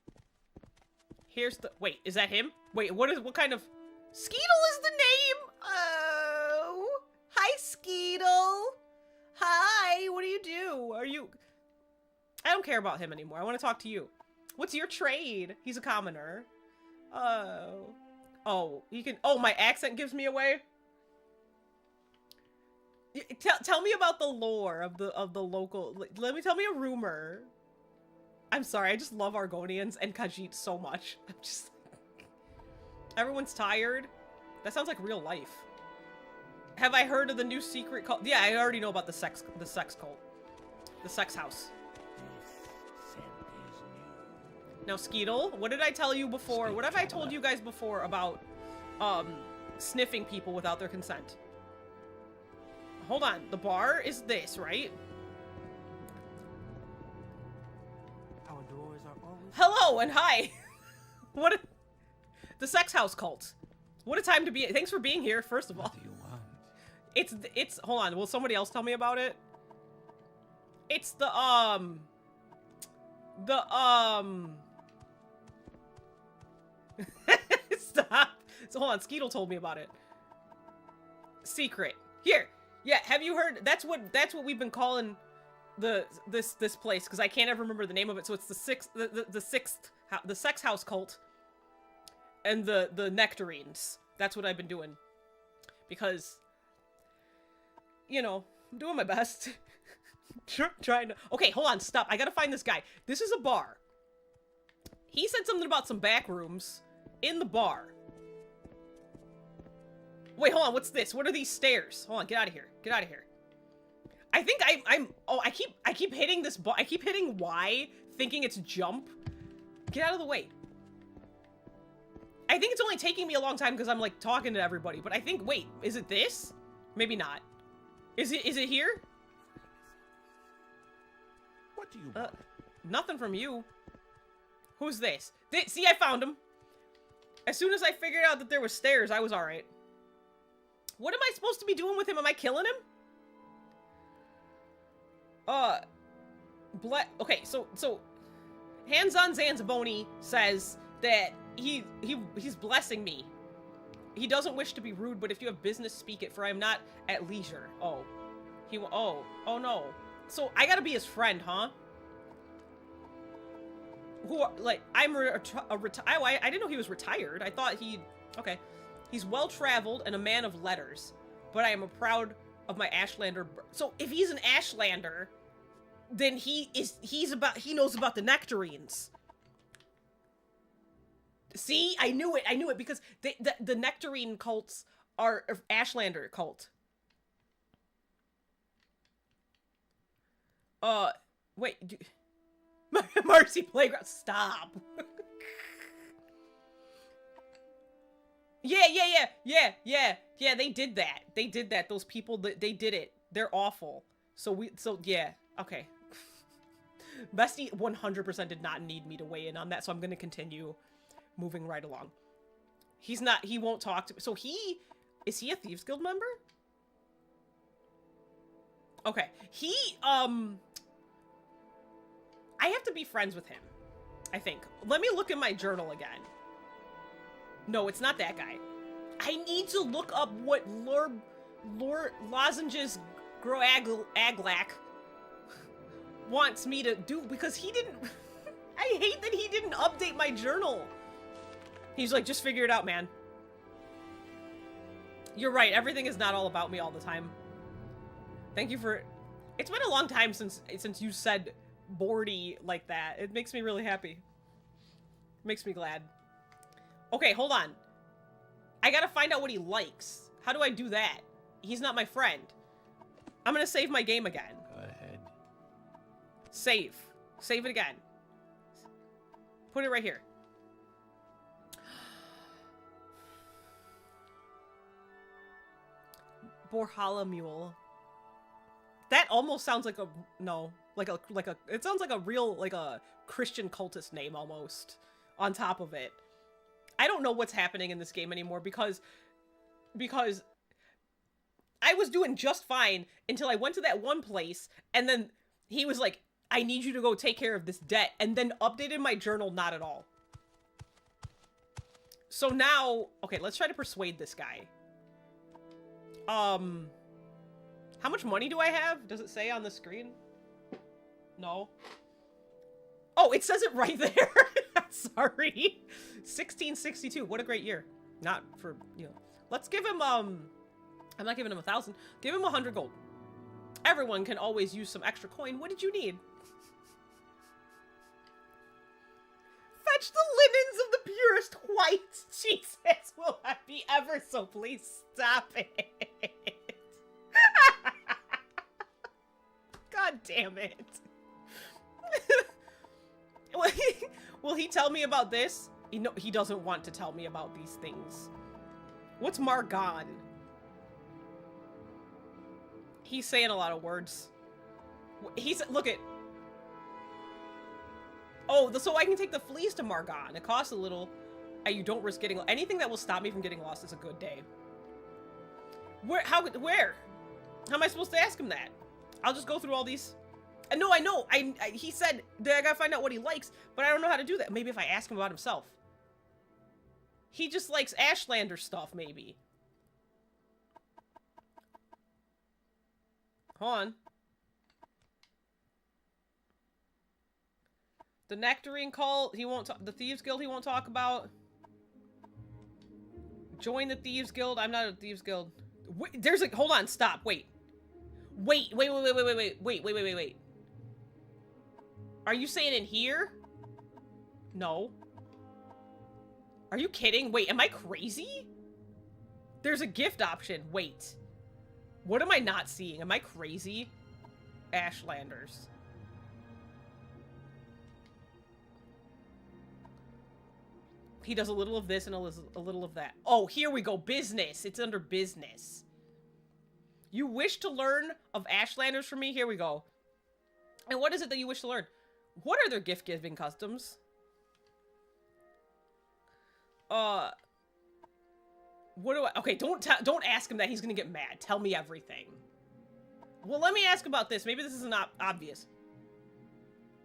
Here's the... Wait, is that him? Wait, what kind of... Skeetle is the name! Oh! Hi, Skeetle! Hi, what do you do? Are you... I don't care about him anymore. I want to talk to you. What's your trade? He's a commoner. Oh. Oh, he can... Oh, my accent gives me away? Tell me about the lore of the local... Tell me a rumor. I'm sorry, I just love Argonians and Khajiit so much. I'm just... Everyone's tired. That sounds like real life. Have I heard of the new secret cult? Yeah, I already know about the sex cult. The sex house. Now, Skeetle, what did I tell you before? What have I told you guys before about, sniffing people without their consent? Hold on, the bar is this, right? Our doors are always... Hello and hi! The sex house cult. What a time to be. Thanks for being here, first of all. What do you want? It's, hold on, will somebody else tell me about it? It's the, Stop. So hold on, Skeetle told me about it. Secret. Here. Yeah, have you heard? That's what we've been calling this place, because I can't ever remember the name of it. So it's the sex house cult and the nectarines. That's what I've been doing. Because, you know, I'm doing my best. Trying to... Okay, hold on, stop. I gotta find this guy. This is a bar. He said something about some back rooms in the bar. Wait, hold on, what's this? What are these stairs? Hold on, get out of here. Get out of here. I think I keep hitting this bar. I keep hitting Y, thinking it's jump. Get out of the way. I think it's only taking me a long time because I'm, like, talking to everybody. But I think, wait, is it this? Maybe not. Is it here? What do you want? Nothing from you. Who's this? See, I found him. As soon as I figured out that there were stairs, I was alright. What am I supposed to be doing with him? Am I killing him? Okay, so Hands-on Zanzaboni says that he's blessing me. He doesn't wish to be rude, but if you have business, speak it, for I am not at leisure. Oh. Oh no. So, I gotta be his friend, huh? I'm I didn't know he was retired. I thought okay. He's well-traveled and a man of letters, but I am proud of my Ashlander. So, if he's an Ashlander, then he knows about the nectarines. See? I knew it, because the nectarine cults are Ashlander cult. Wait, Marcy Playground, stop. Yeah, they did that. Those people, they did it. They're awful. So yeah, okay. Bestie 100% did not need me to weigh in on that, so I'm gonna continue. moving right along. He's not, he won't talk to me. So is he a Thieves Guild member? Okay. I have to be friends with him, I think. Let me look in my journal again. No, it's not that guy. I need to look up what Lord Lozenges Aglak wants me to do, because he didn't... I hate that he didn't update my journal. He's like, just figure it out, man. You're right, everything is not all about me all the time. Thank you for... It's been a long time since you said Bordy like that. It makes me really happy. It makes me glad. Okay, hold on. I gotta find out what he likes. How do I do that? He's not my friend. I'm gonna save my game again. Go ahead. Save. Save it again. Put it right here. Borhala Mule. That almost sounds like a... No. It sounds like a real, like a Christian cultist name almost. On top of it. I don't know what's happening in this game anymore because I was doing just fine until I went to that one place and then he was like, I need you to go take care of this debt, and then updated my journal not at all. So now, okay, let's try to persuade this guy. How much money do I have? Does it say on the screen? No. Oh, it says it right there. Sorry. 1662. What a great year. Not for, you know. Let's give him, I'm not giving him 1,000. Give him 100 gold. Everyone can always use some extra coin. What did you need? Fetch the linens of the purest white. Jesus, will I be ever so please stop it. God damn it. Will he tell me about this? He doesn't want to tell me about these things. What's Margon? He's saying a lot of words. He's, look at... Oh, so I can take the fleas to Margon. It costs a little, and you don't risk getting... Anything that will stop me from getting lost is a good day. Where? How am I supposed to ask him that? I'll just go through all these... No, I know. He said that I gotta find out what he likes, but I don't know how to do that. Maybe if I ask him about himself. He just likes Ashlander stuff, maybe. Hold on. The Nectarine Cult, he won't talk. The Thieves Guild, he won't talk about. Join the Thieves Guild. I'm not a Thieves Guild. Wait, there's a... Hold on, stop. Wait. Wait. Are you saying in here? No. Are you kidding? Wait, am I crazy? There's a gift option. Wait. What am I not seeing? Am I crazy? Ashlanders. He does a little of this and a little of that. Oh, here we go. Business. It's under business. You wish to learn of Ashlanders from me? Here we go. And what is it that you wish to learn? What are their gift-giving customs? What do I... Okay, don't ask him that. He's gonna get mad. Tell me everything. Well, let me ask about this. Maybe this is not obvious.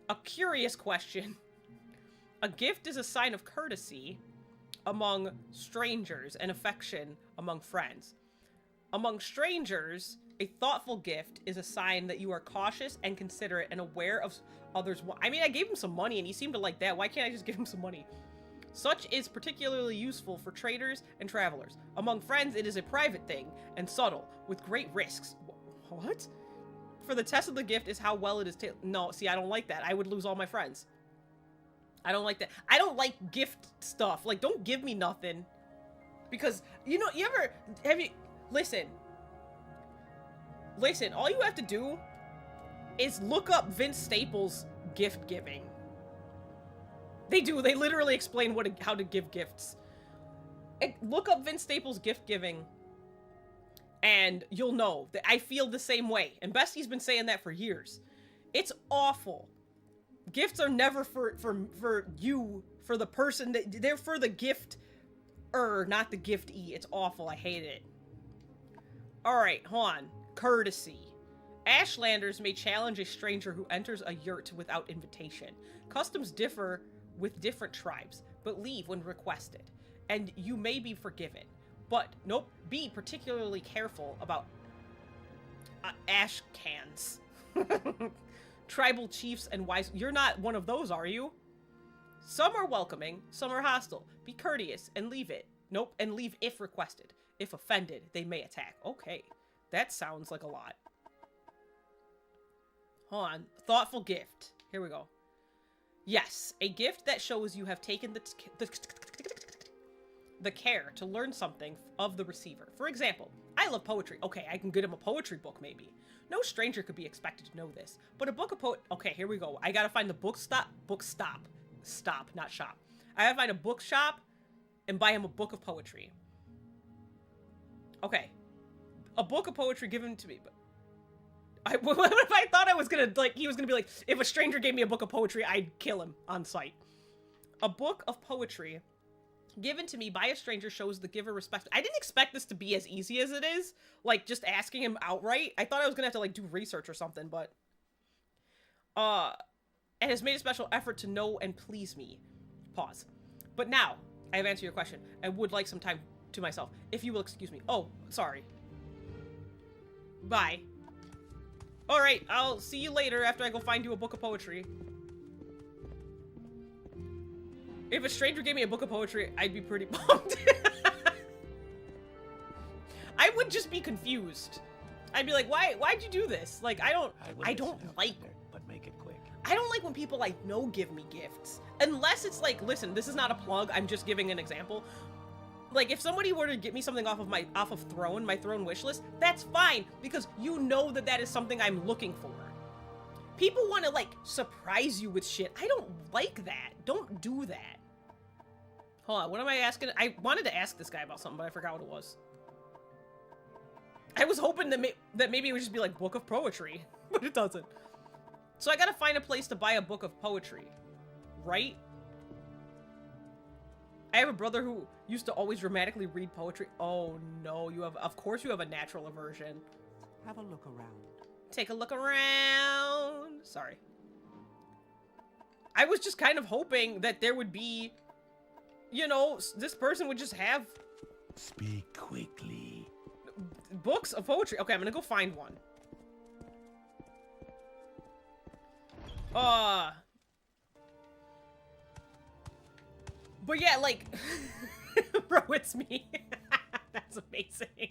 A curious question. A gift is a sign of courtesy among strangers and affection among friends. Among strangers, a thoughtful gift is a sign that you are cautious and considerate and aware of others. I mean, I gave him some money and he seemed to like that. Why can't I just give him some money? Such is particularly useful for traders and travelers. Among friends, it is a private thing and subtle, with great risks. What? For the test of the gift is how well it is No, see, I don't like that. I would lose all my friends. I don't like that. I don't like gift stuff. Like, don't give me nothing. Because, you know, listen, all you have to do is look up Vince Staples' gift giving. They do. They literally explain how to give gifts. Look up Vince Staples' gift giving, and you'll know that I feel the same way. And Bestie's been saying that for years. It's awful. Gifts are never for you, for the person that they're for the gift-er, not the giftee. It's awful. I hate it. All right, hold on. Courtesy. Ashlanders may challenge a stranger who enters a yurt without invitation. Customs differ with different tribes, but leave when requested, and you may be forgiven. But nope, be particularly careful about ash cans. Tribal chiefs and wise. You're not one of those, are you? Some are welcoming, some are hostile. Be courteous and leave it. Nope, and leave if requested. If offended, they may attack. Okay, that sounds like a lot. Hold on. Thoughtful gift. Here we go. Yes, a gift that shows you have taken the care to learn something of the receiver. For example, I love poetry. Okay, I can get him a poetry book, maybe. No stranger could be expected to know this, but a book of Okay, here we go. I gotta find the stop, not shop. I gotta find a bookshop and buy him a book of poetry. Okay. A book of poetry given to me, but... what if I thought I was gonna, like, he was gonna be like, if a stranger gave me a book of poetry, I'd kill him on sight. A book of poetry given to me by a stranger shows the giver respect. I didn't expect this to be as easy as it is. Like, just asking him outright. I thought I was gonna have to, like, do research or something, but... and has made a special effort to know and please me. Pause. But now, I have answered your question. I would like some time to myself. If you will excuse me. Oh, sorry. Bye. Alright, I'll see you later after I go find you a book of poetry. If a stranger gave me a book of poetry, I'd be pretty bummed. I would just be confused. I'd be like, why'd you do this? Like, I don't like... But make it quick. I don't like when people I know give me gifts. Unless it's like, listen, this is not a plug, I'm just giving an example. Like, if somebody were to get me something off of my Throne wish list, that's fine, because you know that that is something I'm looking for. People want to, like, surprise you with shit. I don't like that. Don't do that. Hold on, what am I asking? I wanted to ask this guy about something, but I forgot what it was. I was hoping that, maybe it would just be like, book of poetry, but it doesn't. So I gotta find a place to buy a book of poetry, right? I have a brother who used to always dramatically read poetry. Oh no, of course you have a natural aversion. Have a look around. Take a look around. Sorry. I was just kind of hoping that there would be, you know, this person would just have... Speak quickly. Books of poetry. Okay, I'm gonna go find one. But yeah, like... Bro, it's me. That's amazing.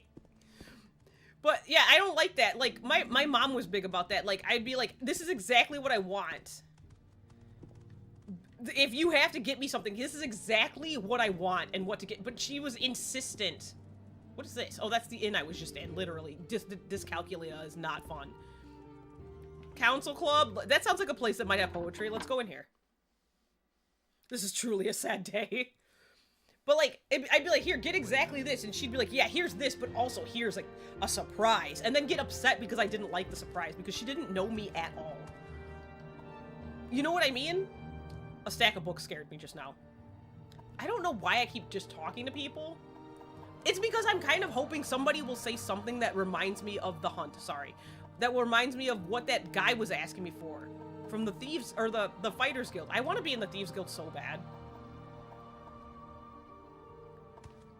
But yeah, I don't like that. Like, my mom was big about that. Like, I'd be like, this is exactly what I want. If you have to get me something, this is exactly what I want and what to get. But she was insistent. What is this? Oh, that's the inn I was just in, literally. Dyscalculia is not fun. Council Club? That sounds like a place that might have poetry. Let's go in here. This is truly a sad day. But, like, I'd be like, here, get exactly this. And she'd be like, yeah, here's this, but also here's, like, a surprise. And then get upset because I didn't like the surprise because she didn't know me at all. You know what I mean? A stack of books scared me just now. I don't know why I keep just talking to people. It's because I'm kind of hoping somebody will say something that reminds me of the hunt. Sorry. That reminds me of what that guy was asking me for. From the Thieves, or the Fighters Guild. I want to be in the Thieves Guild so bad.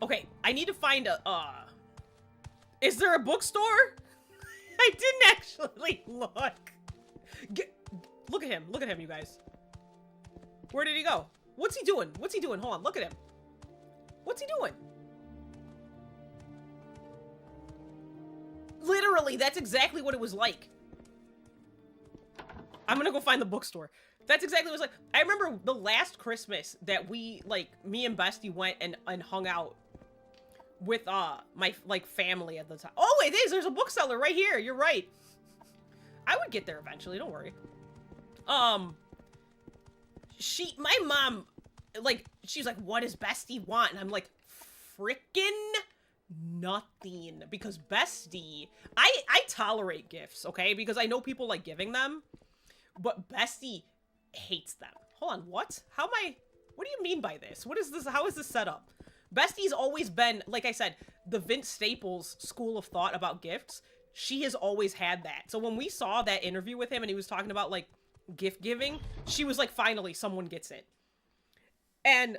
Okay, I need to find a, is there a bookstore? I didn't actually look. Look at him, you guys. Where did he go? What's he doing? What's he doing? Hold on, look at him. What's he doing? Literally, that's exactly what it was like. I'm gonna go find the bookstore. That's exactly what it was like. I remember the last Christmas that we, like, me and Bestie went and hung out with, my, like, family at the time. Oh, it is! There's a bookseller right here! You're right! I would get there eventually, don't worry. My mom, like, she's like, what does Bestie want? And I'm like, frickin' nothing. Because Bestie, I tolerate gifts, okay? Because I know people like giving them. But Bestie hates them. Hold on, what? How am I... What do you mean by this? What is this? How is this set up? Bestie's always been, like I said, the Vince Staples school of thought about gifts. She has always had that. So when we saw that interview with him and he was talking about, like, gift giving, she was like, finally, someone gets it. And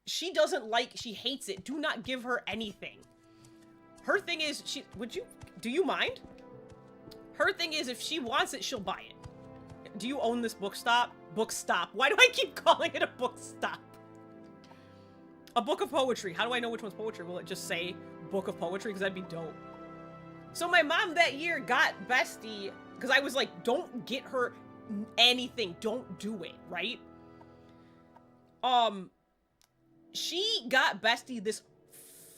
she doesn't like, she hates it. Do not give her anything. Her thing is, do you mind? Her thing is, if she wants it, she'll buy it. Do you own this bookstop? Bookstop. Why do I keep calling it a bookstop? A book of poetry. How do I know which one's poetry? Will it just say book of poetry? Because that'd be dope. So my mom that year got Bestie, because I was like, don't get her anything. Don't do it, right? She got Bestie this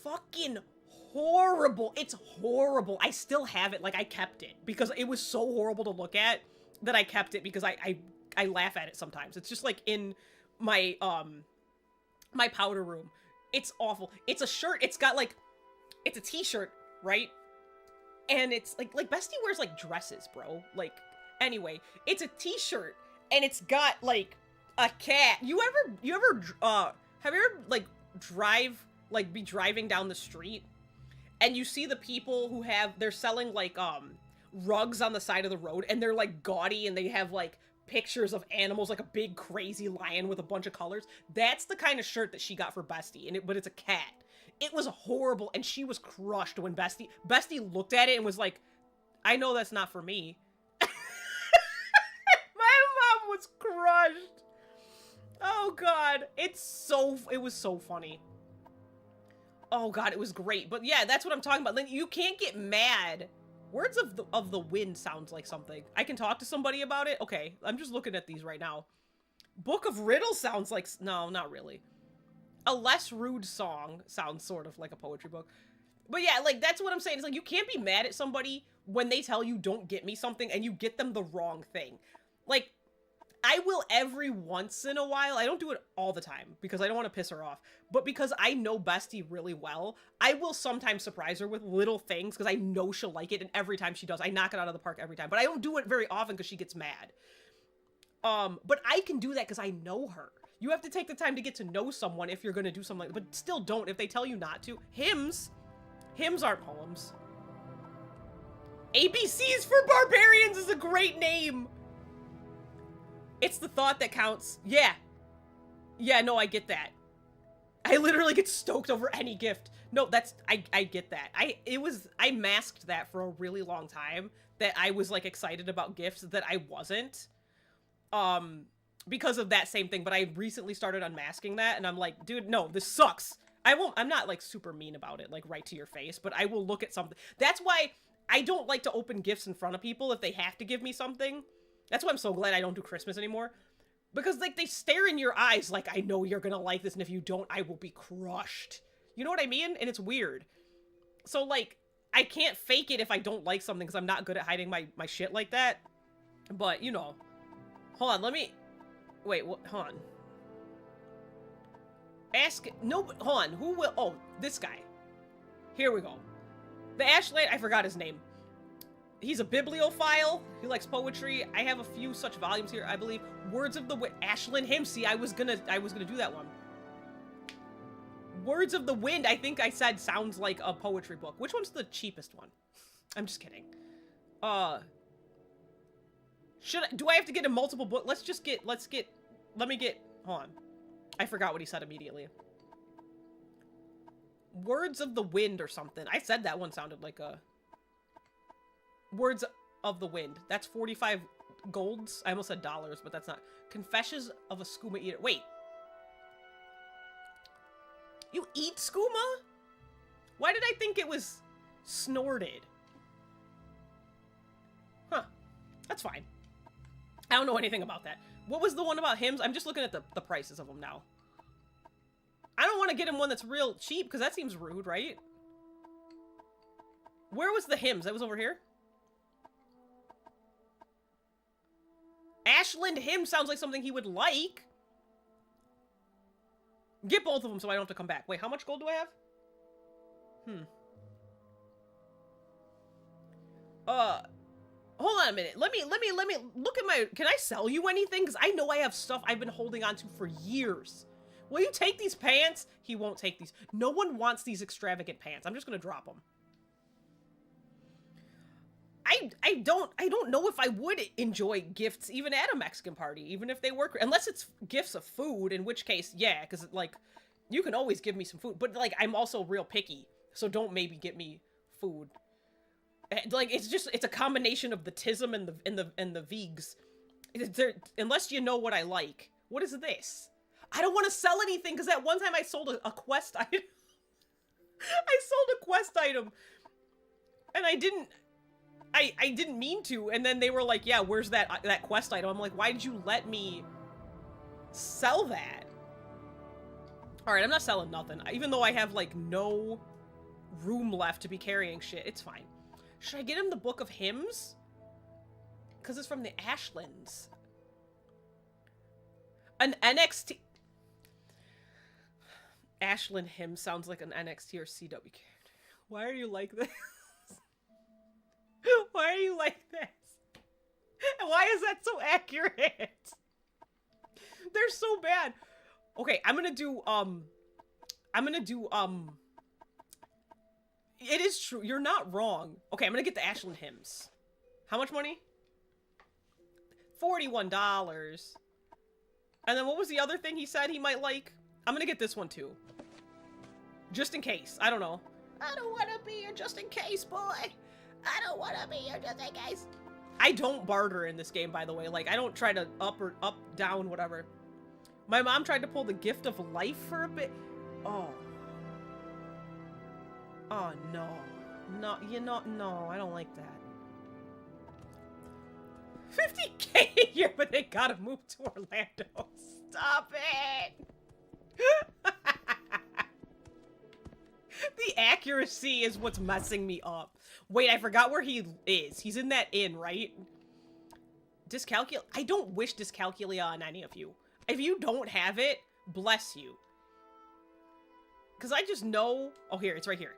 fucking horrible. It's horrible. I still have it. Like, I kept it because it was so horrible to look at that I kept it because I laugh at it sometimes. It's just like in my, my powder room. It's awful. It's a shirt. It's got like, it's a t-shirt, right? And it's like Bestie wears like dresses, bro. Like, anyway, it's a t-shirt and it's got like a cat. Have you ever like be driving down the street and you see the people who they're selling like, rugs on the side of the road and they're like gaudy and they have like pictures of animals, like a big crazy lion with a bunch of colors. That's the kind of shirt that she got for Bestie, but it's a cat. It was horrible, and she was crushed when Bestie looked at it and was like, I know that's not for me. My mom was crushed. Oh god, it was so funny. Oh god, it was great. But yeah, that's what I'm talking about. Like, you can't get mad. Words of the Wind sounds like something. I can talk to somebody about it? Okay, I'm just looking at these right now. Book of Riddles sounds like... No, not really. A Less Rude Song sounds sort of like a poetry book. But yeah, like, that's what I'm saying. It's like, you can't be mad at somebody when they tell you don't get me something and you get them the wrong thing. Like, I will every once in a while, I don't do it all the time because I don't want to piss her off, but because I know Bestie really well, I will sometimes surprise her with little things because I know she'll like it, and every time she does, I knock it out of the park every time. But I don't do it very often because she gets mad. But I can do that because I know her. You have to take the time to get to know someone if you're going to do something like that, but still don't if they tell you not to. Hymns aren't poems. ABCs for Barbarians is a great name. It's the thought that counts. Yeah. Yeah, no, I get that. I literally get stoked over any gift. No, I get that. I masked that for a really long time, that I was, like, excited about gifts that I wasn't. Because of that same thing, but I recently started unmasking that, and I'm like, dude, no, this sucks. I'm not, like, super mean about it, like, right to your face, but I will look at something. That's why I don't like to open gifts in front of people if they have to give me something. That's why I'm so glad I don't do Christmas anymore. Because, like, they stare in your eyes like, I know you're gonna like this, and if you don't, I will be crushed. You know what I mean? And it's weird. So, like, I can't fake it if I don't like something, because I'm not good at hiding my shit like that. But, you know. Hold on, let me... Wait, what? Hold on. Hold on, who will... Oh, this guy. Here we go. The Ashland... I forgot his name. He's a bibliophile. He likes poetry. I have a few such volumes here, I believe. Words of the Wind. Ashland Hymn. See, I was gonna do that one. Words of the Wind, I think I said sounds like a poetry book. Which one's the cheapest one? I'm just kidding. Do I have to get a multiple book? Let me get, hold on. I forgot what he said immediately. Words of the Wind or something. I said that one sounded like a... Words of the Wind. That's 45 golds. I almost said dollars, but that's not. Confessions of a Skooma Eater. Wait. You eat skooma? Why did I think it was snorted? Huh. That's fine. I don't know anything about that. What was the one about hymns? I'm just looking at the prices of them now. I don't want to get him one that's real cheap, because that seems rude, right? Where was the hymns? That was over here? Ashland Hymn sounds like something he would like. Get both of them so I don't have to come back. Wait, how much gold do I have? Hold on a minute. Let me look at my, can I sell you anything? Because I know I have stuff I've been holding on to for years. Will you take these pants? He won't take these. No one wants these extravagant pants. I'm just gonna drop them. I don't know if I would enjoy gifts even at a Mexican party, even if they work, unless it's gifts of food, in which case, yeah, because, like, you can always give me some food, but, like, I'm also real picky, so don't maybe get me food. Like, it's a combination of the tism and the vegs. Unless you know what I like. What is this? I don't want to sell anything, because that one time I sold a quest item. I sold a quest item, and I didn't mean to, and then they were like, yeah, where's that quest item? I'm like, why did you let me sell that? Alright, I'm not selling nothing. Even though I have, like, no room left to be carrying shit. It's fine. Should I get him the Book of Hymns? Because it's from the Ashlands. An NXT... Ashland hymn sounds like an NXT or CW character. Why are you like this? Why are you like this? Why is that so accurate? They're so bad. Okay, I'm gonna do, it is true, you're not wrong. Okay, I'm gonna get the Ashland hymns. How much money? $41. And then what was the other thing he said he might like? I'm gonna get this one too. Just in case, I don't know. I don't wanna be your just in case boy. I don't want to be your just in case. I don't barter in this game, by the way. Like, I don't try to up, down, whatever. My mom tried to pull the gift of life for a bit. Oh. Oh, no. No, no, I don't like that. 50K a year, but they gotta move to Orlando. Stop it! The accuracy is what's messing me up. Wait, I forgot where he is. He's in that inn, right? Dyscalculia? I don't wish dyscalculia on any of you. If you don't have it, bless you. Because I just know... Oh, here. It's right here.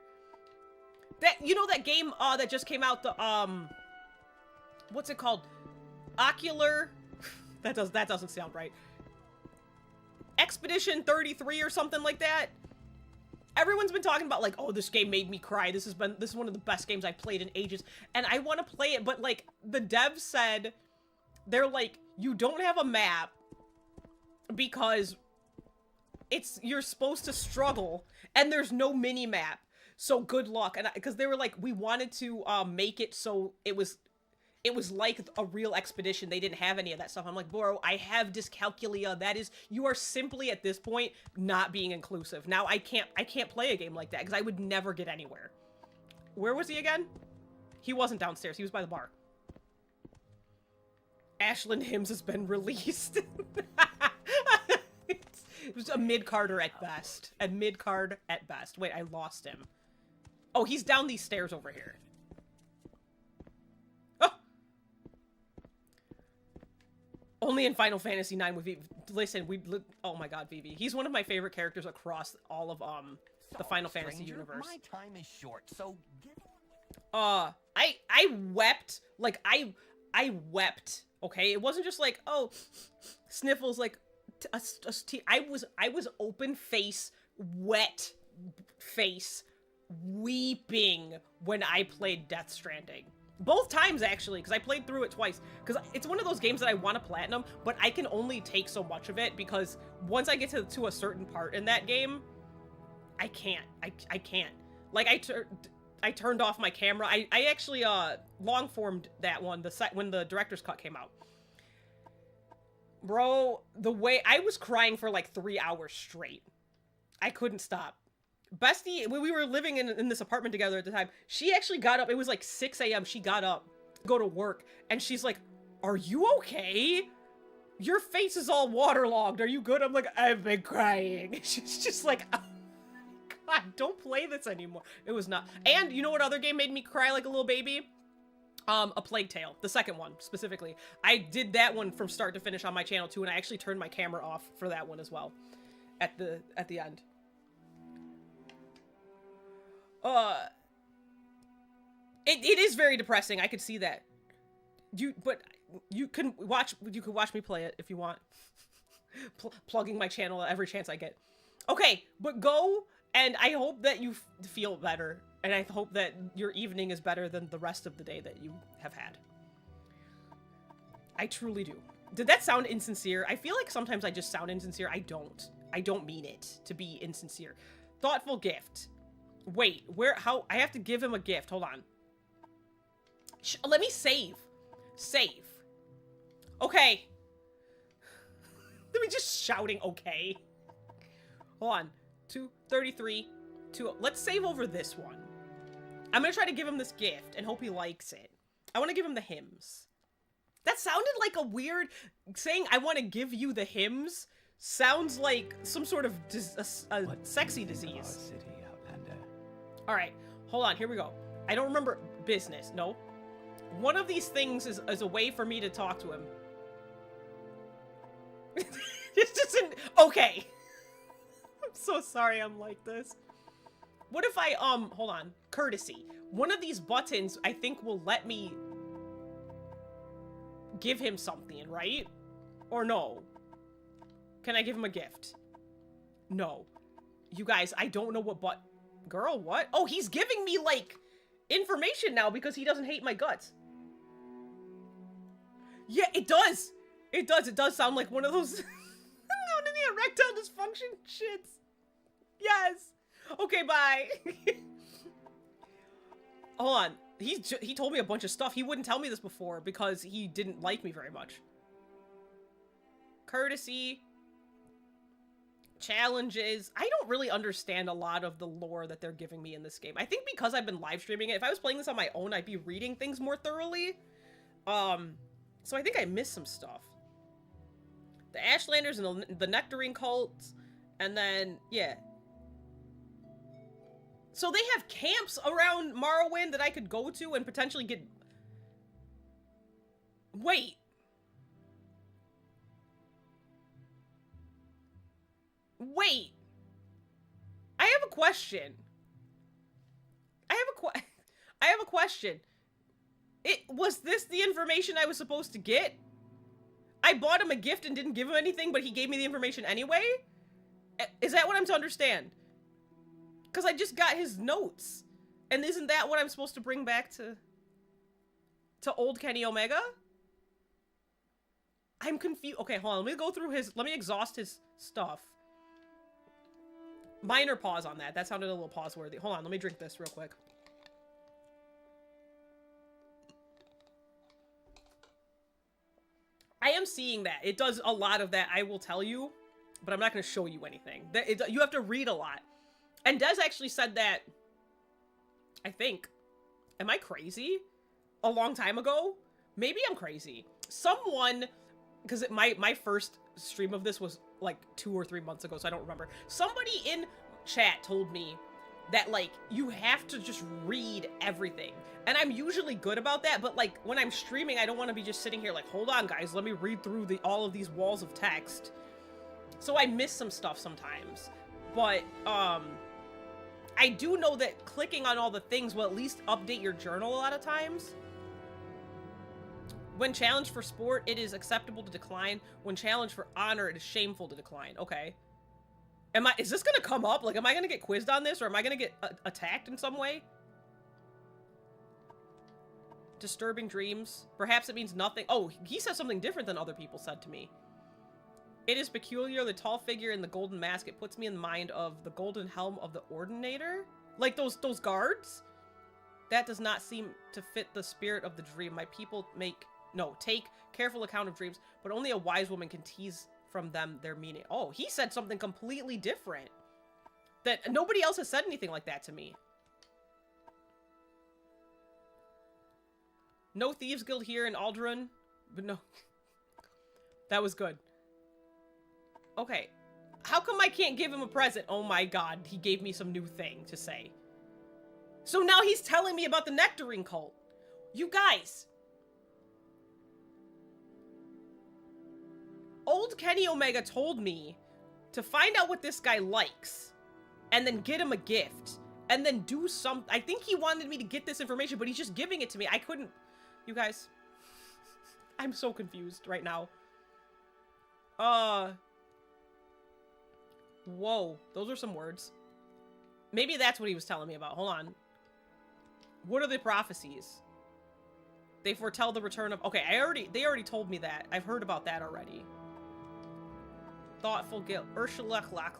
That, you know that game that just came out? The, what's it called? Ocular... that doesn't sound right. Expedition 33 or something like that? Everyone's been talking about, like, oh, this game made me cry. This is one of the best games I've played in ages. And I want to play it, but, like, the devs said, they're like, you don't have a map because you're supposed to struggle and there's no mini map. So good luck. And because they were like, we wanted to make it so it was like a real expedition. They didn't have any of that stuff. I'm like, bro, I have dyscalculia. That is, you are simply at this point not being inclusive. Now I can't play a game like that because I would never get anywhere. Where was he again? He wasn't downstairs. He was by the bar. Ashland Hymns has been released. It was a mid-carder at best. A mid-card at best. Wait, I lost him. Oh, he's down these stairs over here. Only in Final Fantasy IX with Vivi. Listen, oh my god, Vivi. He's one of my favorite characters across all of the Final Fantasy universe. My time is short, so get I wept. Like I wept. Okay, it wasn't just like, oh, sniffles, like I was open face, wet face, weeping when I played Death Stranding. Both times, actually, because I played through it twice. Because it's one of those games that I want to platinum, but I can only take so much of it, because once I get to a certain part in that game, I can't. I can't. Like, I turned off my camera. I actually, long-formed that one when the director's cut came out. Bro, the way... I was crying for, like, 3 hours straight. I couldn't stop. Bestie, when we were living in this apartment together at the time, she actually got up. It was like 6 a.m. She got up to go to work, and she's like, are you okay? Your face is all waterlogged. Are you good? I'm like, I've been crying. She's just like, oh my god, don't play this anymore. It was not. And you know what other game made me cry like a little baby? A Plague Tale, the second one, specifically. I did that one from start to finish on my channel, too, and I actually turned my camera off for that one as well, at the end. It is very depressing, I could see that. But you can watch me play it if you want. Plugging my channel every chance I get. Okay, but go, and I hope that you feel better, and I hope that your evening is better than the rest of the day that you have had. I truly do. Did that sound insincere? I feel like sometimes I just sound insincere. I don't. I don't mean it to be insincere. Thoughtful gift. Wait, how? I have to give him a gift. Hold on. Let me save. Save. Okay. Let me just shouting okay. Hold on. 233. Let's save over this one. I'm gonna try to give him this gift and hope he likes it. I want to give him the hymns. That sounded like a weird... Saying I want to give you the hymns sounds like some sort of sexy disease. Alright, hold on, here we go. I don't remember business, no. One of these things is a way for me to talk to him. It's just an... Okay. I'm so sorry I'm like this. What if I, hold on. Courtesy. One of these buttons, I think, will let me give him something, right? Or no? Can I give him a gift? No. You guys, I don't know what Girl, what? Oh, he's giving me, like, information now because he doesn't hate my guts. Yeah, it does. It does. It does sound like one of those... erectile dysfunction shits. Yes. Okay, bye. Hold on. He told me a bunch of stuff. He wouldn't tell me this before because he didn't like me very much. Courtesy. Challenges. I don't really understand a lot of the lore that they're giving me in this game. I think because I've been live streaming it, if I was playing this on my own, I'd be reading things more thoroughly. So I think I missed some stuff. The Ashlanders and the Nectarine cults, and then, yeah. So they have camps around Morrowind that I could go to and potentially get... Wait. Wait. I have a question. I have a question. Was this the information I was supposed to get? I bought him a gift and didn't give him anything, but he gave me the information anyway? Is that what I'm to understand? Because I just got his notes. And isn't that what I'm supposed to bring back to old Kenny Omega? I'm confused. Okay, hold on. Let me go through let me exhaust his stuff. Minor pause on that. That sounded a little pause-worthy. Hold on, let me drink this real quick. I am seeing that. It does a lot of that, I will tell you, but I'm not going to show you anything. You have to read a lot. And Des actually said that, I think, am I crazy? A long time ago? Maybe I'm crazy. Someone, because my first stream of this was like 2 or 3 months ago, so I don't remember. Somebody in chat told me that, like, you have to just read everything. And I'm usually good about that, but, like, when I'm streaming, I don't want to be just sitting here like, hold on, guys, let me read through all of these walls of text. So I miss some stuff sometimes. But, I do know that clicking on all the things will at least update your journal a lot of times. When challenged for sport, it is acceptable to decline. When challenged for honor, it is shameful to decline. Okay. Is this gonna come up? Like, am I gonna get quizzed on this, or am I gonna get attacked in some way? Disturbing dreams. Perhaps it means nothing. Oh, he says something different than other people said to me. It is peculiar, the tall figure in the golden mask. It puts me in mind of the golden helm of the Ordinator. Like those guards? That does not seem to fit the spirit of the dream. My people take careful account of dreams, but only a wise woman can tease from them their meaning. Oh, he said something completely different. That nobody else has said anything like that to me. No Thieves Guild here in Alderaan, but no. That was good. Okay. How come I can't give him a present? Oh my god, he gave me some new thing to say. So now he's telling me about the Nectarine cult. You guys. Old Kenny Omega told me to find out what this guy likes and then get him a gift and then do some... I think he wanted me to get this information, but he's just giving it to me. I couldn't... You guys. I'm so confused right now. Whoa. Those are some words. Maybe that's what he was telling me about. Hold on. What are the prophecies? They foretell the return of... Okay, they already told me that. I've heard about that already. Thoughtful guilt. Ursula Lack.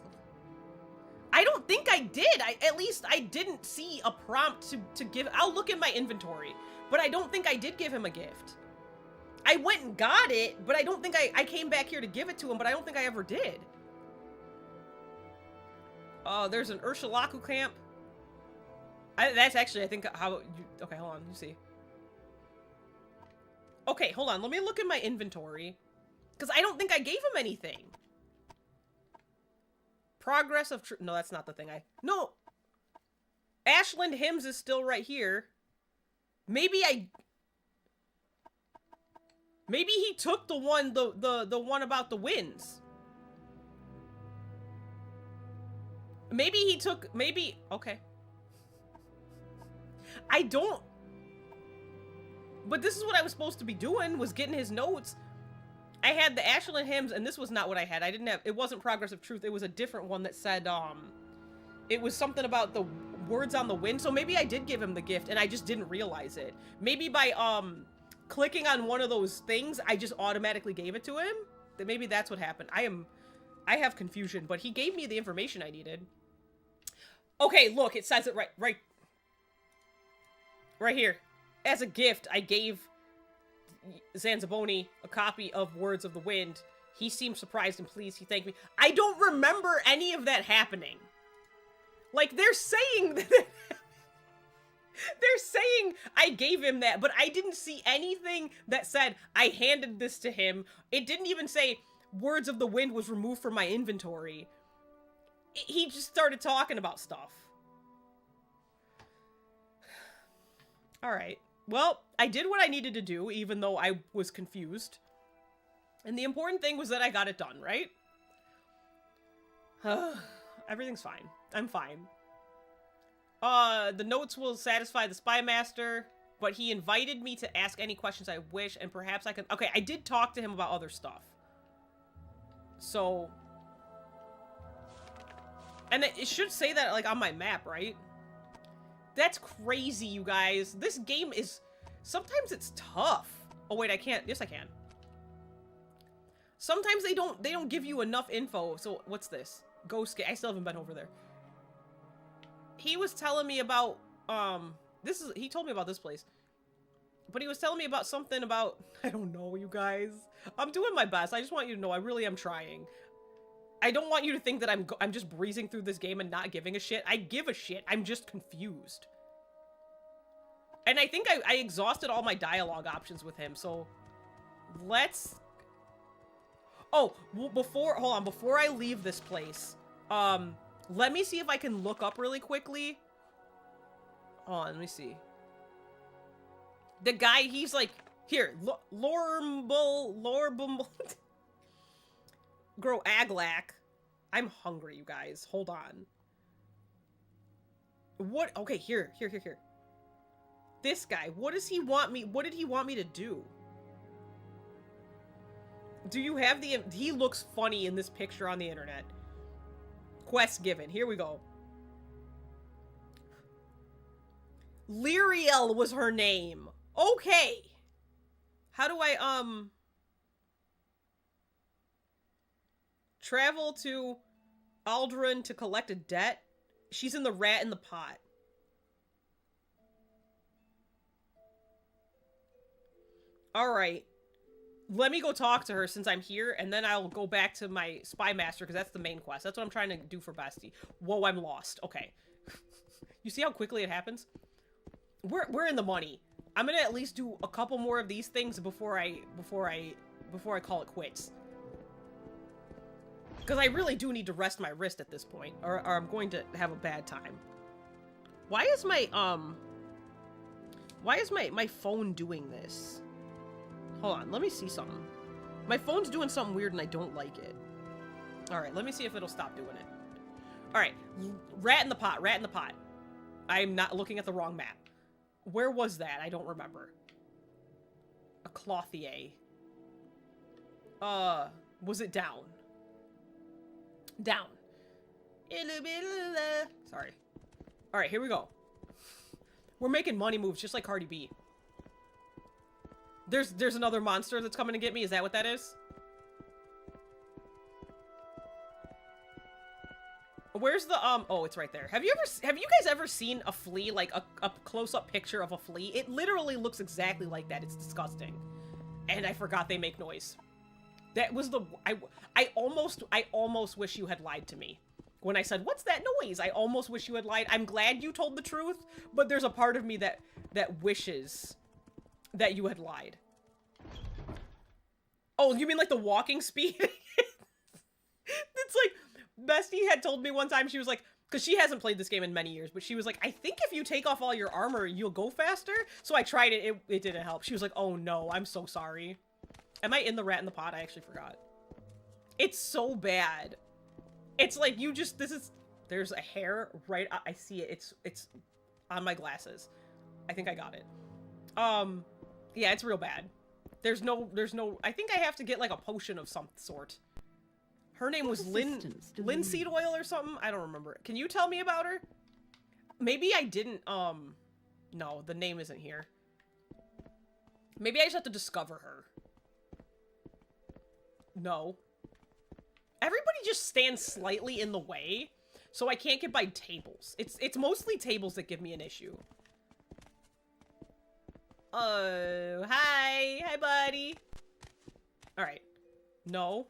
I don't think I did. At least I didn't see a prompt to give... I'll look in my inventory. But I don't think I did give him a gift. I went and got it, but I don't think I came back here to give it to him, but I don't think I ever did. There's an Urshulaku camp. That's actually, I think, how you... Okay, hold on. You see. Okay, hold on. Let me look in my inventory. Because I don't think I gave him anything. Progress of... No, that's not the thing No! Ashland Hymns is still right here. Maybe he took the one, the one about the winds. Maybe he took... Maybe... Okay. I don't... But this is what I was supposed to be doing, was getting his notes. I had the Ashland Hymns, and this was not what I had. I didn't have... It wasn't Progress of Truth. It was a different one that said, It was something about the words on the wind. So maybe I did give him the gift, and I just didn't realize it. Maybe by, clicking on one of those things, I just automatically gave it to him. Maybe that's what happened. I have confusion, but he gave me the information I needed. Okay, look, it says it right here. As a gift, I gave Zanzaboni a copy of Words of the Wind. He seemed surprised and pleased. He thanked me. I don't remember any of that happening. Like, they're saying that... They're saying I gave him that, but I didn't see anything that said I handed this to him. It didn't even say Words of the Wind was removed from my inventory. He just started talking about stuff. Alright. Well, I did what I needed to do, even though I was confused. And the important thing was that I got it done, right? Everything's fine. I'm fine. The notes will satisfy the spy master, but he invited me to ask any questions I wish, and perhaps I can... Okay, I did talk to him about other stuff. So... And it should say that, like, on my map, right? That's crazy, you guys. This game is... Sometimes it's tough. Oh, wait, I can't. Yes, I can. Sometimes they don't give you enough info. So, what's this? Ghost Gate. I still haven't been over there. He was telling me about, he told me about this place. But he was telling me about something about, I don't know, you guys. I'm doing my best. I just want you to know I really am trying. I don't want you to think that I'm just breezing through this game and not giving a shit. I give a shit. I'm just confused. And I think I exhausted all my dialogue options with him, so let's... Oh, before I leave this place, let me see if I can look up really quickly. Hold on, let me see. The guy, he's like, here, Lorbumble, Grow Aglak. I'm hungry, you guys. Hold on. What? Okay, here. This guy, what does he want me, what did he want me to do? Do you have the, he looks funny in this picture on the internet. Quest given, here we go. Lyriel was her name. Okay. How do I, travel to Aldrin to collect a debt? She's in the Rat in the Pot. Alright. Let me go talk to her since I'm here, and then I'll go back to my Spy Master, because that's the main quest. That's what I'm trying to do for Bestie. Whoa, I'm lost. Okay. You see how quickly it happens? We're in the money. I'm gonna at least do a couple more of these things before I call it quits. Because I really do need to rest my wrist at this point, or I'm going to have a bad time. Why is my phone doing this? Hold on, let me see something. My phone's doing something weird and I don't like it. Alright, let me see if it'll stop doing it. Alright, Rat in the Pot, Rat in the Pot. I'm not looking at the wrong map. Where was that? I don't remember. A Clothier. Was it down? Down. Sorry. All right, here we go. We're making money moves just like Cardi B. There's another monster that's coming to get me. Is that what that is? Where's the oh, it's right there. Have you guys ever seen a flea, like a close-up picture of a flea? It literally looks exactly like that. It's disgusting. And I forgot they make noise. That was the I almost wish you had lied to me. When I said, "What's that noise?" I almost wish you had lied. I'm glad you told the truth, but there's a part of me that wishes that you had lied. Oh, you mean like the walking speed? It's like Bestie had told me one time, she was like, because she hasn't played this game in many years, but she was like, I think if you take off all your armor, you'll go faster. So I tried it. It didn't help. She was like, oh no, I'm so sorry. Am I in the rat in the pot? I actually forgot. It's so bad. It's like you just, there's a hair right, I see it. It's on my glasses. I think I got it. Yeah, it's real bad. There's no, I think I have to get like a potion of some sort. Her name was Linseed Oil or something. I don't remember. Can you tell me about her? Maybe I didn't, no, the name isn't here. Maybe I just have to discover her. No. Everybody just stands slightly in the way, so I can't get by tables. It's mostly tables that give me an issue. Oh, hi. Hi, buddy. All right. No.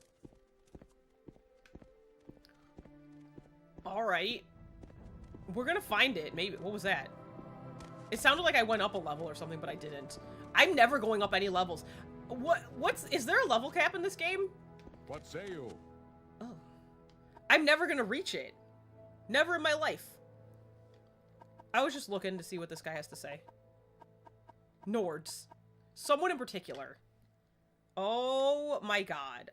All right. We're gonna find it. Maybe. What was that? It sounded like I went up a level or something, but I didn't. I'm never going up any levels. Is there a level cap in this game? What say you? Oh. I'm never gonna reach it. Never in my life. I was just looking to see what this guy has to say. Nords. Someone in particular. Oh my god.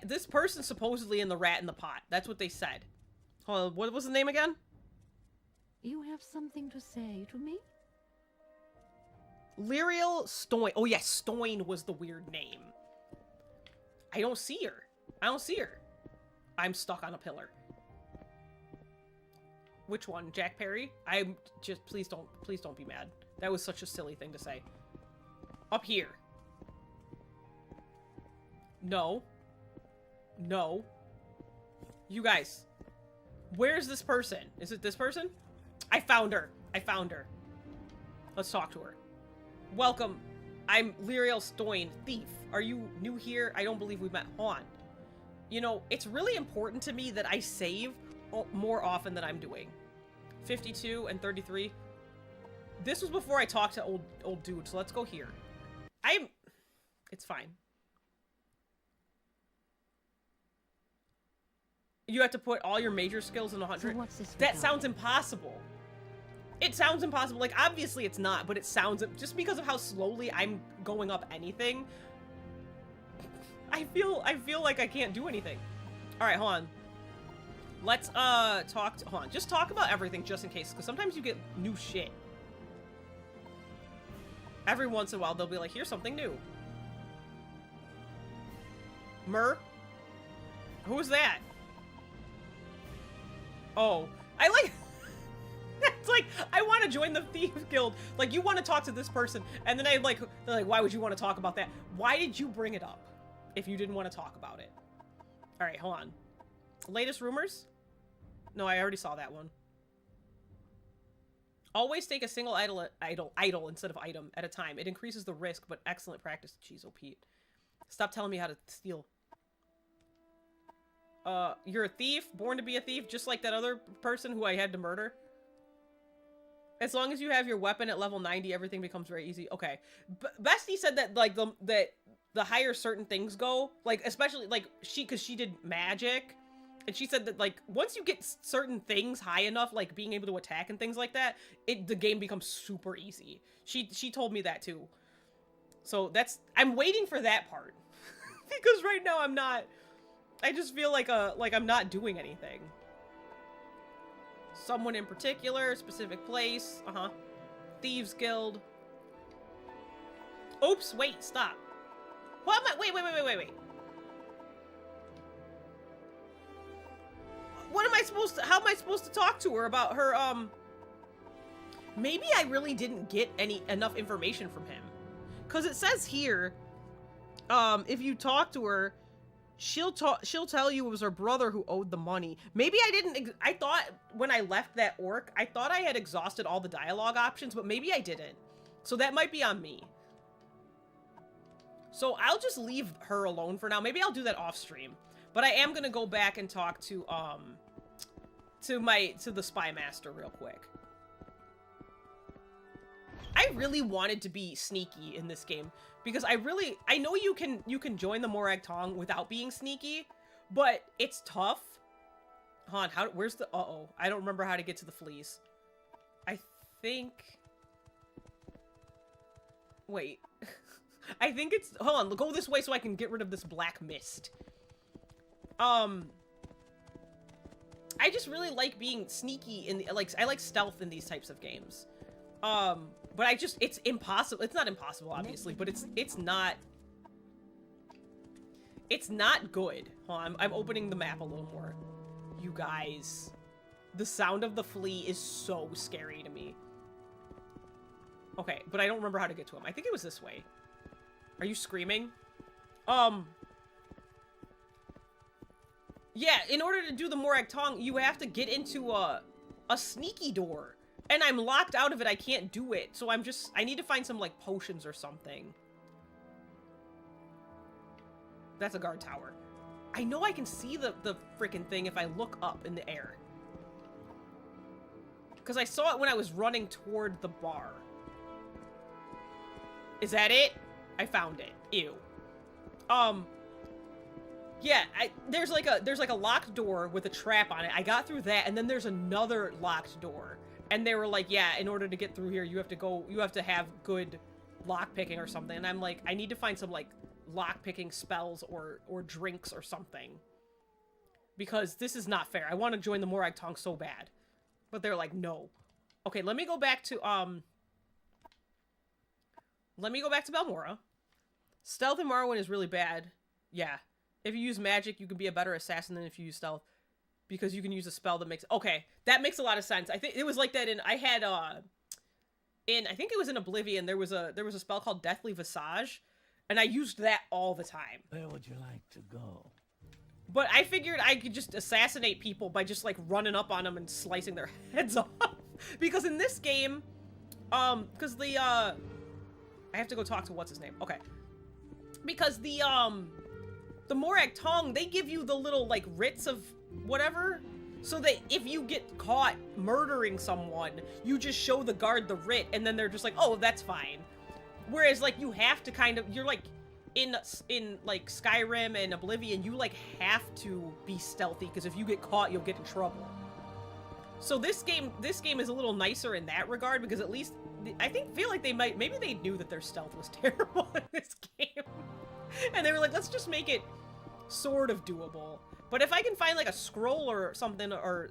This person's supposedly in the rat in the pot. That's what they said. Hold on, what was the name again? You have something to say to me? Lyriel Stoin. Oh yeah, Stoin was the weird name. I don't see her. I don't see her. I'm stuck on a pillar. Which one? Jack Perry? I'm just, please don't be mad. That was such a silly thing to say. Up here. No. No. You guys. Where's this person? Is it this person? I found her. I found her. Let's talk to her. Welcome. I'm Lyriel Stoin, thief. Are you new here? I don't believe we met. Hold on. You know, it's really important to me that I save more often than I'm doing. 52 and 33. This was before I talked to old dude, so let's go here. It's fine. You have to put all your major skills in 100. So what's this that regarding? sounds impossible. It sounds impossible. Like, obviously it's not, but it sounds, just because of how slowly I'm going up anything, I feel like I can't do anything. All right, hold on. Let's hold on. Just talk about everything just in case, because sometimes you get new shit. Every once in a while they'll be like, here's something new. Myrrh? Who's that? Oh, I like, it's like, I want to join the Thieves Guild. Like, you want to talk to this person, and then they're like, why would you want to talk about that? Why did you bring it up if you didn't want to talk about it? All right, hold on. Latest rumors? No, I already saw that one. Always take a single idol instead of item at a time. It increases the risk, but excellent practice. Jeez, oh Pete. Stop telling me how to steal. You're a thief, born to be a thief, just like that other person who I had to murder. As long as you have your weapon at level 90, everything becomes very easy. Okay. Bestie said that, like, the higher certain things go, like, especially, like, because she did magic, and she said that, like, once you get certain things high enough, like being able to attack and things like that, the game becomes super easy. She told me that too. So I'm waiting for that part. Because right now I'm not, I just feel like I'm not doing anything. Someone in particular, specific place, Thieves Guild. Oops, wait, stop. What am I? Wait. What am I supposed to, how am I supposed to talk to her about her, maybe I really didn't get enough information from him. Because it says here, if you talk to her, she'll tell you it was her brother who owed the money. Maybe I thought when I left that orc, I thought I had exhausted all the dialogue options, but maybe I didn't. So that might be on me. So I'll just leave her alone for now. Maybe I'll do that off stream. But I am gonna go back and talk to the spy master real quick. I really wanted to be sneaky in this game because I know you can join the Morag Tong without being sneaky, but it's tough. Hold on, where's the I don't remember how to get to the fleas. I think wait. I think it's hold on, go this way so I can get rid of this black mist. I just really like being sneaky in the, I like stealth in these types of games. But it's impossible. It's not impossible, obviously, but it's not good. Hold on, I'm opening the map a little more. You guys, the sound of the flea is so scary to me. Okay, but I don't remember how to get to him. I think it was this way. Are you screaming? Yeah, in order to do the Morag Tong, you have to get into a sneaky door. And I'm locked out of it, I can't do it. So I need to find some, like, potions or something. That's a guard tower. I know I can see the freaking thing if I look up in the air. Because I saw it when I was running toward the bar. Is that it? I found it. Ew. Yeah, there's like a locked door with a trap on it. I got through that, and then there's another locked door. And they were like, yeah, in order to get through here, you have to have good lockpicking or something. And I'm like, I need to find some, like, lockpicking spells or drinks or something. Because this is not fair. I want to join the Morag Tong so bad. But they're like, no. Okay, let me go back to Balmora. Stealth in Morrowind is really bad. Yeah. If you use magic, you can be a better assassin than if you use stealth. Because you can use a spell that makes... Okay, that makes a lot of sense. I think it was like that in... I think it was in Oblivion, there was a spell called Deathly Visage. And I used that all the time. Where would you like to go? But I figured I could just assassinate people by just, like, running up on them and slicing their heads off. Because in this game... because the, I have to go talk to what's-his-name. Okay. Because the Morag Tong, they give you the little, like, writs of whatever, so that if you get caught murdering someone, you just show the guard the writ, and then they're just like, oh, that's fine. Whereas, like, you have to kind of, you're like, in like, Skyrim and Oblivion, you, like, have to be stealthy, because if you get caught, you'll get in trouble. So this game is a little nicer in that regard, because at least, I feel like maybe they knew that their stealth was terrible in this game. And they were like, let's just make it sort of doable. But if I can find, like, a scroll or something, or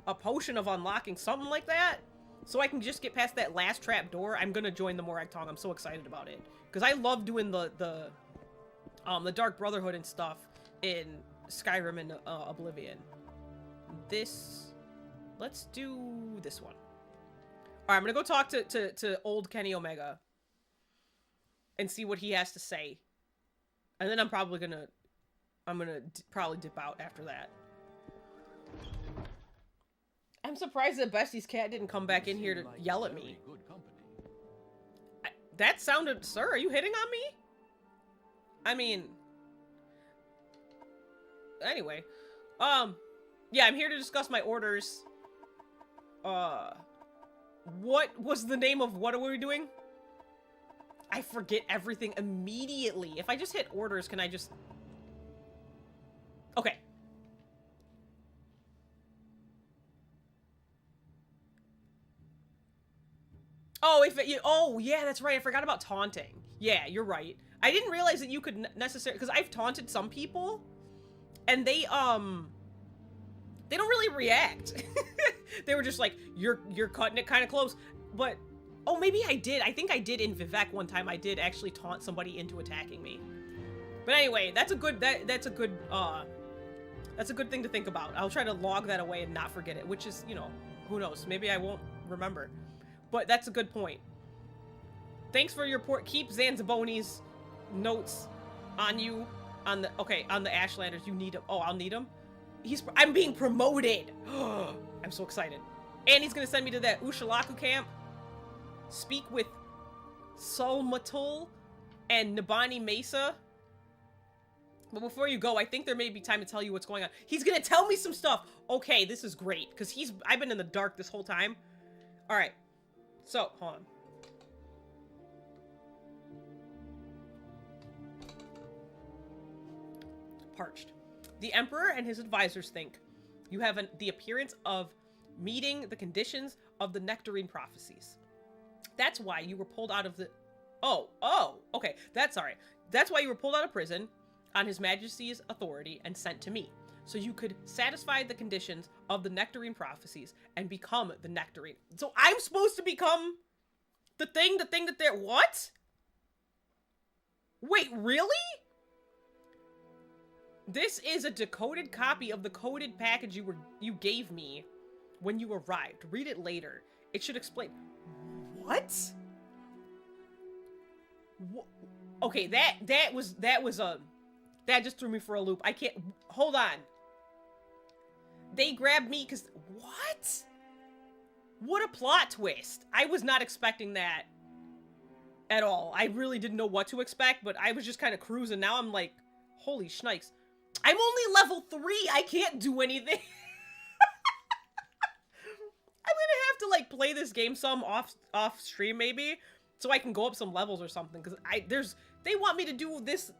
a potion of unlocking, something like that, so I can just get past that last trap door, I'm gonna join the Morag Tong. I'm so excited about it. Because I love doing the Dark Brotherhood and stuff in Skyrim and Oblivion. Let's do this one. Alright, I'm gonna go talk to old Kenny Omega and see what he has to say. And then I'm gonna probably dip out after that. I'm surprised that Bestie's cat didn't come back in here to yell at me. That sounded... Sir, are you hitting on me? I mean... Anyway. Yeah, I'm here to discuss my orders. What was the name of what are we doing? I forget everything immediately. If I just hit orders, can I just... Okay. Oh, oh, yeah, that's right. I forgot about taunting. Yeah, you're right. I didn't realize that you could necessarily... Because I've taunted some people, and they don't really react. They were just like, you're cutting it kind of close. But Oh, maybe I did. I think I did in Vivek one time. I did actually taunt somebody into attacking me. But anyway, that's a good that's a good thing to think about. I'll try to log that away and not forget it, which is, you know, who knows? Maybe I won't remember. But that's a good point. Thanks for your report. Keep Zanzaboni's notes on you on the Ashlanders. You need him. Oh, I'll need him. I'm being promoted. I'm so excited. And he's gonna send me to that Ushalaku camp. Speak with Solmatul and Nabani Mesa. But before you go, I think there may be time to tell you what's going on. He's gonna tell me some stuff. Okay, this is great, because I've been in the dark this whole time. Alright. So, hold on. Parched. The Emperor and his advisors think you have the appearance of meeting the conditions of the Nectarine prophecies. That's why you were pulled out of the... okay. That's why you were pulled out of prison on His Majesty's authority and sent to me, so you could satisfy the conditions of the Nectarine prophecies and become the Nectarine. So I'm supposed to become the thing that they're... What? Wait, really? This is a decoded copy of the coded package you gave me when you arrived. Read it later. It should explain... What? Okay, that just threw me for a loop. I can't... Hold on. They grabbed me because... What? What a plot twist. I was not expecting that at all. I really didn't know what to expect, but I was just kind of cruising. Now I'm like, holy shnikes. I'm only level 3. I can't do anything. I'm gonna have to, like, play this game some off stream, maybe, so I can go up some levels or something, because they want me to do this.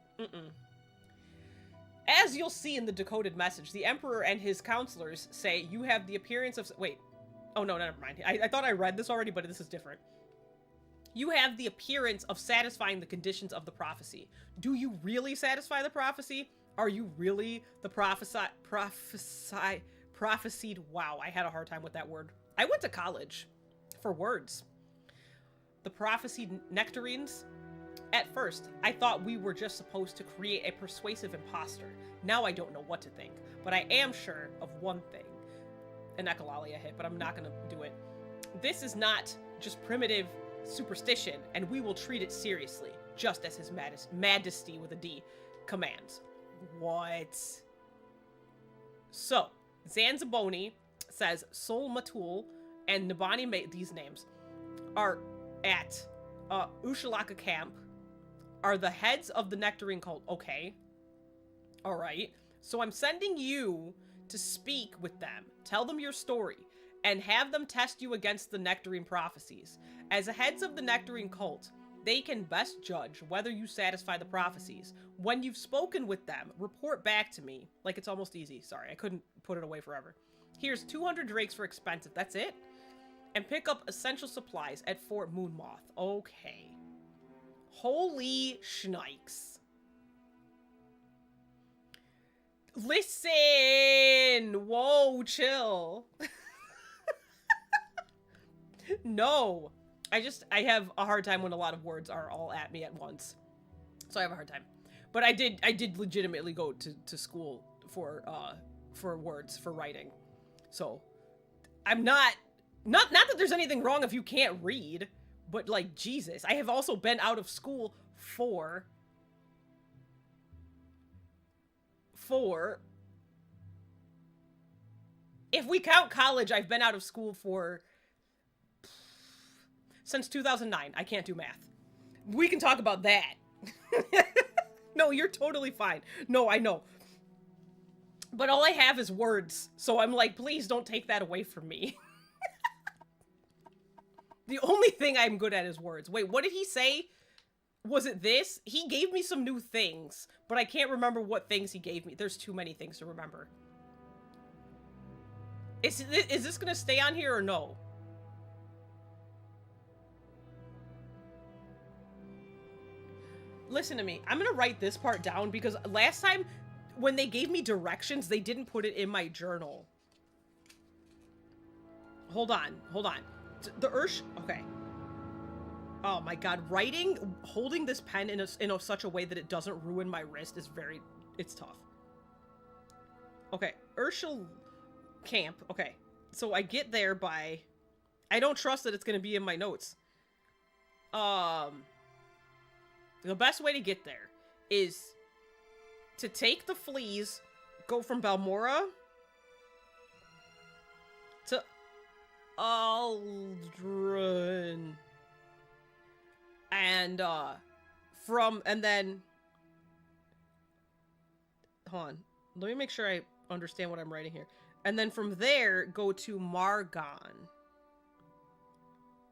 As you'll see in the decoded message, the Emperor and his counselors say you have the appearance of... Wait. Oh, no, never mind. I thought I read this already, but this is different. You have the appearance of satisfying the conditions of the prophecy. Do you really satisfy the prophecy? Are you really the prophesied... Wow, I had a hard time with that word. I went to college for words. The prophesied nectarines? At first, I thought we were just supposed to create a persuasive imposter. Now I don't know what to think, but I am sure of one thing. An echolalia hit, but I'm not gonna do it. This is not just primitive superstition, and we will treat it seriously, just as His Majesty with a D commands. What? So, Zanzaboni says Sol Matul and Nabani these names are at Ushalaka camp, are the heads of the Nectarine cult. Okay. Alright. So I'm sending you to speak with them, tell them your story, and have them test you against the Nectarine prophecies. As the heads of the Nectarine cult, they can best judge whether you satisfy the prophecies. When you've spoken with them, report back to me. Like, it's almost easy. Sorry, I couldn't put it away forever. Here's 200 drakes for expensive. That's it? And pick up essential supplies at Fort Moonmoth. Okay. Holy shnikes. Listen! Whoa, chill. No. I have a hard time when a lot of words are all at me at once. So I have a hard time. But I did legitimately go to school for words, for writing. So I'm not that there's anything wrong if you can't read, but like, Jesus, I have also been out of school for if we count college, I've been out of school since 2009. I can't do math. We can talk about that. No, you're totally fine. No, I know. But all I have is words, so I'm like, please don't take that away from me. The only thing I'm good at is words. Wait, what did he say? Was it this? He gave me some new things, but I can't remember what things he gave me. There's too many things to remember. Is this gonna stay on here or no? Listen to me. I'm gonna write this part down because last time when they gave me directions, they didn't put it in my journal. Hold on. The Ursh... Okay. Oh my god, holding this pen in such a way that it doesn't ruin my wrist is it's tough. Okay, Urshel Camp. Okay, so I get there by... I don't trust that it's going to be in my notes. The best way to get there is to take the fleas, go from Balmora to Aldrin. And, and then... Hold on. Let me make sure I understand what I'm writing here. And then from there, go to Margon.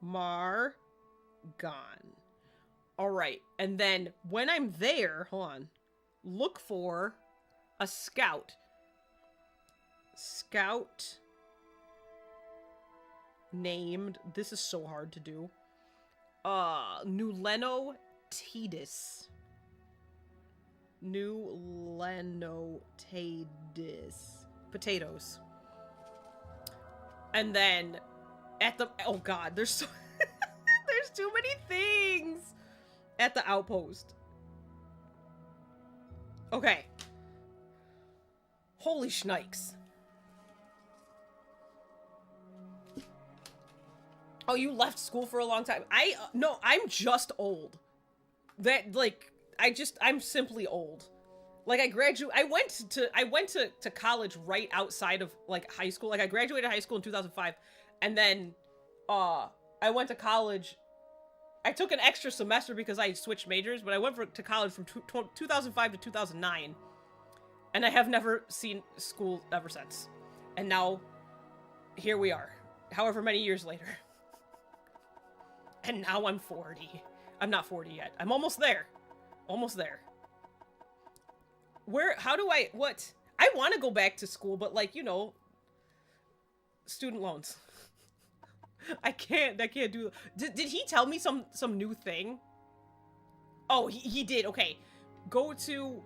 Margon. Alright. And then when I'm there, hold on. Look for a scout. Scout named... This is so hard to do. Nuleno Tedis. Potatoes. And then at the... Oh god, there's so... there's too many things! At the outpost. Okay. Holy shnikes. Oh, you left school for a long time. No, I'm just old. That, like, I'm simply old. Like, I went to college right outside of, like, high school. Like, I graduated high school in 2005, and then, I went to college. I took an extra semester because I switched majors, but I went to college from 2005 to 2009, and I have never seen school ever since. And now, here we are, however many years later. And now I'm 40. I'm not 40 yet. I'm almost there. Almost there. How do I, what? I want to go back to school, but like, you know, student loans. I can't do, did he tell me some new thing? Oh, he did, okay. Go to,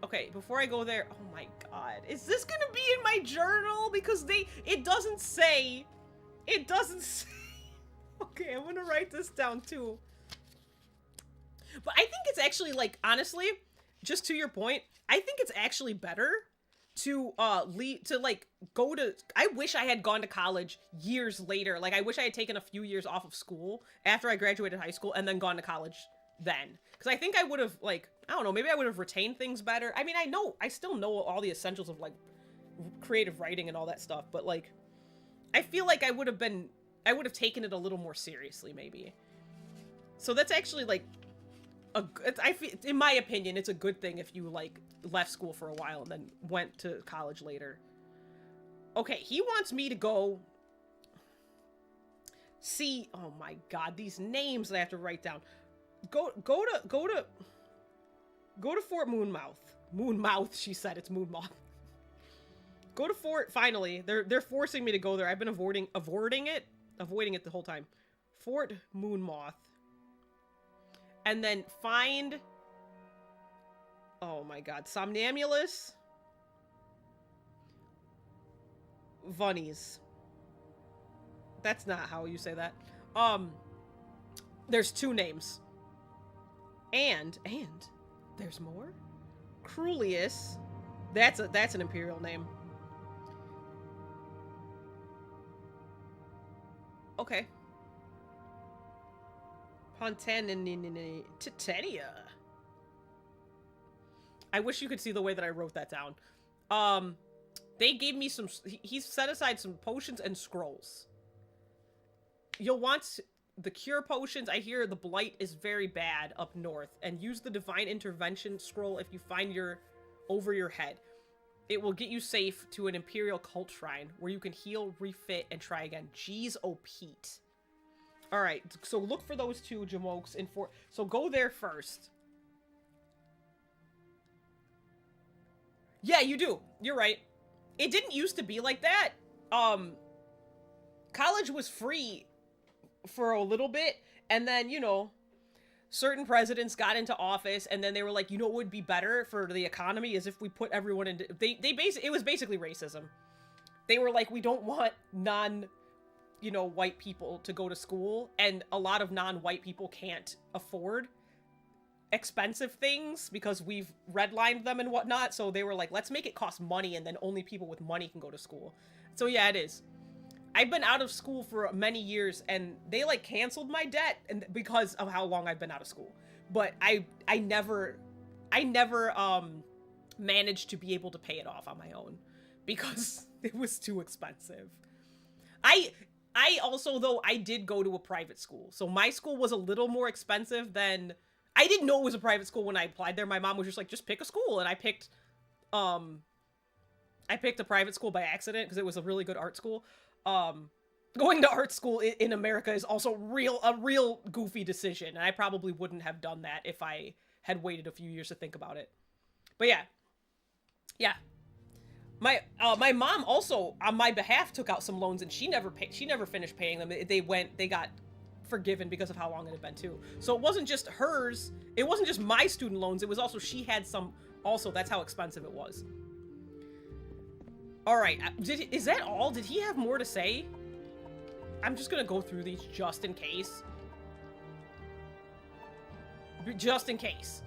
okay, before I go there, oh my god. Is this gonna be in my journal? Because it doesn't say. Okay, I'm gonna write this down too. But I think it's actually, like, honestly, just to your point, I think it's actually better to, go to, I wish I had gone to college years later. Like, I wish I had taken a few years off of school after I graduated high school and then gone to college then. Because I think I would have, like, I don't know, maybe I would have retained things better. I mean, I still know all the essentials of, like, creative writing and all that stuff, but, like, I feel like I would have taken it a little more seriously, maybe. So that's actually, like, in my opinion, it's a good thing if you, like, left school for a while and then went to college later. Okay, he wants me to go see, oh my god, these names that I have to write down. Go to Fort Moonmouth. Moonmouth, she said, it's Moonmoth. Go to Fort, finally. They're forcing me to go there. I've been avoiding it the whole time. Fort Moonmoth. And then find... Oh my god. Somnambulous. Vunnies. That's not how you say that. There's two names. And there's more? Cruelius. That's an imperial name. Okay. Titania. I wish you could see the way that I wrote that down. They gave me some... He's set aside some potions and scrolls. You'll want the cure potions. I hear the blight is very bad up north. And use the divine intervention scroll if you find over your head. It will get you safe to an imperial cult shrine where you can heal, refit, and try again. Jeez, oh Pete. Alright, so look for those two Jamokes in Fort... So go there first. Yeah, you do. You're right. It didn't used to be like that. College was free for a little bit, and then, you know, certain presidents got into office, and then they were like, you know what would be better for the economy is if we put everyone into... It was basically racism. They were like, we don't want you know, white people to go to school, and a lot of non-white people can't afford expensive things because we've redlined them and whatnot. So they were like, let's make it cost money, and then only people with money can go to school. So yeah, it is. I've been out of school for many years, and they like canceled my debt and because of how long I've been out of school. But I never managed to be able to pay it off on my own because it was too expensive. I also, though, I did go to a private school. So my school was a little more expensive than... I didn't know it was a private school when I applied there. My mom was just like, just pick a school. And I picked a private school by accident because it was a really good art school. Going to art school in America is also a real goofy decision. And I probably wouldn't have done that if I had waited a few years to think about it. But yeah. Yeah. My mom also, on my behalf, took out some loans, and she never finished paying them. They got forgiven because of how long it had been too. So it wasn't just hers. It wasn't just my student loans. It was also, she had some also. That's how expensive it was. All right. Is that all? Did he have more to say? I'm just going to go through these just in case. Just in case.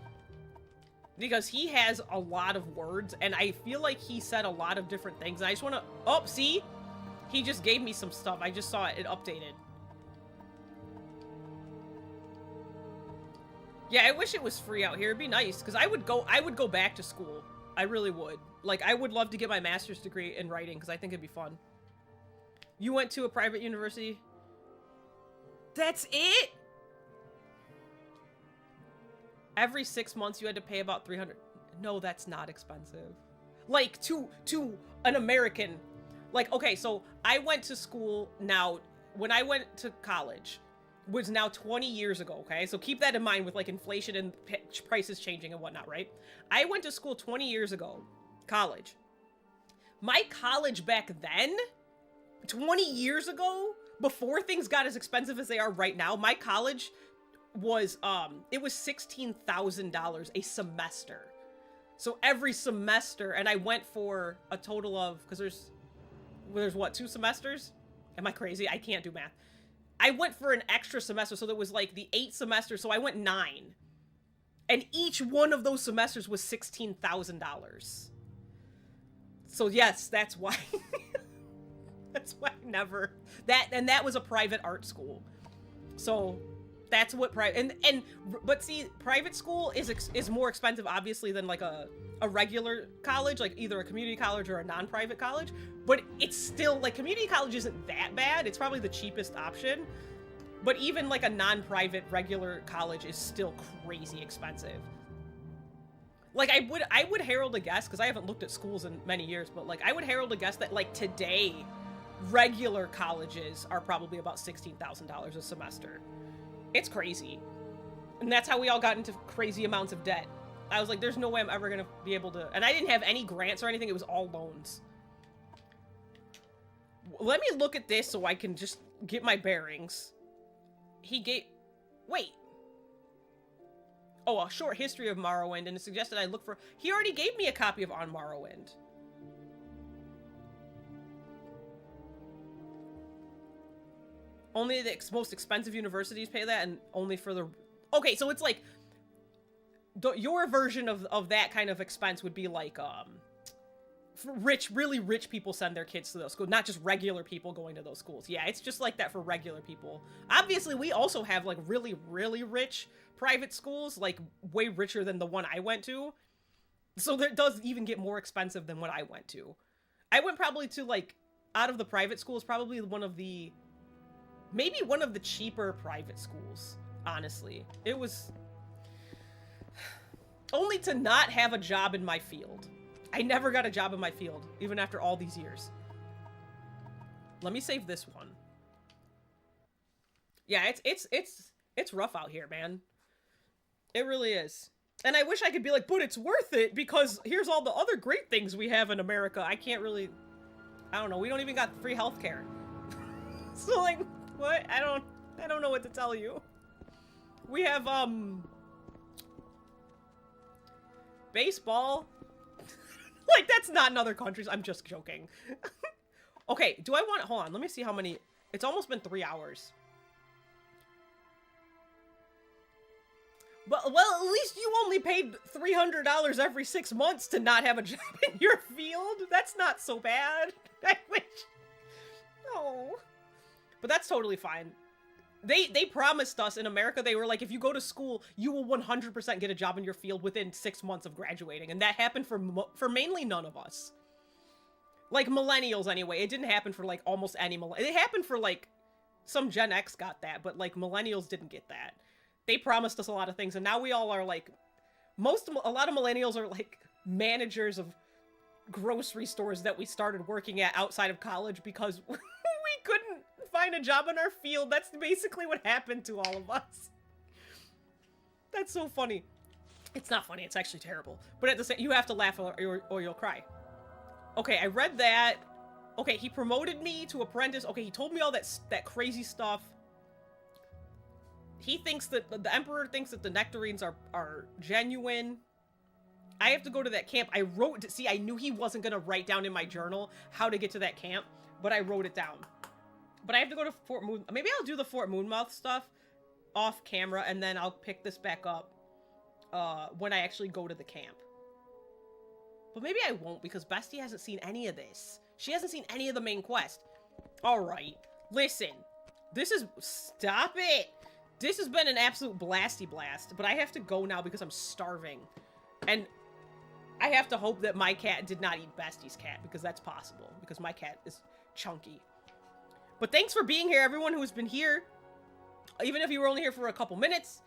Because he has a lot of words, and I feel like he said a lot of different things. And I just want to... Oh, see? He just gave me some stuff. I just saw it updated. Yeah, I wish it was free out here. It'd be nice, because I would go back to school. I really would. Like, I would love to get my master's degree in writing, because I think it'd be fun. You went to a private university? That's it? Every 6 months you had to pay about $300. No, that's not expensive. Like, to an American. Like, okay, so I went to school now, when I went to college, was now 20 years ago, okay? So keep that in mind with, like, inflation and prices changing and whatnot, right? I went to school 20 years ago, college. My college back then, 20 years ago, before things got as expensive as they are right now, my college was, it was $16,000 a semester. So every semester, and I went for a total of, because there's what, 2 semesters? Am I crazy? I can't do math. I went for an extra semester, so there was like the 8 semesters, so I went 9. And each one of those semesters was $16,000. So yes, that's why. That's why I never... That was a private art school. So... That's what but see, private school is more expensive, obviously, than like a regular college, like either a community college or a non-private college. But it's still, like, community college isn't that bad. It's probably the cheapest option. But even like a non-private regular college is still crazy expensive. Like, I would herald a guess, because I haven't looked at schools in many years, but like I would herald a guess that like today, regular colleges are probably about $16,000 a semester. It's crazy. And that's how we all got into crazy amounts of debt. I was like, there's no way I'm ever going to be able to... And I didn't have any grants or anything. It was all loans. Let me look at this so I can just get my bearings. He gave... Wait. Oh, a short history of Morrowind, and it suggested I look for... He already gave me a copy of On Morrowind. Only the most expensive universities pay that, and only for the... Okay, so it's like... Your version of that kind of expense would be like, for really rich people send their kids to those schools, not just regular people going to those schools. Yeah, it's just like that for regular people. Obviously, we also have, like, really rich private schools, like, way richer than the one I went to. So that does even get more expensive than what I went to. I went probably to, like, out of the private schools, probably one of the... Maybe one of the cheaper private schools, honestly. It was... Only to not have a job in my field. I never got a job in my field, even after all these years. Let me save this one. Yeah, it's rough out here, man. It really is. And I wish I could be like, but it's worth it, because here's all the other great things we have in America. I can't really... I don't know, we don't even got free healthcare. So, like... What? I don't know what to tell you. We have, baseball. Like, that's not in other countries. I'm just joking. Okay, do I want... Hold on, let me see how many... It's almost been 3 hours. But, well, at least you only paid $300 every 6 months to not have a job in your field. That's not so bad. I wish. No. But that's totally fine. They promised us in America, they were like, if you go to school, you will 100% get a job in your field within 6 months of graduating. And that happened for mainly none of us. Like, millennials anyway. It didn't happen for, like, almost any It happened for, like, some Gen X got that, but, like, millennials didn't get that. They promised us a lot of things, and now we all are, like... A lot of millennials are, like, managers of grocery stores that we started working at outside of college because we couldn't find a job in our field. That's basically what happened to all of us. That's so funny. It's not funny, it's actually terrible. But at the same, you have to laugh or you'll cry. Okay, I read that. Okay, he promoted me to apprentice. Okay, he told me all that crazy stuff. He thinks that the Emperor thinks that the Nectarines are genuine. I have to go to that camp. I wrote, see, I knew he wasn't gonna write down in my journal how to get to that camp, but I wrote it down. But I have to go to Fort Moon. Maybe I'll do the Fort Moonmouth stuff off camera, and then I'll pick this back up when I actually go to the camp. But maybe I won't, because Bestie hasn't seen any of this. She hasn't seen any of the main quest. Alright, listen. This is... Stop it! This has been an absolute blasty blast, but I have to go now because I'm starving. And I have to hope that my cat did not eat Bestie's cat, because that's possible, because my cat is chunky. But thanks for being here, everyone who's been here. Even if you were only here for a couple minutes,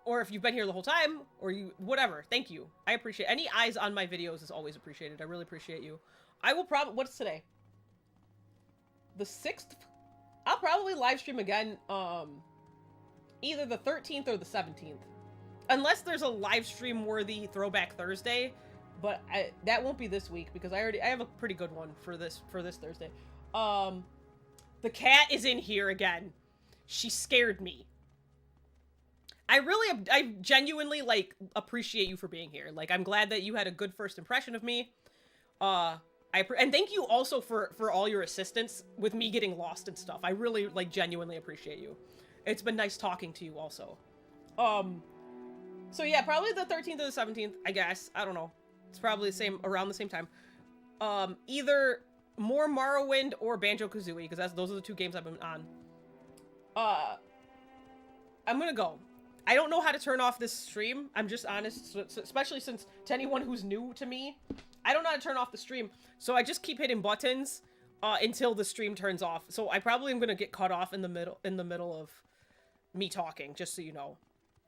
or if you've been here the whole time, or whatever. Thank you. I appreciate any eyes on my videos is always appreciated. I really appreciate you. I will probably... What's today? The 6th? I'll probably live stream again, either the 13th or the 17th. Unless there's a live stream worthy Throwback Thursday, but that won't be this week because I have a pretty good one for this Thursday. The cat is in here again. She scared me. I genuinely, like, appreciate you for being here. Like, I'm glad that you had a good first impression of me. And thank you also for all your assistance with me getting lost and stuff. I really, like, genuinely appreciate you. It's been nice talking to you also. So yeah, probably the 13th or the 17th, I guess. I don't know. It's probably around the same time. Either more Morrowind or Banjo-Kazooie, because those are the 2 games I've been on. I'm gonna go. I don't know how to turn off this stream. I'm just honest, especially since to anyone who's new to me, I don't know how to turn off the stream. So I just keep hitting buttons until the stream turns off. So I probably am gonna get cut off in the middle of me talking, just so you know.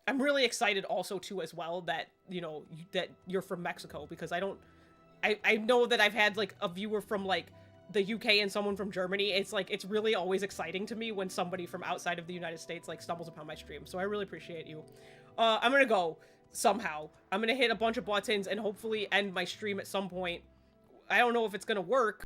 I'm really excited also too as well that, you know, that you're from Mexico, because I know that I've had like a viewer from like the UK and someone from Germany. It's like, it's really always exciting to me when somebody from outside of the United States like stumbles upon my stream. So I really appreciate you. I'm gonna go somehow. I'm gonna hit a bunch of buttons and hopefully end my stream at some point. I don't know if it's gonna work.